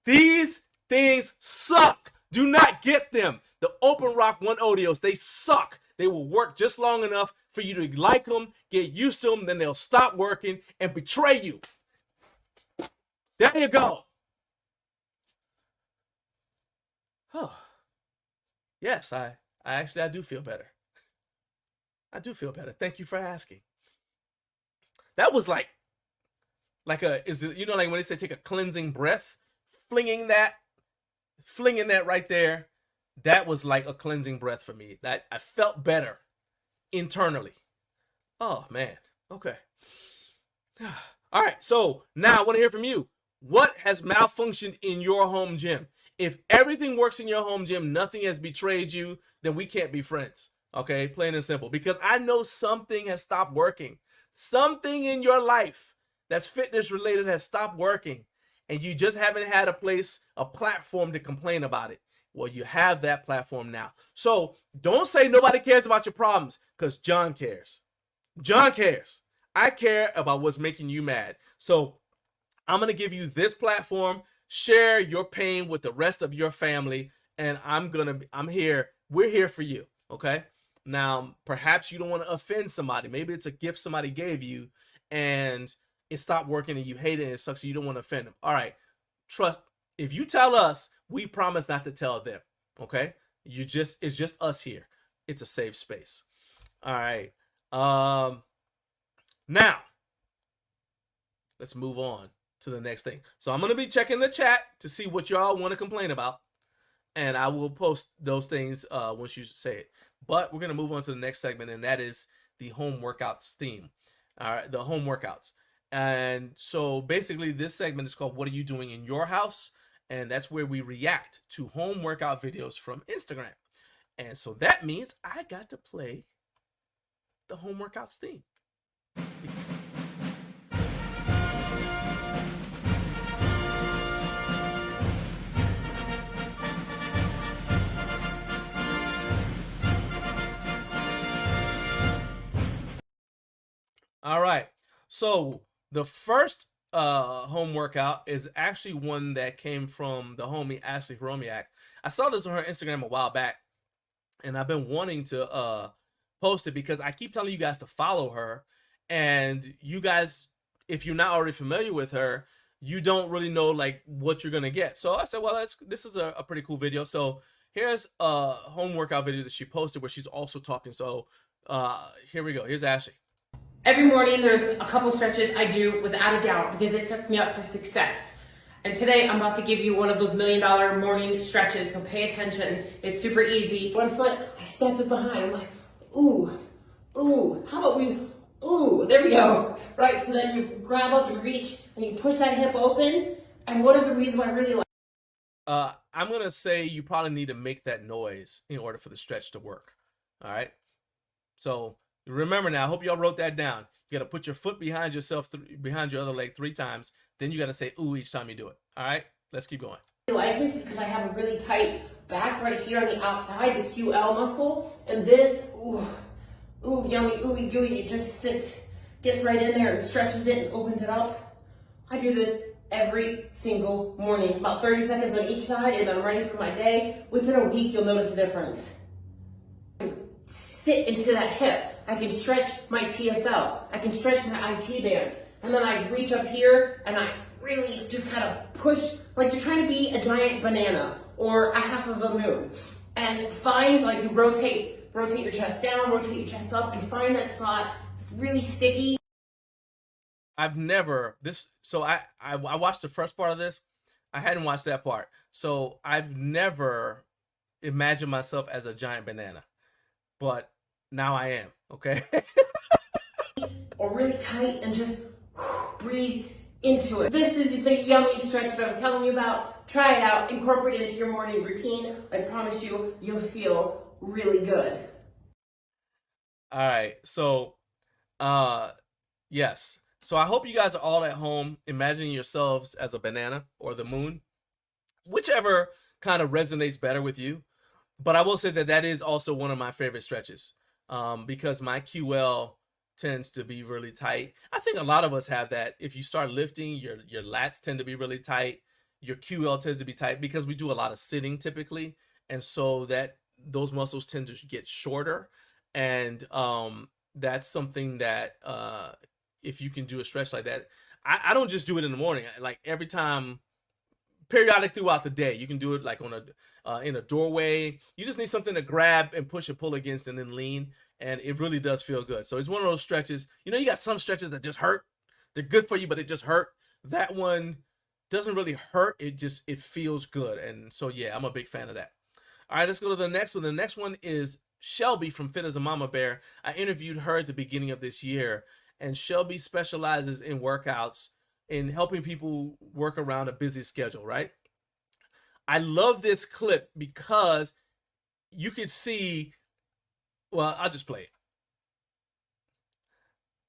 A: These things suck. Do not get them. The Open Rock One Audios, they suck. They will work just long enough for you to like them, get used to them, then they'll stop working and betray you. There you go. Oh. Yes, I do feel better. I do feel better. Thank you for asking. That was like like when they say take a cleansing breath, flinging that right there, that was like a cleansing breath for me. That I felt better internally. Oh man. Okay. All right. So now I want to hear from you. What has malfunctioned in your home gym? If everything works in your home gym, nothing has betrayed you, then we can't be friends. Okay, plain and simple. Because I know something has stopped working. Something in your life that's fitness related has stopped working. And you just haven't had a platform to complain about it. Well, you have that platform now. So don't say nobody cares about your problems, because John cares. John cares. I care about what's making you mad. So I'm going to give you this platform. Share your pain with the rest of your family. And I'm here. We're here for you. Okay. Now, perhaps you don't want to offend somebody. Maybe it's a gift somebody gave you and it stopped working and you hate it and it sucks. So you don't want to offend them. All right. Trust. If you tell us, we promise not to tell them. Okay. It's just us here. It's a safe space. All right. Now let's move on to the next thing. So I'm going to be checking the chat to see what y'all want to complain about. And I will post those things once you say it. But we're going to move on to the next segment, and that is the home workouts theme. All right, the home workouts. And so basically this segment is called What Are You Doing in Your House? And that's where we react to home workout videos from Instagram. And so that means I got to play the home workouts theme. All right. So the first home workout is actually one that came from the homie Ashley Romiak. I saw this on her Instagram a while back, and I've been wanting to post it because I keep telling you guys to follow her. And you guys, if you're not already familiar with her, you don't really know like what you're gonna get. So I said, well, this is a pretty cool video. So here's a home workout video that she posted where she's also talking. So here we go. Here's Ashley.
F: Every morning there's a couple stretches I do without a doubt because it sets me up for success. And today I'm about to give you one of those $1 million morning stretches, so pay attention. It's super easy. One foot, I step it behind. I'm like, ooh, ooh, how about we, ooh, there we go. Right, so then you grab up, you reach, and you push that hip open. And one of the reasons why I really like
A: I'm gonna say you probably need to make that noise in order for the stretch to work. All right. So remember now. I hope y'all wrote that down. You got to put your foot behind yourself, behind your other leg 3 times. Then you got to say ooh each time you do it. All right. Let's keep going.
F: Like this is because I have a really tight back right here on the outside, the QL muscle, and this, ooh, yummy, ooey gooey, it just gets right in there and stretches it and opens it up. I do this every single morning, about 30 seconds on each side, and I'm ready for my day. Within a week, you'll notice a difference. Sit into that hip. I can stretch my TFL. I can stretch my IT band. And then I reach up here and I really just kind of push, like you're trying to be a giant banana or a half of a moon. And find, like you rotate your chest down, rotate your chest up, and find that spot. It's really sticky.
A: I've never so I watched the first part of this. I hadn't watched that part. So I've never imagined myself as a giant banana. But now I am, okay?
F: Or really tight and just breathe into it. This is the yummy stretch that I was telling you about. Try it out, incorporate it into your morning routine. I promise you, you'll feel really good.
A: All right, so yes. So I hope you guys are all at home imagining yourselves as a banana or the moon, whichever kind of resonates better with you. But I will say that that is also one of my favorite stretches because my QL tends to be really tight. I think a lot of us have that. If you start lifting, your lats tend to be really tight. Your QL tends to be tight because we do a lot of sitting typically. And so that those muscles tend to get shorter. And that's something that if you can do a stretch like that, I don't just do it in the morning. Like every time, periodic throughout the day, you can do it like on in a doorway. You just need something to grab and push and pull against and then lean, and it really does feel good. So it's one of those stretches. You know, you got some stretches that just hurt. They're good for you, but they just hurt. That one doesn't really hurt. It feels good. And so yeah, I'm a big fan of that. All right, let's go to the next one. The next one is Shelby from Fit as a Mama Bear. I interviewed her at the beginning of this year, and Shelby specializes in workouts in helping people work around a busy schedule, right? I love this clip because you could see, well, I'll just play it.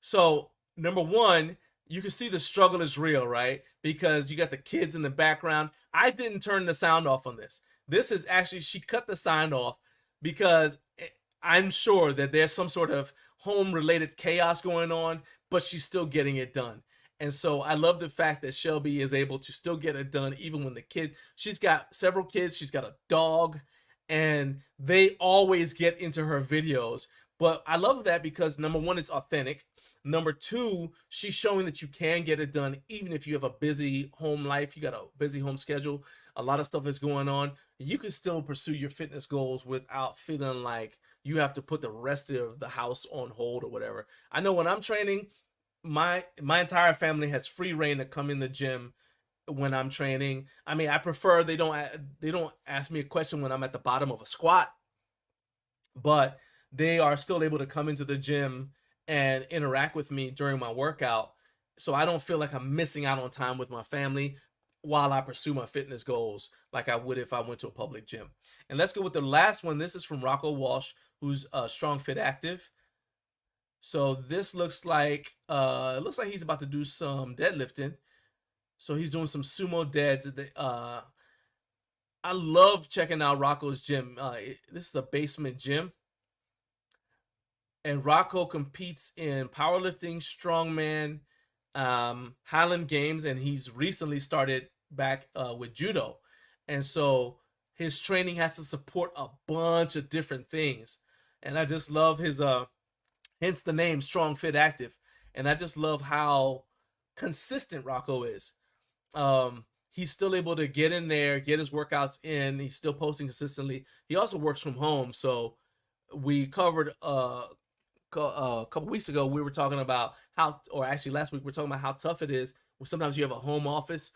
A: So, number one, you can see the struggle is real, right? Because you got the kids in the background. I didn't turn the sound off on this. This is actually, she cut the sound off because I'm sure that there's some sort of home-related chaos going on, but she's still getting it done. And so I love the fact that Shelby is able to still get it done even when the kids, she's got several kids, she's got a dog, and they always get into her videos. But I love that because number one, it's authentic. Number two, she's showing that you can get it done even if you have a busy home life, you got a busy home schedule, a lot of stuff is going on. You can still pursue your fitness goals without feeling like you have to put the rest of the house on hold or whatever. I know when I'm training, my entire family has free reign to come in the gym when I'm training. I mean, I prefer they don't ask me a question when I'm at the bottom of a squat, but they are still able to come into the gym and interact with me during my workout, so I don't feel like I'm missing out on time with my family while I pursue my fitness goals like I would if I went to a public gym. And let's go with the last one. This is from Rocco Walsh, who's Strong Fit Active. So this looks like he's about to do some deadlifting. So he's doing some sumo deads. I love checking out Rocco's gym. This is a basement gym. And Rocco competes in powerlifting, strongman, Highland Games, and he's recently started back with judo. And so his training has to support a bunch of different things. And I just love his hence the name Strong Fit Active. And I just love how consistent Rocco is. He's still able to get in there, get his workouts in. He's still posting consistently. He also works from home. So we covered a couple weeks ago, we were talking about how, or actually last week, we were talking about how tough it is when sometimes you have a home office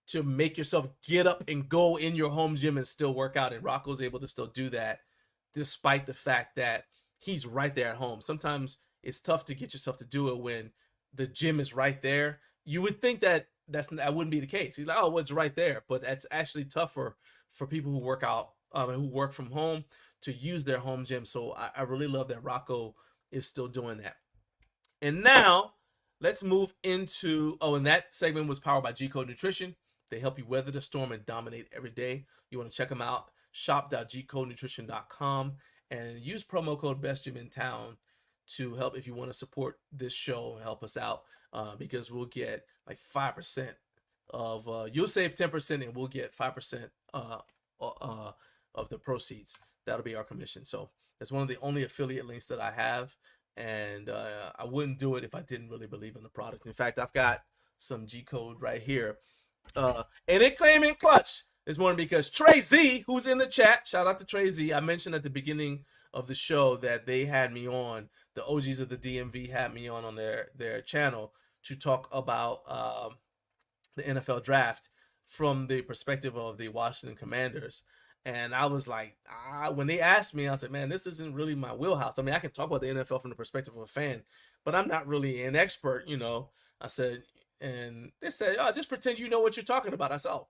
A: to make yourself get up and go in your home gym and still work out. And Rocco's able to still do that despite the fact that he's right there at home. Sometimes it's tough to get yourself to do it when the gym is right there. You would think that that wouldn't be the case. He's like, oh, well, it's right there, but that's actually tougher for people who work out, who work from home, to use their home gym. So I really love that Rocco is still doing that. And now let's move into, and that segment was powered by G Code Nutrition. They help you weather the storm and dominate every day. You want to check them out, shop.gcodenutrition.com, and use promo code BestGymInTown to help if you want to support this show and help us out, because we'll get like 5% of, you'll save 10% and we'll get 5% of the proceeds. That'll be our commission. So it's one of the only affiliate links that I have, and I wouldn't do it if I didn't really believe in the product. In fact, I've got some G code right here, and it came in clutch this morning because Trey Z, who's in the chat, shout out to Trey Z. I mentioned at the beginning of the show that they had me on, the OGs of the DMV had me on their channel to talk about the NFL draft from the perspective of the Washington Commanders. And I was like, when they asked me, I said, man, this isn't really my wheelhouse. I mean, I can talk about the NFL from the perspective of a fan, but I'm not really an expert, you know. I said, and they said, oh, just pretend you know what you're talking about. I said, oh,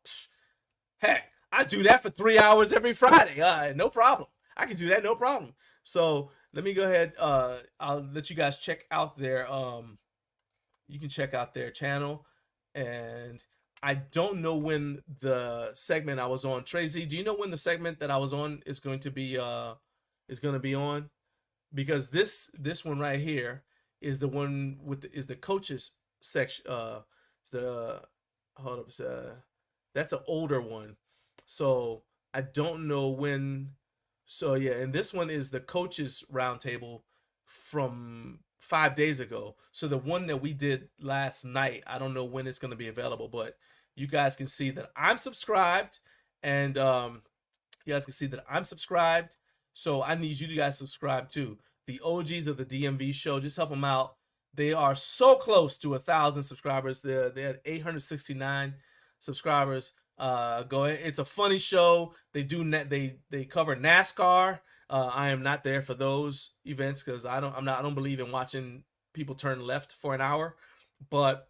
A: heck, I do that for 3 hours every Friday. No problem. I can do that, no problem. So let me go ahead. I'll let you guys check out their, you can check out their channel. And I don't know when the segment I was on, Tracy, do you know when the segment that I was on is going to be on? Because this one right here is the one with is the coaches section. That's an older one. So I don't know when. So yeah, and this one is the coaches roundtable from 5 days ago. So the one that we did last night, I don't know when it's going to be available, but you guys can see that I'm subscribed, and you guys can see that I'm subscribed. So I need you guys to subscribe too. The OGs of the DMV show, just help them out. They are so close to 1,000 subscribers. They're at 869 subscribers. Go ahead. It's a funny show. They cover NASCAR. I am not there for those events because I don't believe in watching people turn left for an hour, but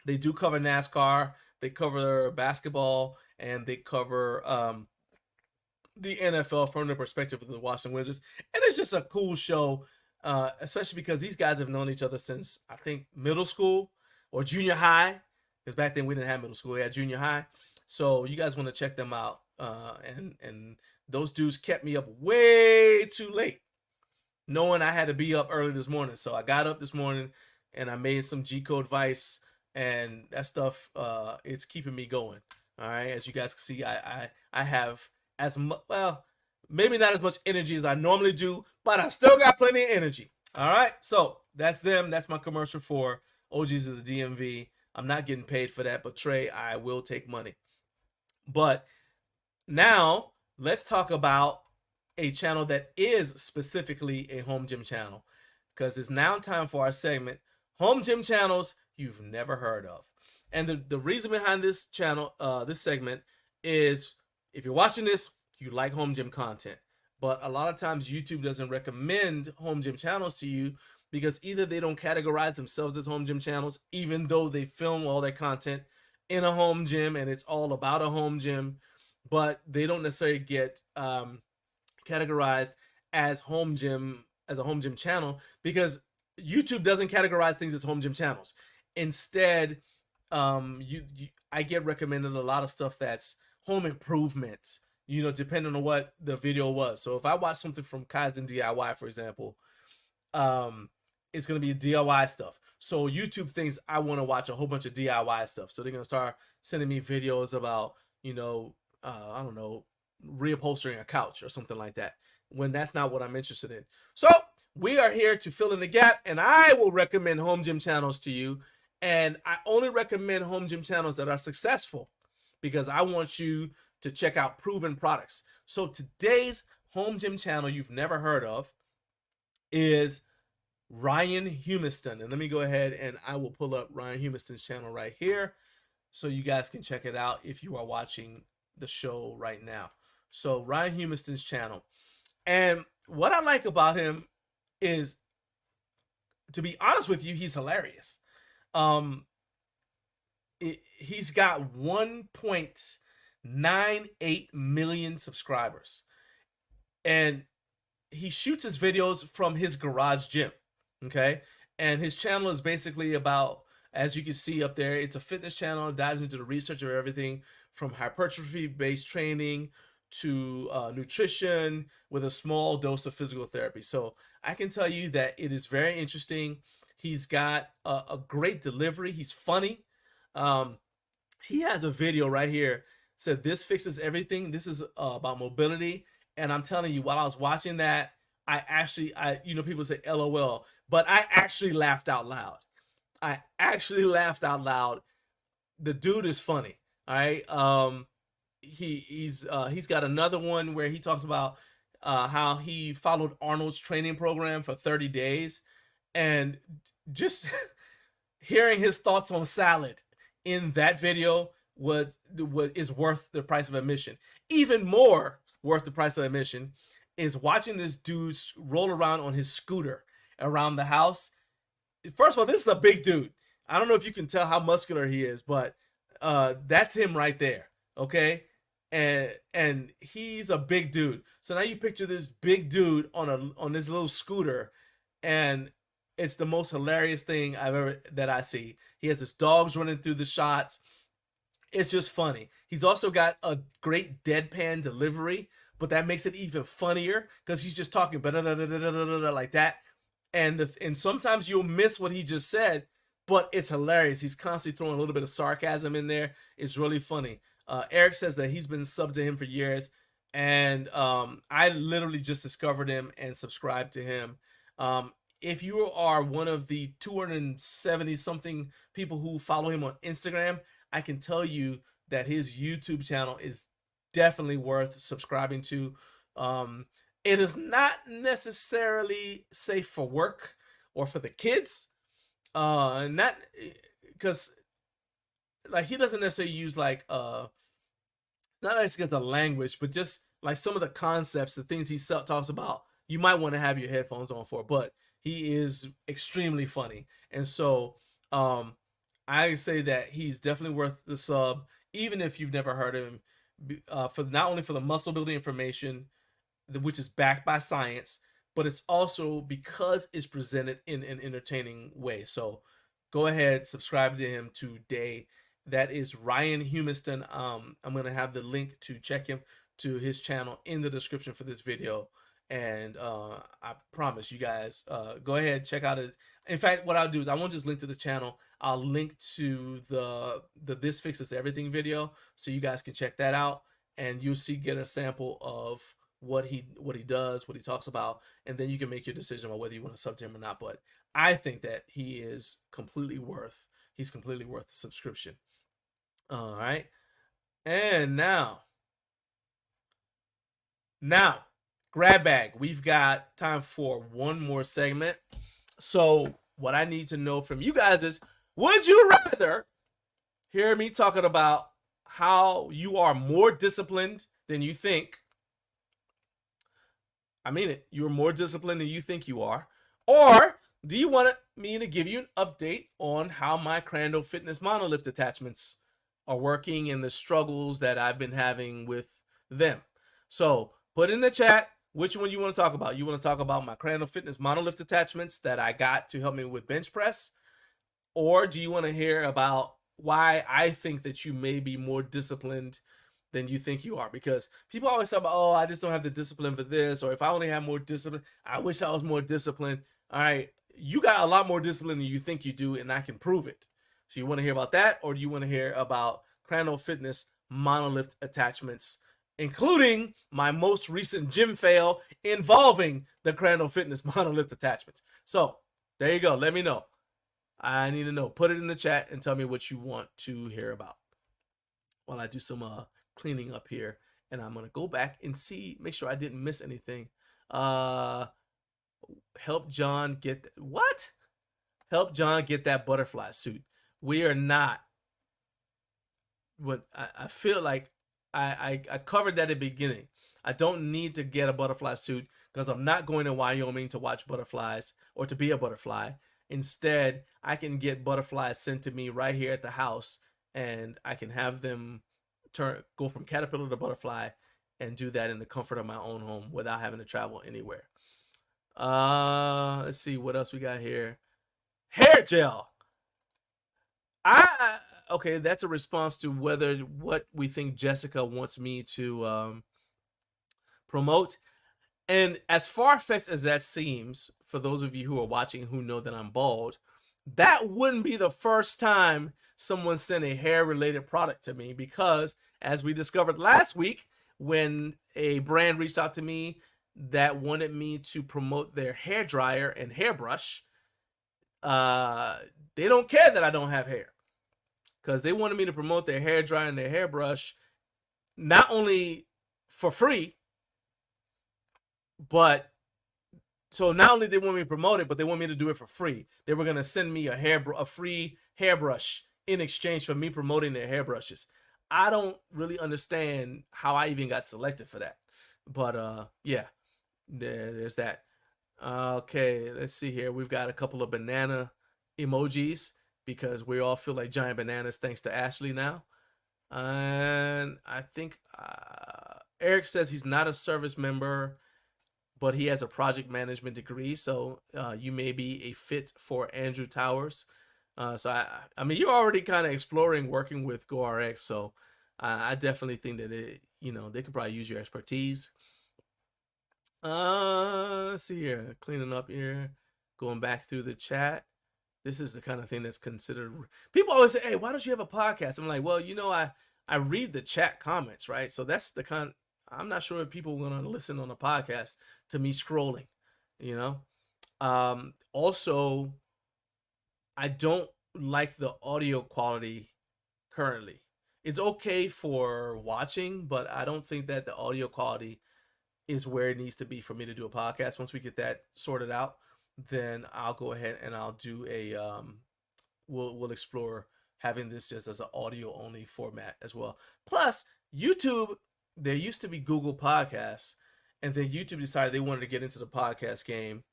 A: they do cover NASCAR. They cover basketball, and they cover the NFL from the perspective of the Washington Wizards. And it's just a cool show, especially because these guys have known each other since, I think, middle school or junior high, because back then we didn't have middle school, we had junior high. So you guys want to check them out. And those dudes kept me up way too late, knowing I had to be up early this morning. So I got up this morning and I made some G Code Vice, and that stuff, it's keeping me going. All right. As you guys can see, I have as much, well, maybe not as much energy as I normally do, but I still got plenty of energy. All right. So that's them. That's my commercial for OGs of the DMV. I'm not getting paid for that, but Trey, I will take money. But now let's talk about a channel that is specifically a home gym channel, because it's now time for our segment, Home Gym Channels You've Never Heard of. And the reason behind this channel, this segment, is if you're watching this, you like home gym content. But a lot of times YouTube doesn't recommend home gym channels to you because either they don't categorize themselves as home gym channels, even though they film all their content in a home gym and it's all about a home gym, but they don't necessarily get categorized as a home gym channel because YouTube doesn't categorize things as home gym channels. Instead, I get recommended a lot of stuff that's home improvement, you know, depending on what the video was. So if I watch something from Kaizen DIY, for example, it's going to be DIY stuff. So YouTube thinks I want to watch a whole bunch of DIY stuff. So they're going to start sending me videos about, you know, I don't know, reupholstering a couch or something like that, when that's not what I'm interested in. So we are here to fill in the gap, and I will recommend home gym channels to you. And I only recommend home gym channels that are successful because I want you to check out proven products. So today's home gym channel you've never heard of is Ryan Humiston. And let me go ahead and I will pull up Ryan Humiston's channel right here so you guys can check it out if you are watching the show right now. So Ryan Humiston's channel. And what I like about him is, to be honest with you, he's hilarious. he's got 1.98 million subscribers, and he shoots his videos from his garage gym. Okay, and his channel is basically about, as you can see up there, it's a fitness channel. It dives into the research of everything from hypertrophy-based training to nutrition with a small dose of physical therapy. So I can tell you that it is very interesting. He's got a great delivery. He's funny. He has a video right here. Said this fixes everything. This is about mobility. And I'm telling you, while I was watching that, people say LOL, but I actually laughed out loud. The dude is funny. All right. He's got another one where he talks about how he followed Arnold's training program for 30 days, and just hearing his thoughts on salad in that video is worth the price of admission. Even more worth the price of admission is watching this dude roll around on his scooter around the house. First of all, this is a big dude. I don't know if you can tell how muscular he is, but that's him right there. Okay. And he's a big dude. So now you picture this big dude on this little scooter, and it's the most hilarious thing that I see. He has his dogs running through the shots. It's just funny. He's also got a great deadpan delivery, but that makes it even funnier because he's just talking like that. And sometimes you'll miss what he just said, but it's hilarious. He's constantly throwing a little bit of sarcasm in there. It's really funny. Eric says that he's been subbed to him for years, and I literally just discovered him and subscribed to him. If you are one of the 270 something people who follow him on Instagram, I can tell you that his YouTube channel is definitely worth subscribing to. It is not necessarily safe for work or for the kids, not because like he doesn't necessarily use like not just because the language, but just like some of the concepts, the things he talks about, you might want to have your headphones on for. But he is extremely funny, and so I say that he's definitely worth the sub, even if you've never heard of him. For not only for the muscle building information, which is backed by science, but it's also because it's presented in an entertaining way. So go ahead, subscribe to him today. That is Ryan Humiston. I'm going to have the link to check him to his channel in the description for this video. And I promise you guys, go ahead, check out his. In fact, what I'll do is I won't just link to the channel. I'll link to the This Fixes Everything video, so you guys can check that out, and you'll get a sample of what he does, what he talks about, and then you can make your decision about whether you want to sub to him or not. But I think that he's completely worth the subscription. All right, and now grab bag. We've got time for one more segment. So what I need to know from you guys is, would you rather hear me talking about how you are more disciplined than you think? I mean it. You're more disciplined than you think you are. Or do you want me to give you an update on how my Crandall Fitness monolift attachments are working and the struggles that I've been having with them? So put in the chat which one you want to talk about. You want to talk about my Crandall Fitness monolift attachments that I got to help me with bench press? Or do you want to hear about why I think that you may be more disciplined than you think you are? Because people always talk about, oh, I just don't have the discipline for this, or if I only have more discipline, I wish I was more disciplined. All right, you got a lot more discipline than you think you do, and I can prove it. So you want to hear about that, or do you want to hear about Crandall Fitness monolift attachments, including my most recent gym fail involving the Crandall Fitness monolift attachments? So there you go. Let me know. I need to know. Put it in the chat and tell me what you want to hear about while I do some cleaning up here. And I'm going to go back and make sure I didn't miss anything. Help John get what? Help John get that butterfly suit. We are not. What I feel like I covered that at the beginning. I don't need to get a butterfly suit because I'm not going to Wyoming to watch butterflies or to be a butterfly. Instead, I can get butterflies sent to me right here at the house and I can have them go from caterpillar to butterfly and do that in the comfort of my own home without having to travel anywhere. Let's see what else we got here. Hair gel. Okay, that's a response to what we think Jessica wants me to promote. And as far-fetched as that seems, for those of you who are watching who know that I'm bald, that wouldn't be the first time someone sent a hair-related product to me, because as we discovered last week, when a brand reached out to me that wanted me to promote their hair dryer and hairbrush, they don't care that I don't have hair, because they wanted me to promote their hair dryer and their hairbrush not only for free, but so not only they want me to promote it, but they want me to do it for free. They were gonna send me a free hairbrush in exchange for me promoting their hairbrushes. I don't really understand how I even got selected for that, but yeah, there's that. Okay, let's see here. We've got a couple of banana emojis because we all feel like giant bananas thanks to Ashley now. And I think Eric says he's not a service member, but he has a project management degree, so you may be a fit for Andrew Towers. So I mean, you're already kind of exploring working with GORX, so I definitely think that they could probably use your expertise. Let's see here, cleaning up here, going back through the chat. This is the kind of thing that's considered. People always say, "Hey, why don't you have a podcast?" I'm like, well, I read the chat comments, right? So that's the kind. I'm not sure if people are going to listen on a podcast to me scrolling, Also, I don't like the audio quality currently. It's okay for watching, but I don't think that the audio quality is where it needs to be for me to do a podcast. Once we get that sorted out, then I'll go ahead and I'll do we'll explore having this just as an audio only format as well. Plus, YouTube, there used to be Google Podcasts, and then YouTube decided they wanted to get into the podcast game,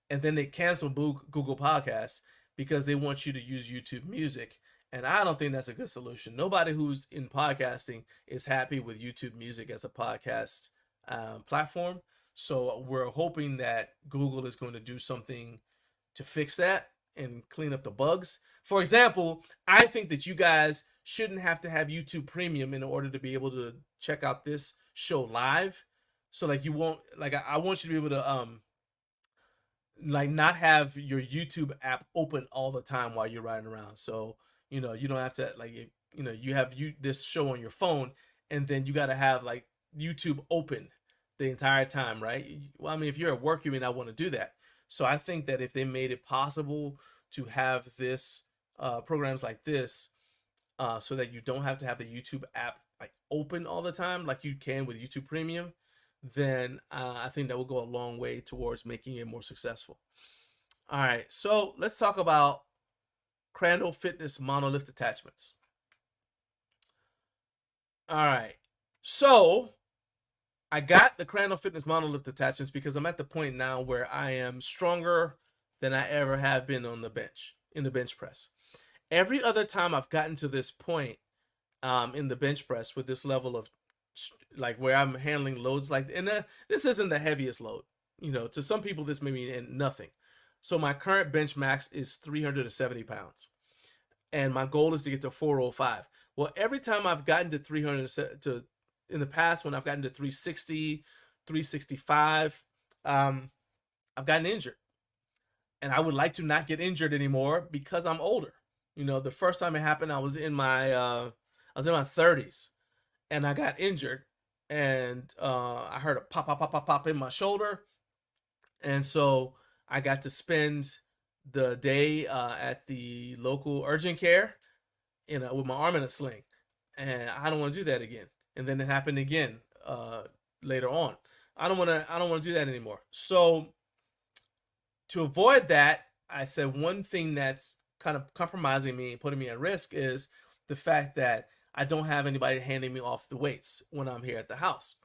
A: and then they canceled Google Podcasts because they want you to use YouTube Music, and I don't think that's a good solution. Nobody who's in podcasting is happy with YouTube Music as a podcast platform, so we're hoping that Google is going to do something to fix that and clean up the bugs. For example, I think that you guys shouldn't have to have YouTube Premium in order to be able to check out this show live. So like you won't I want you to be able to not have your YouTube app open all the time while you're riding around. So you don't have to you have this show on your phone, and then you got to have like YouTube open the entire time, right? Well, I mean, if you're at work, you may not want to do that. So I think that if they made it possible to have this programs like this, so that you don't have to have the YouTube app like open all the time like you can with YouTube Premium, then I think that will go a long way towards making it more successful. All right, so let's talk about Crandall Fitness monolift attachments. All right, so I got the Crandall Fitness monolift attachments because I'm at the point now where I am stronger than I ever have been on the bench, in the bench press. Every other time I've gotten to this point in the bench press with this level of like where I'm handling loads this isn't the heaviest load. To some people this may mean nothing. So my current bench max is 370 pounds, and my goal is to get to 405. Well, every time I've gotten to 300 in the past, when I've gotten to 360, 365, I've gotten injured, and I would like to not get injured anymore because I'm older. The first time it happened, I was in my 30s, and I got injured, and I heard a pop, pop, pop, pop, pop in my shoulder, and so I got to spend the day at the local urgent care, with my arm in a sling, and I don't want to do that again. And then it happened again later on. I don't want to do that anymore. So to avoid that, I said one thing that's kind of compromising me and putting me at risk is the fact that I don't have anybody handing me off the weights when I'm here at the house.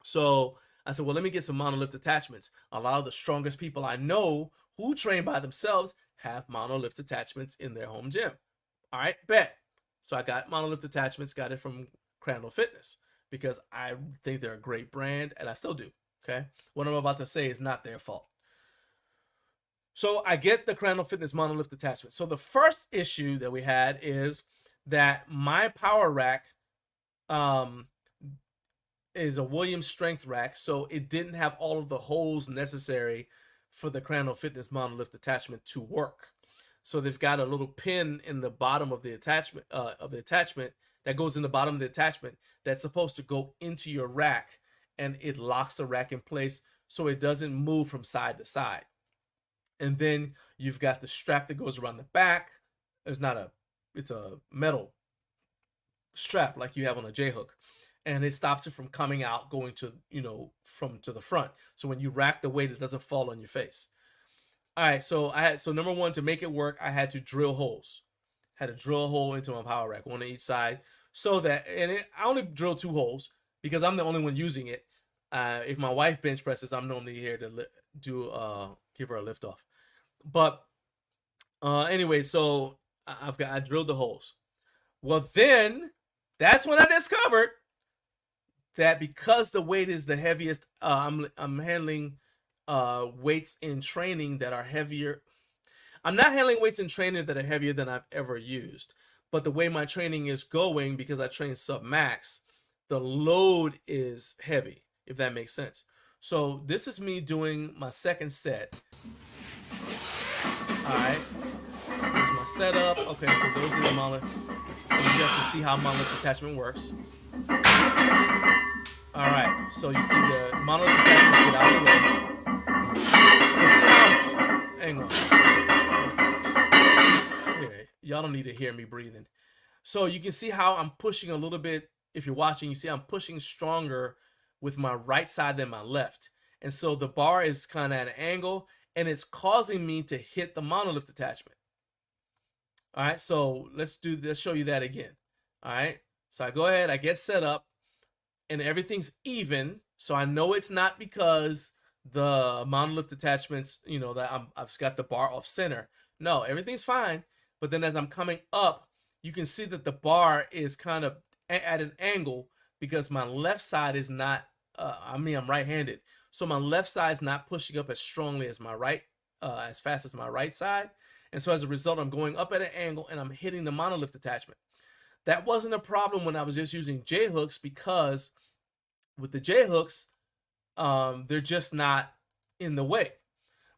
A: So I said, well, let me get some monolift attachments. A lot of the strongest people I know who train by themselves have monolift attachments in their home gym. All right, bet. So I got monolift attachments, got it from Crandall Fitness because I think they're a great brand, and I still do. Okay, what I'm about to say is not their fault. So I get the Crandall Fitness monolift attachment. So the first issue that we had is that my power rack is a Williams strength rack, so it didn't have all of the holes necessary for the Crandall Fitness monolift attachment to work. So they've got a little pin in the bottom of the attachment that goes in the bottom of the attachment that's supposed to go into your rack, and it locks the rack in place so it doesn't move from side to side. And then you've got the strap that goes around the back. It's a metal strap like you have on a J-hook, and it stops it from coming out, going to, from to the front. So when you rack the weight, it doesn't fall on your face. All right, so number one, to make it work, I had to drill holes. Had to drill a hole into my power rack, one on each side, so that, I only drilled 2 holes because I'm the only one using it. If my wife bench presses, I'm normally here to give her a lift off. But anyway, so I drilled the holes. Well, then that's when I discovered that because the weight is the heaviest, I'm handling weights in training that are heavier. I'm not handling weights in training that are heavier than I've ever used, but the way my training is going, because I train sub max, the load is heavy, if that makes sense. So this is me doing my second set. All right, here's my setup. Okay, so those are the monolift. You guys can see how monolift attachment works. All right, so you see the monolift attachment get out of the way. Hang on. Okay, y'all don't need to hear me breathing. So you can see how I'm pushing a little bit. If you're watching, you see I'm pushing stronger with my right side than my left. And so the bar is kind of at an angle, and it's causing me to hit the monolift attachment. All right, so let's show you that again. All right, so I go ahead, I get set up, and everything's even. So I know it's not because the monolift attachments, that I've got the bar off center. No, everything's fine. But then as I'm coming up, you can see that the bar is kind of at an angle because my left side is not, I'm right-handed. So my left side is not pushing up as strongly as my right, as fast as my right side. And so as a result, I'm going up at an angle and I'm hitting the monolift attachment. That wasn't a problem when I was just using J-hooks, because with the J-hooks, they're just not in the way.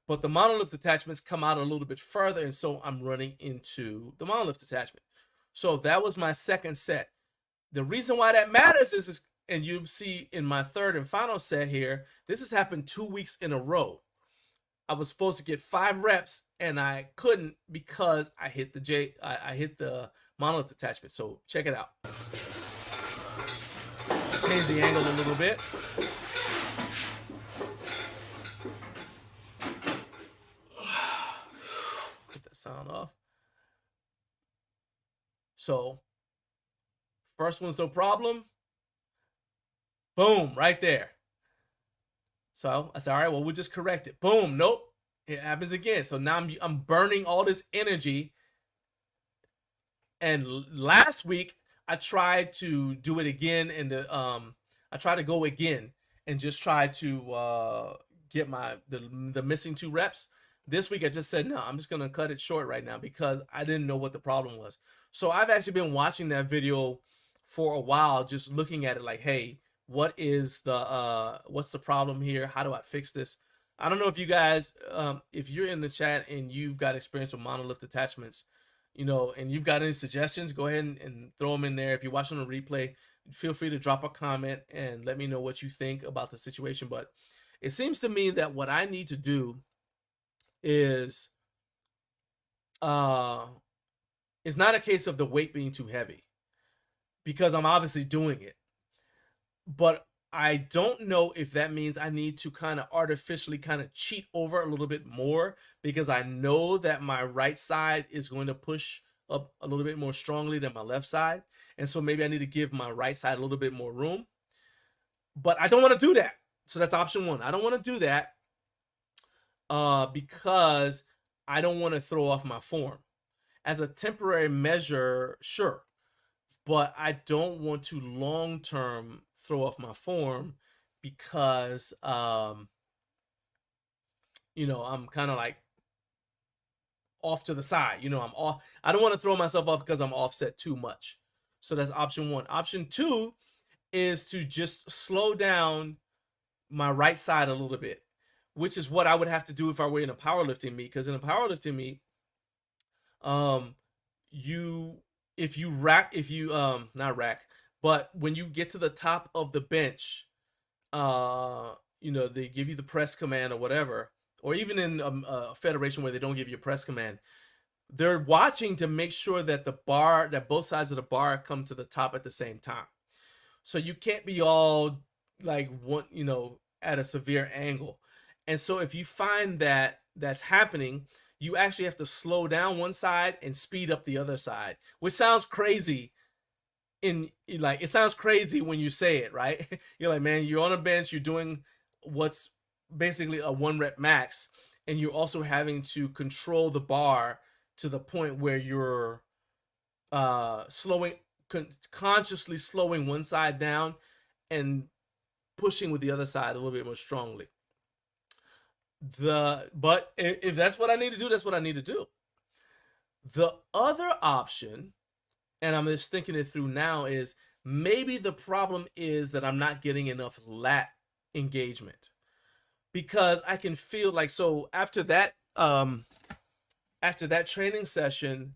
A: But the monolift attachments come out a little bit further, and so I'm running into the monolift attachment. So that was my second set. The reason why that matters is and you see in my third and final set here, this has happened 2 weeks in a row. I was supposed to get 5 reps, and I couldn't because I hit the monolift attachment. So check it out. Change the angle a little bit. Get that sound off. So first one's no problem. Boom, right there. So I said, all right, well, we'll just correct it. Boom, nope, it happens again. So now I'm burning all this energy. And last week I tried to do it again, and I tried to go again and just try to get the missing 2 reps. This week I just said, no, I'm just gonna cut it short right now because I didn't know what the problem was. So I've actually been watching that video for a while, just looking at it like, hey, what's the problem here? How do I fix this? I don't know if you guys, if you're in the chat and you've got experience with monolift attachments, and you've got any suggestions, go ahead and throw them in there. If you're watching a replay, feel free to drop a comment and let me know what you think about the situation. But it seems to me that what I need to do is, it's not a case of the weight being too heavy, because I'm obviously doing it. But I don't know if that means I need to kind of artificially kind of cheat over a little bit more, because I know that my right side is going to push up a little bit more strongly than my left side. And so maybe I need to give my right side a little bit more room. But I don't want to do that. So that's option 1. I don't want to do that because I don't want to throw off my form. As a temporary measure, sure. but I don't want to long term throw off my form because you know, I'm kind of like off to the side. You know, I'm off. I don't want to throw myself off because I'm offset too much. So that's option one. Option two is to just slow down my right side a little bit, which is what I would have to do if I were in a powerlifting meet. Because in a powerlifting meet, you if you rack, if you not rack, but when you get to the top of the bench, you know, they give you the press command or whatever, or even in a federation where they don't give you a press command, they're watching to make sure that that both sides of the bar come to the top at the same time. So you can't be all like one, you know, at a severe angle. And so if you find that that's happening, you actually have to slow down one side and speed up the other side, which sounds crazy. It sounds crazy when you say it, right? You're like, man, you're on a bench, you're doing what's basically a 1 rep max, and you're also having to control the bar to the point where you're consciously slowing one side down and pushing with the other side a little bit more strongly. But if that's what I need to do, that's what I need to do. The other option, and I'm just thinking it through now, is maybe the problem is that I'm not getting enough lat engagement, because I can feel like, so after that training session,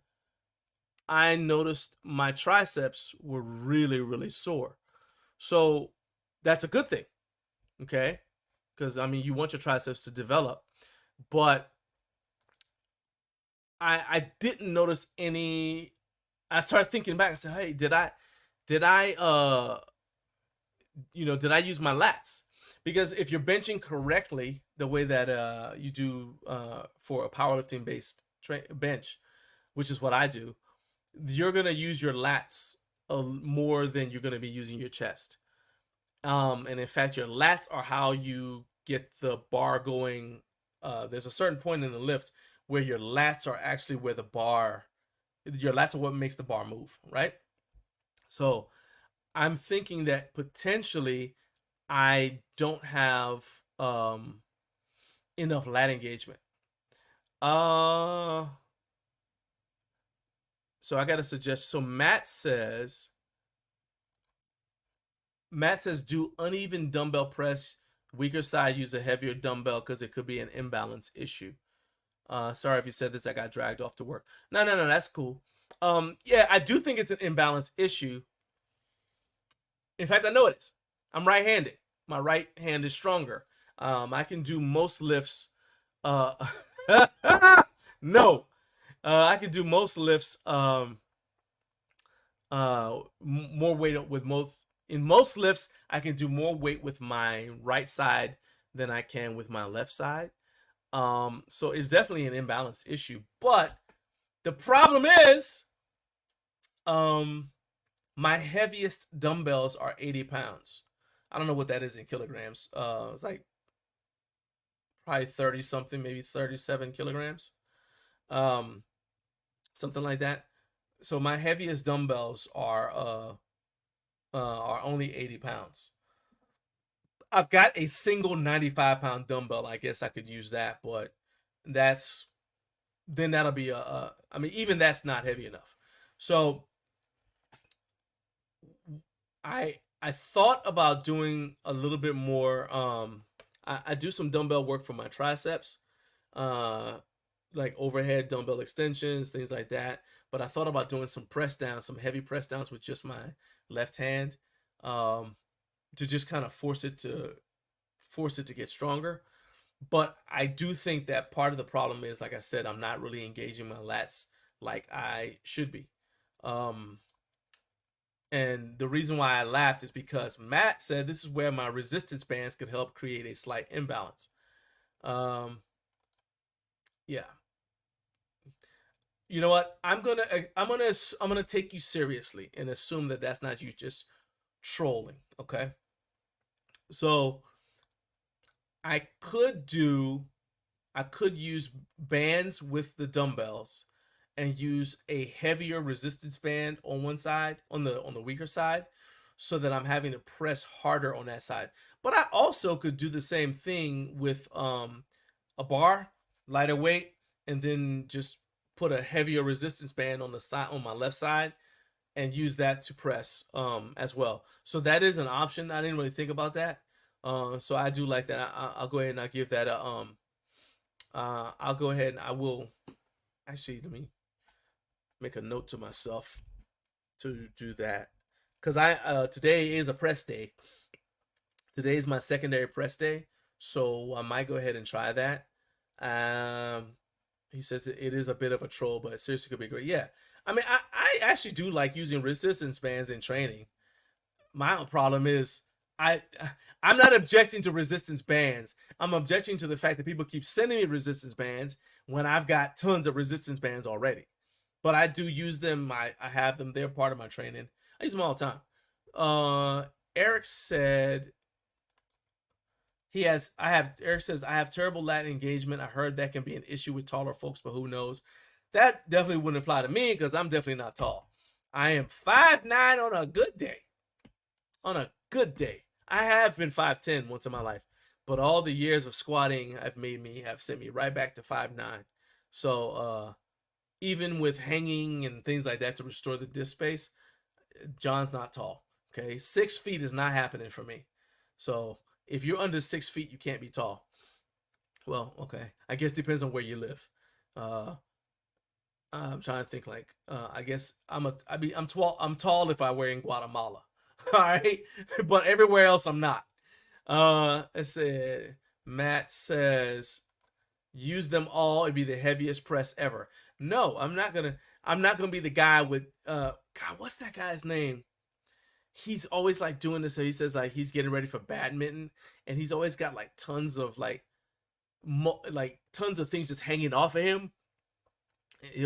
A: I noticed my triceps were really, really sore. So that's a good thing, okay? Because I mean, you want your triceps to develop, but I didn't notice any. I started thinking back and said, hey, did I did I use my lats? Because if you're benching correctly, the way that you do for a powerlifting based bench, which is what I do, you're gonna use your lats more than you're gonna be using your chest. And in fact, your lats are how you get the bar going. There's a certain point in the lift where your lats are actually where your lats are what makes the bar move, right? So I'm thinking that potentially I don't have enough lat engagement. So I got to suggest. So Matt says do uneven dumbbell press. Weaker side, use a heavier dumbbell because it could be an imbalance issue. Sorry if you said this, I got dragged off to work. No, that's cool. Yeah, I do think it's an imbalance issue. In fact, I know it is. I'm right-handed. My right hand is stronger. I can do most lifts. No. I can do most lifts more weight with most. In most lifts, I can do more weight with my right side than I can with my left side. So it's definitely an imbalance issue. But the problem is, my heaviest dumbbells are 80 pounds. I don't know what that is in kilograms. It's like probably 30 something, maybe 37 kilograms. Something like that. So my heaviest dumbbells are only 80 pounds. I've got a single 95-pound dumbbell. I guess I could use that, but that'll be I mean, even that's not heavy enough. So I thought about doing a little bit more. I do some dumbbell work for my triceps, like overhead dumbbell extensions, things like that. But I thought about doing some press downs, some heavy press downs with just my left hand, to just kind of force it to get stronger. But I do think that part of the problem is, like I said, I'm not really engaging my lats like I should be. And the reason why I laughed is because Matt said this is where my resistance bands could help create a slight imbalance. Yeah. You know what? I'm gonna take you seriously and assume that that's not you just trolling. Okay. So I could use bands with the dumbbells and use a heavier resistance band on one side, on the weaker side, so that I'm having to press harder on that side. But I also could do the same thing with a bar, lighter weight, and then just put a heavier resistance band on the side, on my left side, and use that to press as well. So that is an option. I didn't really think about that. So I do like that. I'll go ahead and I'll give that a I'll go ahead and I will actually, let me make a note to myself to do that, because today is a press day. Today is my secondary press day, so I might go ahead and try that. He says it is a bit of a troll, but it seriously could be great. Yeah, I mean, I actually do like using resistance bands in training. My problem is I'm not objecting to resistance bands. I'm objecting to the fact that people keep sending me resistance bands when I've got tons of resistance bands already. But I do use them. I have them. They're part of my training. I use them all the time. Eric said Eric says, I have terrible lat engagement. I heard that can be an issue with taller folks, but who knows? That definitely wouldn't apply to me because I'm definitely not tall. I am 5'9" on a good day. On a good day. I have been 5'10" once in my life, but all the years of squatting have sent me right back to 5'9". So even with hanging and things like that to restore the disc space, John's not tall. Okay, 6 feet is not happening for me. So if you're under 6 feet, you can't be tall. Well, okay, I guess it depends on where you live. I'm trying to think. Like, I guess I'm tall if I were in Guatemala. All right, but everywhere else I'm not. It said Matt says use them all. It'd be the heaviest press ever. No, I'm not gonna be the guy with God, what's that guy's name? He's always like doing this. So he says like he's getting ready for badminton, and he's always got like tons of tons of things just hanging off of him.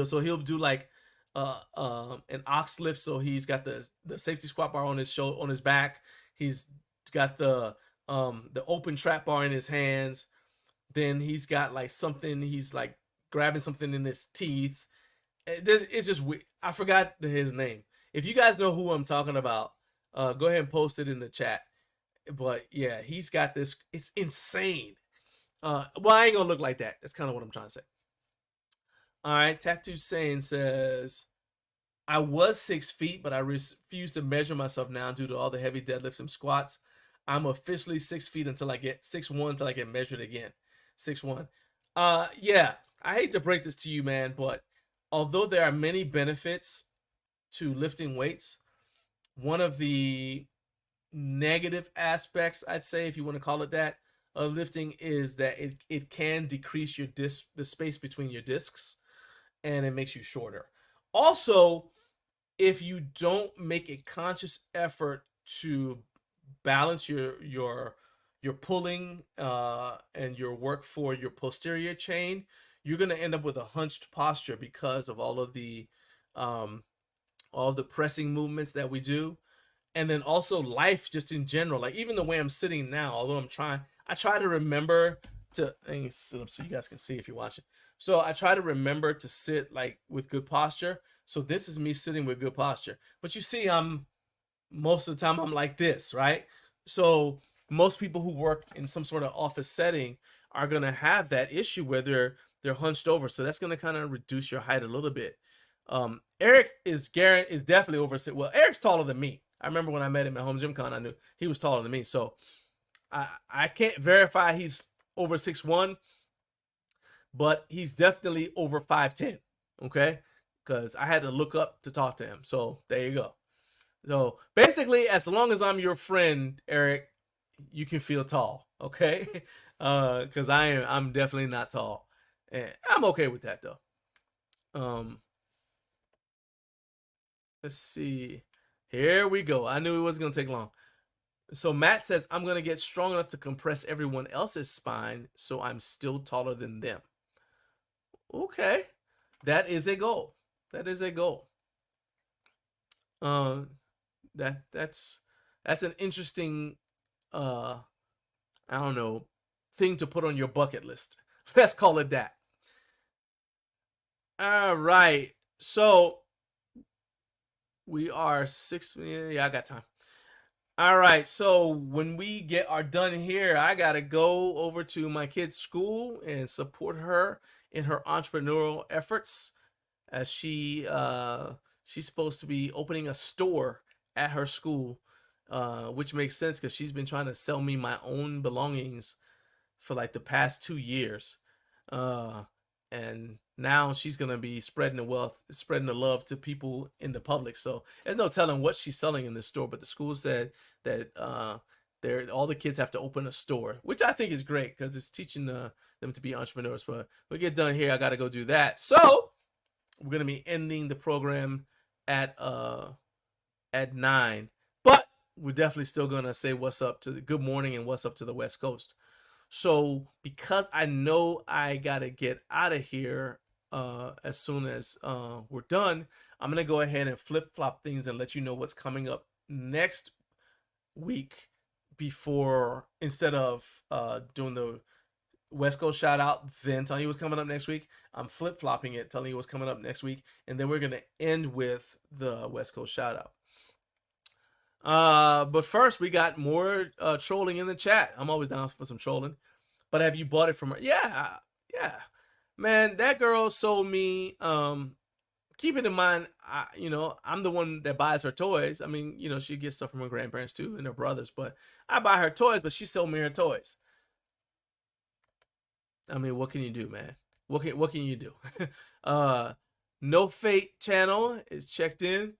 A: So he'll do like an ox lift. So he's got the safety squat bar on his back. He's got the open trap bar in his hands. Then he's got like something. He's like grabbing something in his teeth. It's just weird. I forgot his name. If you guys know who I'm talking about, go ahead and post it in the chat. But yeah, he's got this. It's insane. Well, I ain't gonna look like that. That's kind of what I'm trying to say. All right, Tattoo Saying says, I was 6 feet, but I refuse to measure myself now due to all the heavy deadlifts and squats. I'm officially 6 feet until I get 6'1" until I get measured again. 6'1". Yeah, I hate to break this to you, man, but although there are many benefits to lifting weights, one of the negative aspects, I'd say, if you want to call it that, of lifting is that it can decrease your the space between your discs, and it makes you shorter. Also, if you don't make a conscious effort to balance your pulling and your work for your posterior chain, you're going to end up with a hunched posture because of all the pressing movements that we do. And then also life just in general, like even the way I'm sitting now, although I try to remember to, sit up so you guys can see if you're watching. So I try to remember to sit like with good posture. So this is me sitting with good posture. But you see, most of the time I'm like this, right? So most people who work in some sort of office setting are going to have that issue where they're hunched over. So that's going to kind of reduce your height a little bit. Eric is definitely over 6. Well, Eric's taller than me. I remember when I met him at Home Gym Con, I knew he was taller than me. So I can't verify he's over 6'1", but he's definitely over 5'10", okay? Because I had to look up to talk to him. So there you go. So basically, as long as I'm your friend, Eric, you can feel tall, okay? Because I'm definitely not tall. And I'm okay with that, though. Let's see. Here we go. I knew it wasn't going to take long. So Matt says, I'm going to get strong enough to compress everyone else's spine so I'm still taller than them. Okay. That is a goal. That is a goal. That's an interesting, I don't know, thing to put on your bucket list. Let's call it that. All right. So we are 6 minutes. Yeah, I got time. All right. So when we are done here, I got to go over to my kid's school and support her in her entrepreneurial efforts, as she's supposed to be opening a store at her school, which makes sense because she's been trying to sell me my own belongings for like the past 2 years. And now she's gonna be spreading the love to people in the public. So there's no telling what she's selling in this store, but the school said that all the kids have to open a store, which I think is great because it's teaching them to be entrepreneurs. But we get done here, I gotta go do that. So we're gonna be ending the program at 9, but we're definitely still gonna say what's up to the good morning and what's up to the West Coast. So because I know I gotta get out of here as soon as we're done, I'm gonna go ahead and flip-flop things and let you know what's coming up next week, instead of doing the West Coast shout out, then telling you what's coming up next week. I'm flip-flopping it, telling you what's coming up next week, and then we're gonna end with the West Coast shout out. But first, we got more trolling in the chat. I'm always down for some trolling. But have you bought it from her? Yeah. Man, that girl sold me. Keep it in mind, I'm the one that buys her toys. I mean, she gets stuff from her grandparents too and her brothers, but I buy her toys, but she sold me her toys. I mean, what can you do, man? What can you do? No Fate channel is checked in.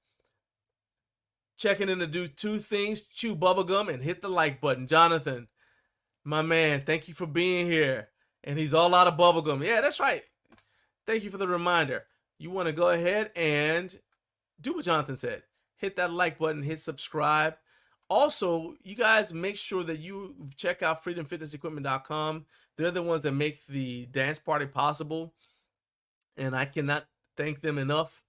A: Checking in to do 2 things: chew bubblegum and hit the like button. Jonathan, my man, thank you for being here. And he's all out of bubblegum. Yeah, that's right. Thank you for the reminder. You want to go ahead and do what Jonathan said. Hit that like button, hit subscribe. Also, you guys make sure that you check out freedomfitnessequipment.com. They're the ones that make the dance party possible. And I cannot thank them enough.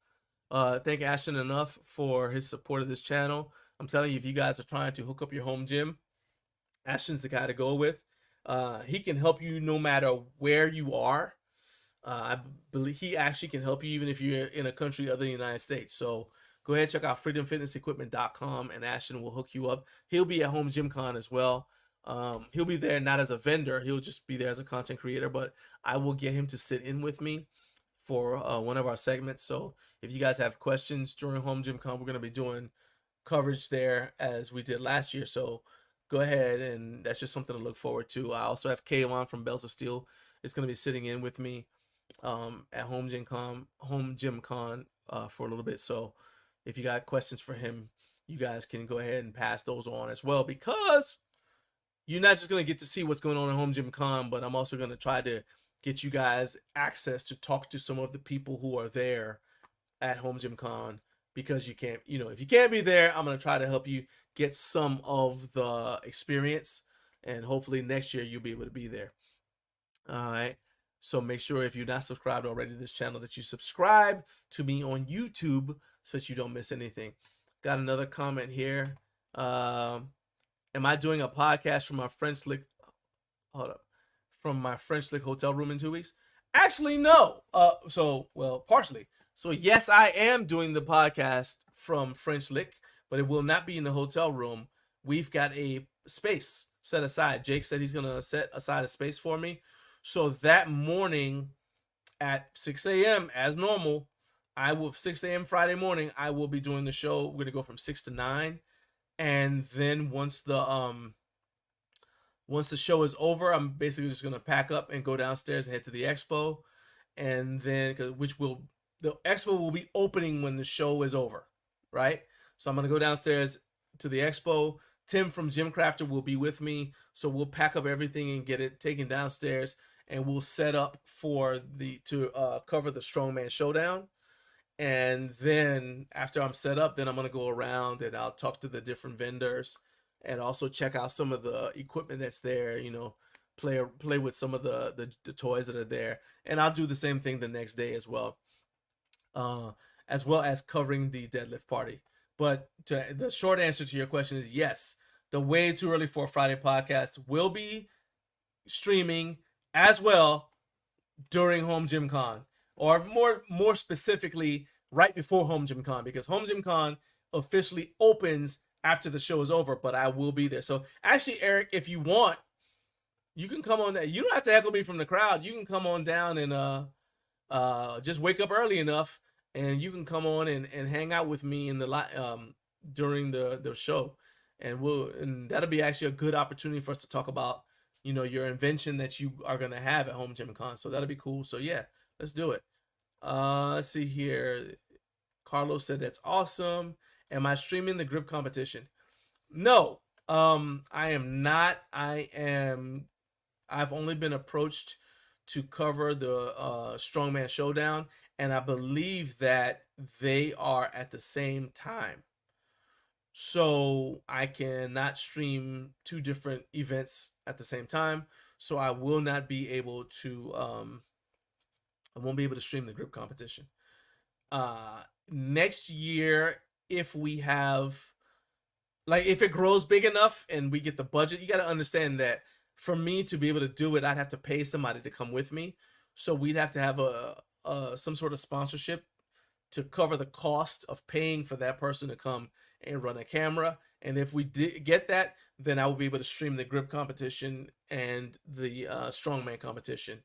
A: Thank Ashton enough for his support of this channel. I'm telling you, if you guys are trying to hook up your home gym, Ashton's the guy to go with. He can help you no matter where you are. I believe he actually can help you even if you're in a country other than the United States. So go ahead and check out freedomfitnessequipment.com and Ashton will hook you up. He'll be at Home Gym Con as well. He'll be there not as a vendor. He'll just be there as a content creator, but I will get him to sit in with me for one of our segments. So if you guys have questions during Home Gym Con, we're going to be doing coverage there as we did last year. So go ahead, and that's just something to look forward to. I also have K1 from Bells of Steel. It's going to be sitting in with me at Home Gym Con for a little bit. So if you got questions for him, you guys can go ahead and pass those on as well, because you're not just going to get to see what's going on at Home Gym Con, but I'm also going to try to get you guys access to talk to some of the people who are there at Home Gym Con, because you can't, if you can't be there, I'm going to try to help you get some of the experience, and hopefully next year you'll be able to be there. All right. So make sure, if you're not subscribed already to this channel, that you subscribe to me on YouTube so that you don't miss anything. Got another comment here. Am I doing a podcast from my French Lick? Hold up. From my French Lick hotel room in 2 weeks? Actually, no. Partially. So yes, I am doing the podcast from French Lick, but it will not be in the hotel room. We've got a space set aside. Jake said he's going to set aside a space for me. So that morning at 6 a.m. as normal, 6 a.m. Friday morning, I will be doing the show. We're going to go from 6 to 9. And then once the show is over, I'm basically just going to pack up and go downstairs and head to the expo. And then, the expo will be opening when the show is over, right? So I'm going to go downstairs to the expo. Tim from Gym Crafter will be with me. So we'll pack up everything and get it taken downstairs, and we'll set up to cover the Strongman Showdown. And then after I'm set up, then I'm going to go around and I'll talk to the different vendors and also check out some of the equipment that's there, play with some of the toys that are there. And I'll do the same thing the next day as well as covering the deadlift party. But the short answer to your question is yes, the Way Too Early for Friday podcast will be streaming as well during Home Gym Con, or more specifically right before Home Gym Con, because Home Gym Con officially opens after the show is over, but I will be there. So actually, Eric, if you want, you can come on. You don't have to heckle me from the crowd. You can come on down and just wake up early enough, and you can come on and hang out with me in the during the show, and that'll be actually a good opportunity for us to talk about, you know, your invention that you are gonna have at Home Gym Con. So that'll be cool. So yeah, let's do it. Let's see here. Carlos said that's awesome. Am I streaming the grip competition? No, I am not. I've only been approached to cover the Strongman Showdown, and I believe that they are at the same time. So I cannot stream two different events at the same time. So I will not be able to I won't be able to stream the grip competition. Next year, if we have, like, if it grows big enough and we get the budget, you got to understand that for me to be able to do it, I'd have to pay somebody to come with me. So we'd have to have some sort of sponsorship to cover the cost of paying for that person to come and run a camera. And if we did get that, then I will be able to stream the grip competition and the strongman competition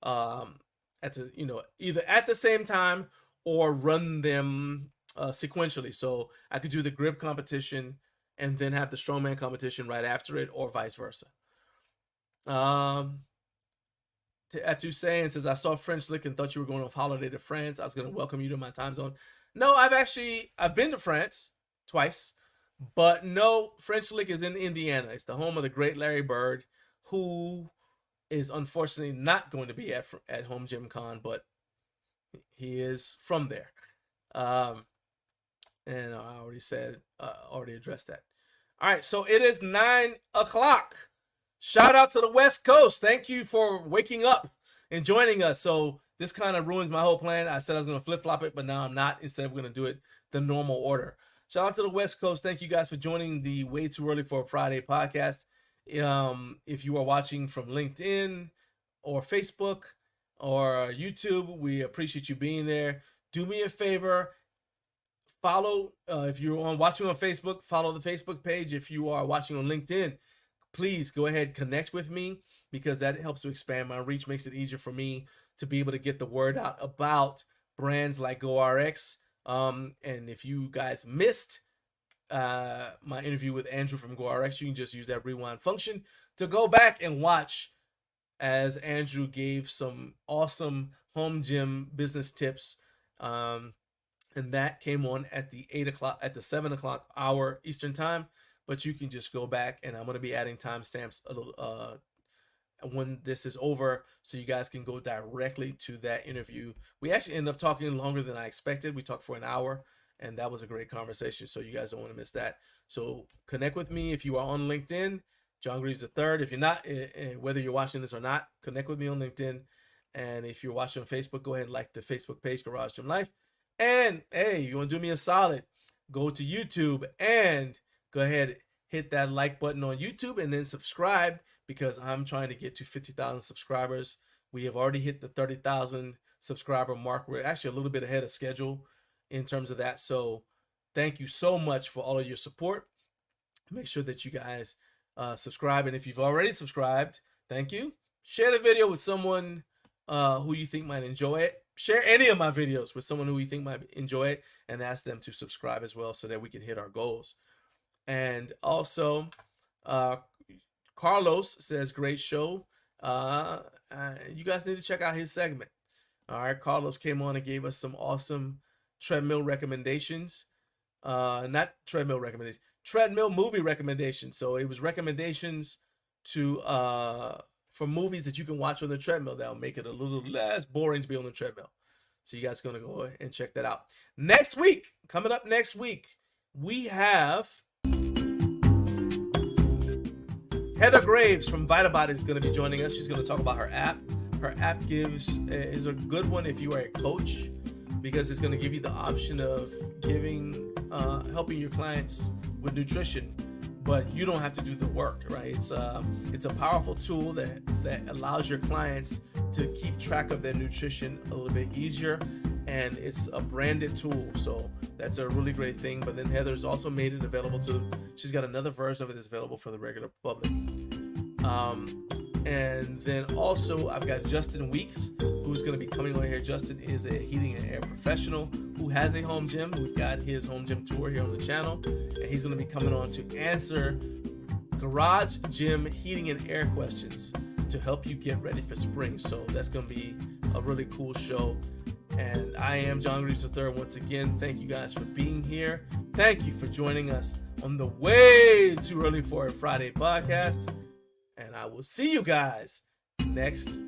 A: at the, you know, either at the same time or run them sequentially. So I could do the grip competition and then have the strongman competition right after it, or vice versa. Atu saying says, I saw French Lick and thought you were going on holiday to France. I was going to welcome you to my time zone. No, I've been to France twice, but no, French Lick is in Indiana. It's the home of the great Larry Bird, who is unfortunately not going to be at Home Gym Con, but he is from there. And I already addressed that. All right, so it is 9 o'clock. Shout out to the West Coast. Thank you for waking up and joining us. So this kind of ruins my whole plan. I said I was going to flip-flop it, but now I'm not. Instead, we're going to do it the normal order. Shout out to the West Coast. Thank you guys for joining the Way Too Early for a Friday podcast. If you are watching from LinkedIn or Facebook or YouTube, we appreciate you being there. Do me a favor. Follow, if you're watching on Facebook, follow the Facebook page. If you are watching on LinkedIn, please go ahead, connect with me, because that helps to expand my reach, makes it easier for me to be able to get the word out about brands like GORX. And if you guys missed my interview with Andrew from GORX, you can just use that rewind function to go back and watch as Andrew gave some awesome home gym business tips. And that came on at the 7 o'clock hour Eastern time. But you can just go back, and I'm going to be adding timestamps a little when this is over, so you guys can go directly to that interview. We actually ended up talking longer than I expected. We talked for an hour, and that was a great conversation, so you guys don't want to miss that. So connect with me if you are on LinkedIn, John Greaves III. If you're not, whether you're watching this or not, connect with me on LinkedIn. And if you're watching on Facebook, go ahead and like the Facebook page, Garage Gym Life. And hey, you want to do me a solid, go to YouTube and go ahead, hit that like button on YouTube, and then subscribe, because I'm trying to get to 50,000 subscribers. We have already hit the 30,000 subscriber mark. We're actually a little bit ahead of schedule in terms of that. So thank you so much for all of your support. Make sure that you guys subscribe. And if you've already subscribed, thank you. Share the video with someone who you think might enjoy it. Share any of my videos with someone who you think might enjoy it, and ask them to subscribe as well, so that we can hit our goals. And also, Carlos says, great show. You guys need to check out his segment. All right, Carlos came on and gave us some awesome treadmill recommendations. Not treadmill recommendations, treadmill movie recommendations. So it was recommendations to for movies that you can watch on the treadmill that'll make it a little less boring to be on the treadmill. So you guys are going to go and check that out. Next week, coming up next week, we have Heather Graves from VitaBody is going to be joining us. She's going to talk about her app. Her app is a good one if you are a coach, because it's going to give you the option of helping your clients with nutrition, but you don't have to do the work, right? It's a powerful tool that allows your clients to keep track of their nutrition a little bit easier. and it's a branded tool, so that's a really great thing. But then Heather's also made it available she's got another version of it that's available for the regular public. And then also I've got Justin Weeks, who's going to be coming on here. Justin is a heating and air professional who has a home gym. We've got his home gym tour here on the channel, and he's going to be coming on to answer garage gym heating and air questions to help you get ready for spring. So that's going to be a really cool show. And I am John Greaves III. Once again, thank you guys for being here. Thank you for joining us on the Way Too Early for a Friday podcast. And I will see you guys next